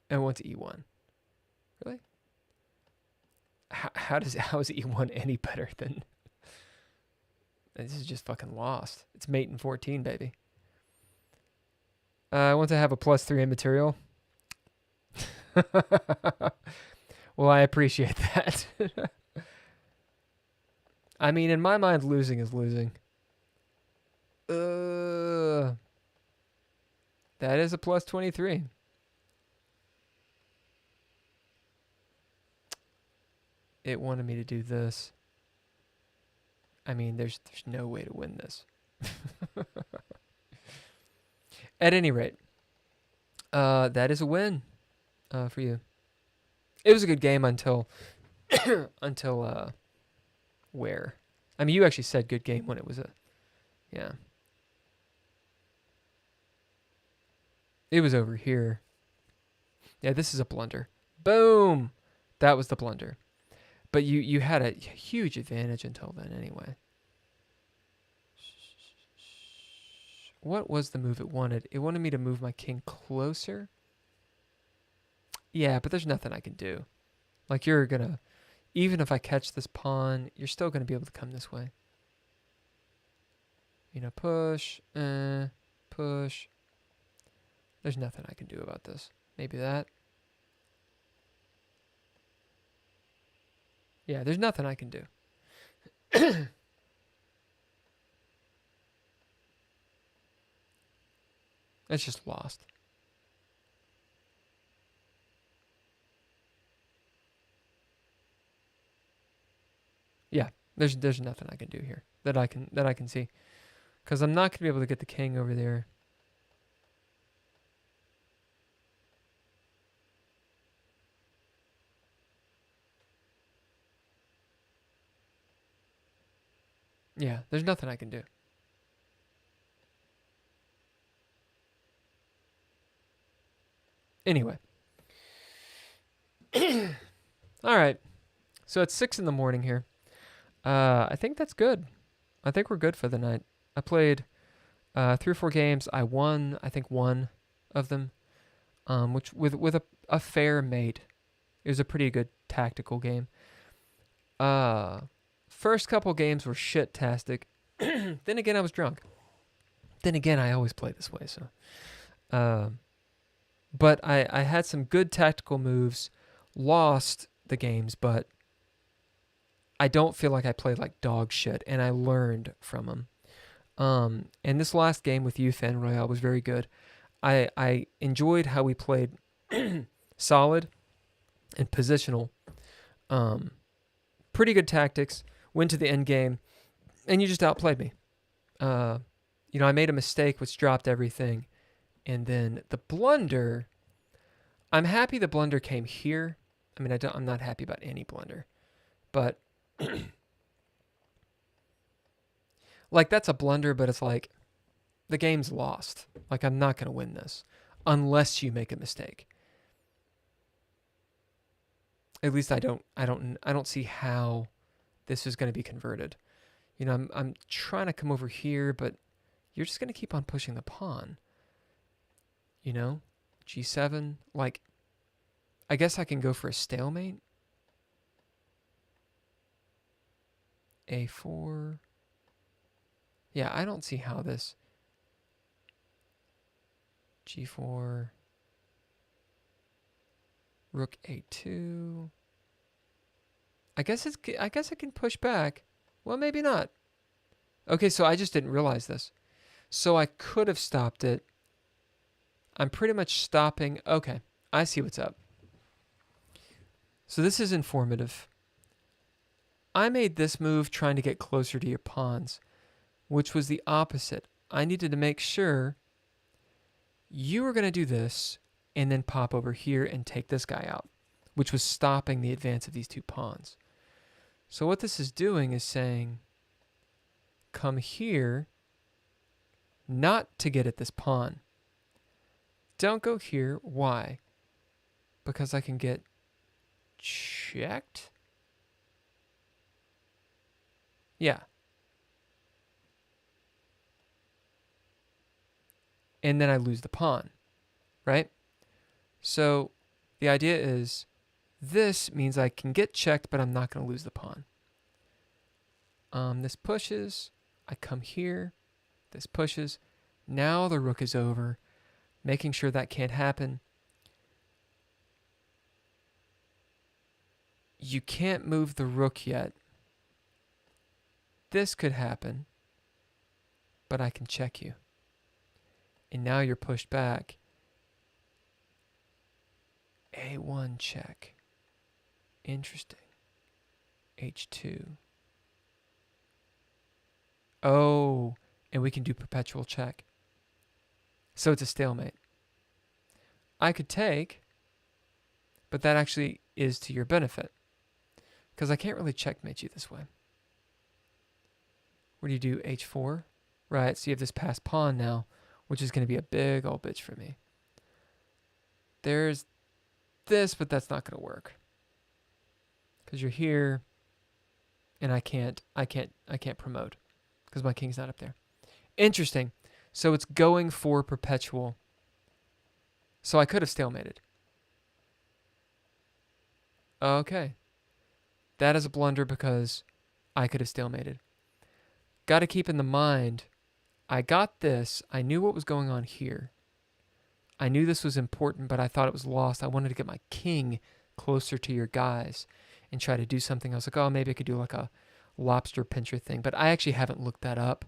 And it wants E1. Really? How is E1 any better than... This is just fucking lost. It's mate in 14, baby. I want to have a +3 in material. Well, I appreciate that. I mean, in my mind, losing is losing. That is a +23. It wanted me to do this. I mean, there's no way to win this. At any rate, that is a win for you. It was a good game until where? I mean, you actually said good game when it was yeah. It was over here. Yeah, this is a blunder. Boom! That was the blunder. But you had a huge advantage until then anyway. What was the move it wanted? It wanted me to move my king closer. Yeah, but there's nothing I can do. Like, you're gonna... Even if I catch this pawn, you're still gonna be able to come this way. You know, push, push. There's nothing I can do about this. Maybe that. Yeah, there's nothing I can do. It's just lost. Yeah, there's nothing I can do here that I can see, because I'm not gonna be able to get the king over there. Yeah, there's nothing I can do. Anyway. All right. So it's 6 in the morning here. I think that's good. I think we're good for the night. I played 3 or 4 games. I won, I think, 1 of them, which with a fair mate. It was a pretty good tactical game. First couple games were shit-tastic. Then again, I was drunk. Then again, I always play this way, so. But I had some good tactical moves, lost the games, but I don't feel like I played like dog shit, and I learned from them. And this last game with you, Fan Royale, was very good. I enjoyed how we played solid and positional. Pretty good tactics. Went to the end game, and you just outplayed me. I made a mistake which dropped everything. And then the blunder, I'm happy the blunder came here. I mean, I'm not happy about any blunder. But, like, that's a blunder, but it's like, the game's lost. Like, I'm not going to win this unless you make a mistake. At least I don't see how this is going to be converted. I'm trying to come over here, but you're just going to keep on pushing the pawn. G7, like, I guess I can go for a stalemate. A4. Yeah, I don't see how this. G4. Rook A2. I guess I can push back. Well, maybe not. Okay, so I just didn't realize this. So I could have stopped it. I'm pretty much stopping. Okay, I see what's up. So this is informative. I made this move trying to get closer to your pawns. which was the opposite. I needed to make sure you were going to do this and then pop over here and take this guy out, which was stopping the advance of these 2 pawns. So what this is doing is saying, come here, not to get at this pawn. Don't go here. Why? Because I can get checked? Yeah. And then I lose the pawn, right? So the idea is this means I can get checked, but I'm not going to lose the pawn. This pushes. I come here. This pushes. Now the rook is over, making sure that can't happen. You can't move the rook yet. This could happen, but I can check you. And now you're pushed back. A1 check. Interesting. H2. Oh, and we can do perpetual check. So it's a stalemate. I could take, but that actually is to your benefit, because I can't really checkmate you this way. What do you do? H4? Right, so you have this passed pawn now, which is going to be a big old bitch for me. There's this, but that's not going to work, because you're here, and I can't promote because my king's not up there. Interesting. So it's going for perpetual. So I could have stalemated. Okay. That is a blunder because I could have stalemated. Got to keep in the mind, I got this. I knew what was going on here. I knew this was important, but I thought it was lost. I wanted to get my king closer to your guys and try to do something. I was like, oh, maybe I could do like a lobster pincher thing, but I actually haven't looked that up.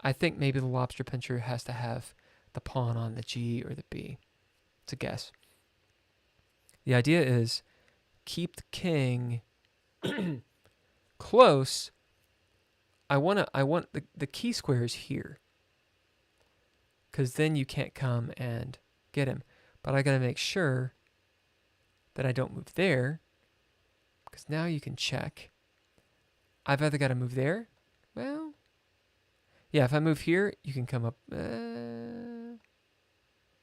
I think maybe the lobster pincher has to have the pawn on the G or the B. It's a guess. The idea is keep the king close. I want the key square is here, because then you can't come and get him. But I gotta make sure that I don't move there, because now you can check. I've either got to move there. Well, yeah, if I move here, you can come up.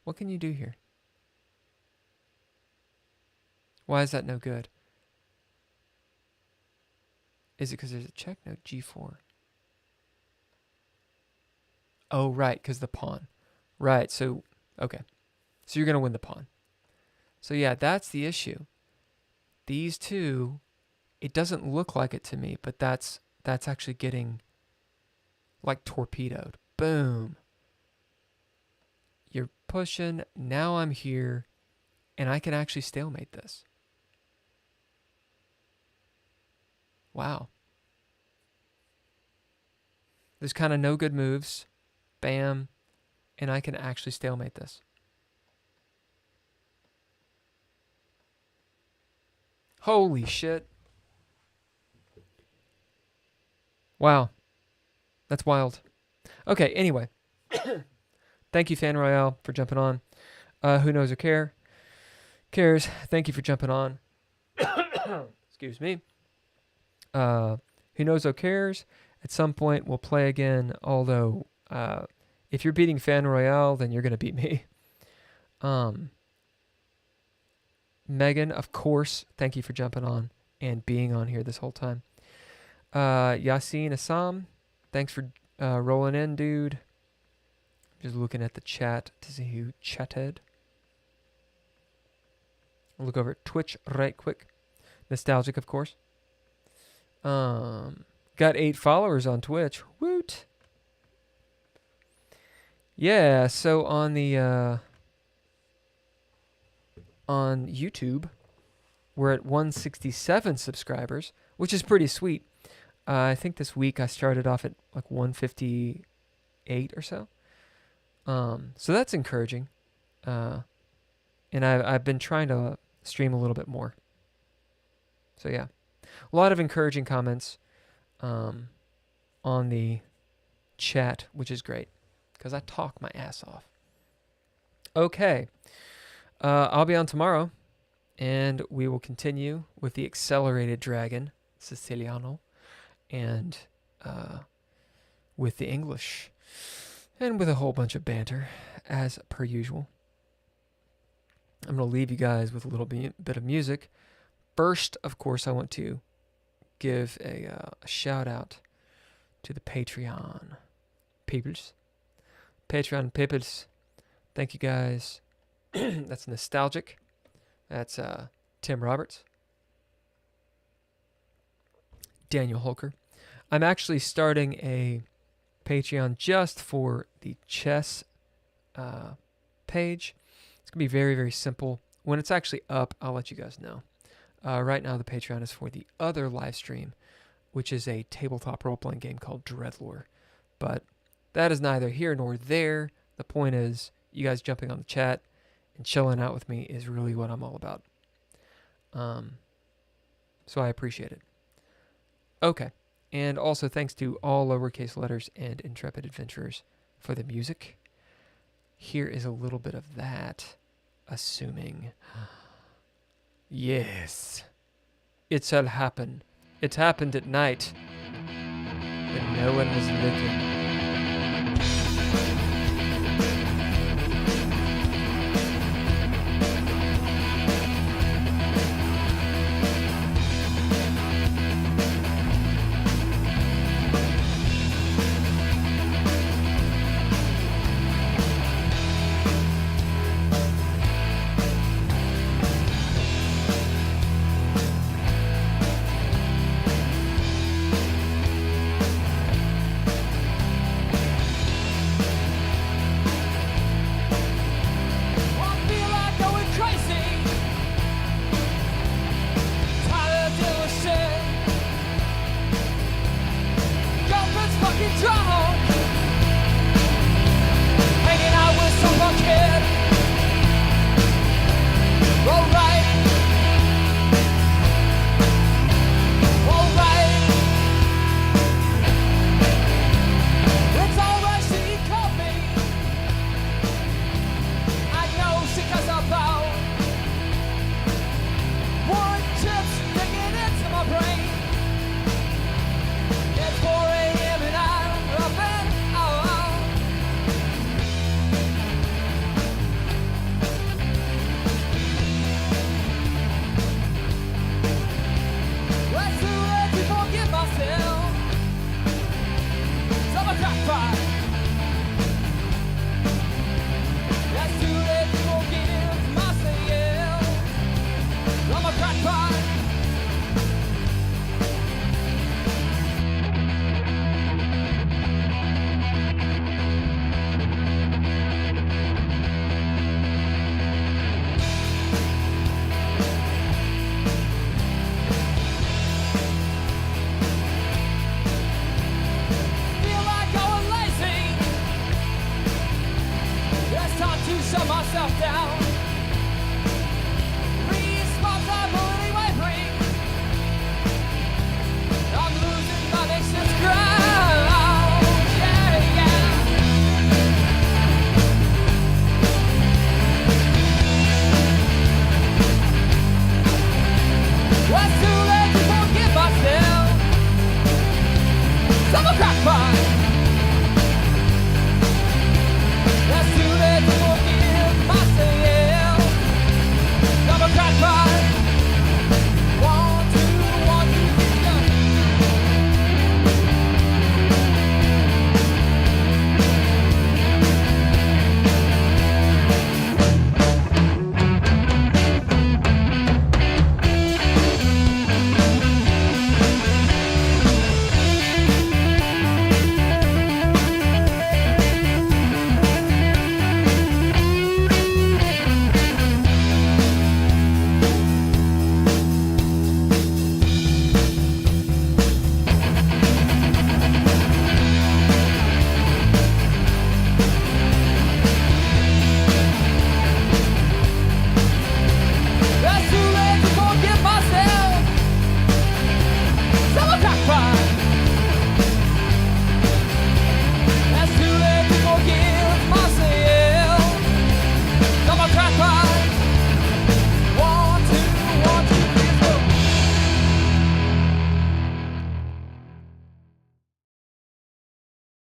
What can you do here? Why is that no good? Is it because there's a check? No, G4. Oh, right, because the pawn. Right, so, okay. So you're going to win the pawn. So yeah, that's the issue. These two, it doesn't look like it to me, but that's actually getting like torpedoed. Boom. You're pushing. Now I'm here, and I can actually stalemate this. Wow. There's kind of no good moves. Bam. And I can actually stalemate this. Holy shit. Wow. That's wild. Okay, anyway. Thank you, Fan Royale, for jumping on. Who knows or cares. Thank you for jumping on. Excuse me. Who knows or cares. At some point, we'll play again, although if you're beating Fan Royale, then you're going to beat me. Megan, of course, thank you for jumping on and being on here this whole time. Yasin Assam, thanks for rolling in, dude. Just looking at the chat to see who chatted. I'll look over at Twitch right quick. Nostalgic, of course. Got 8 followers on Twitch. Woot! Yeah, so on the on YouTube, we're at 167 subscribers, which is pretty sweet. I think this week I started off at like 158 or so. So that's encouraging. And I've been trying to stream a little bit more. So yeah, a lot of encouraging comments on the chat, which is great because I talk my ass off. Okay. I'll be on tomorrow, and we will continue with the Accelerated Dragon, Siciliano, and with the English, and with a whole bunch of banter, as per usual. I'm going to leave you guys with a little bit of music. First, of course, I want to give a shout out to the Patreon peoples. Patreon peoples. Thank you guys. That's Nostalgic. That's Tim Roberts. Daniel Holker. I'm actually starting a Patreon just for the chess page. It's going to be very, very simple. When it's actually up, I'll let you guys know. Right now, the Patreon is for the other live stream, which is a tabletop role-playing game called Dreadlore. But that is neither here nor there. The point is, you guys jumping on the chat and chilling out with me is really what I'm all about. So I appreciate it. Okay. And also thanks to all lowercase letters and Intrepid Adventurers for the music. Here is a little bit of that, assuming... Yes. It shall happen. It happened at night when no one was looking. I'm a crackpot.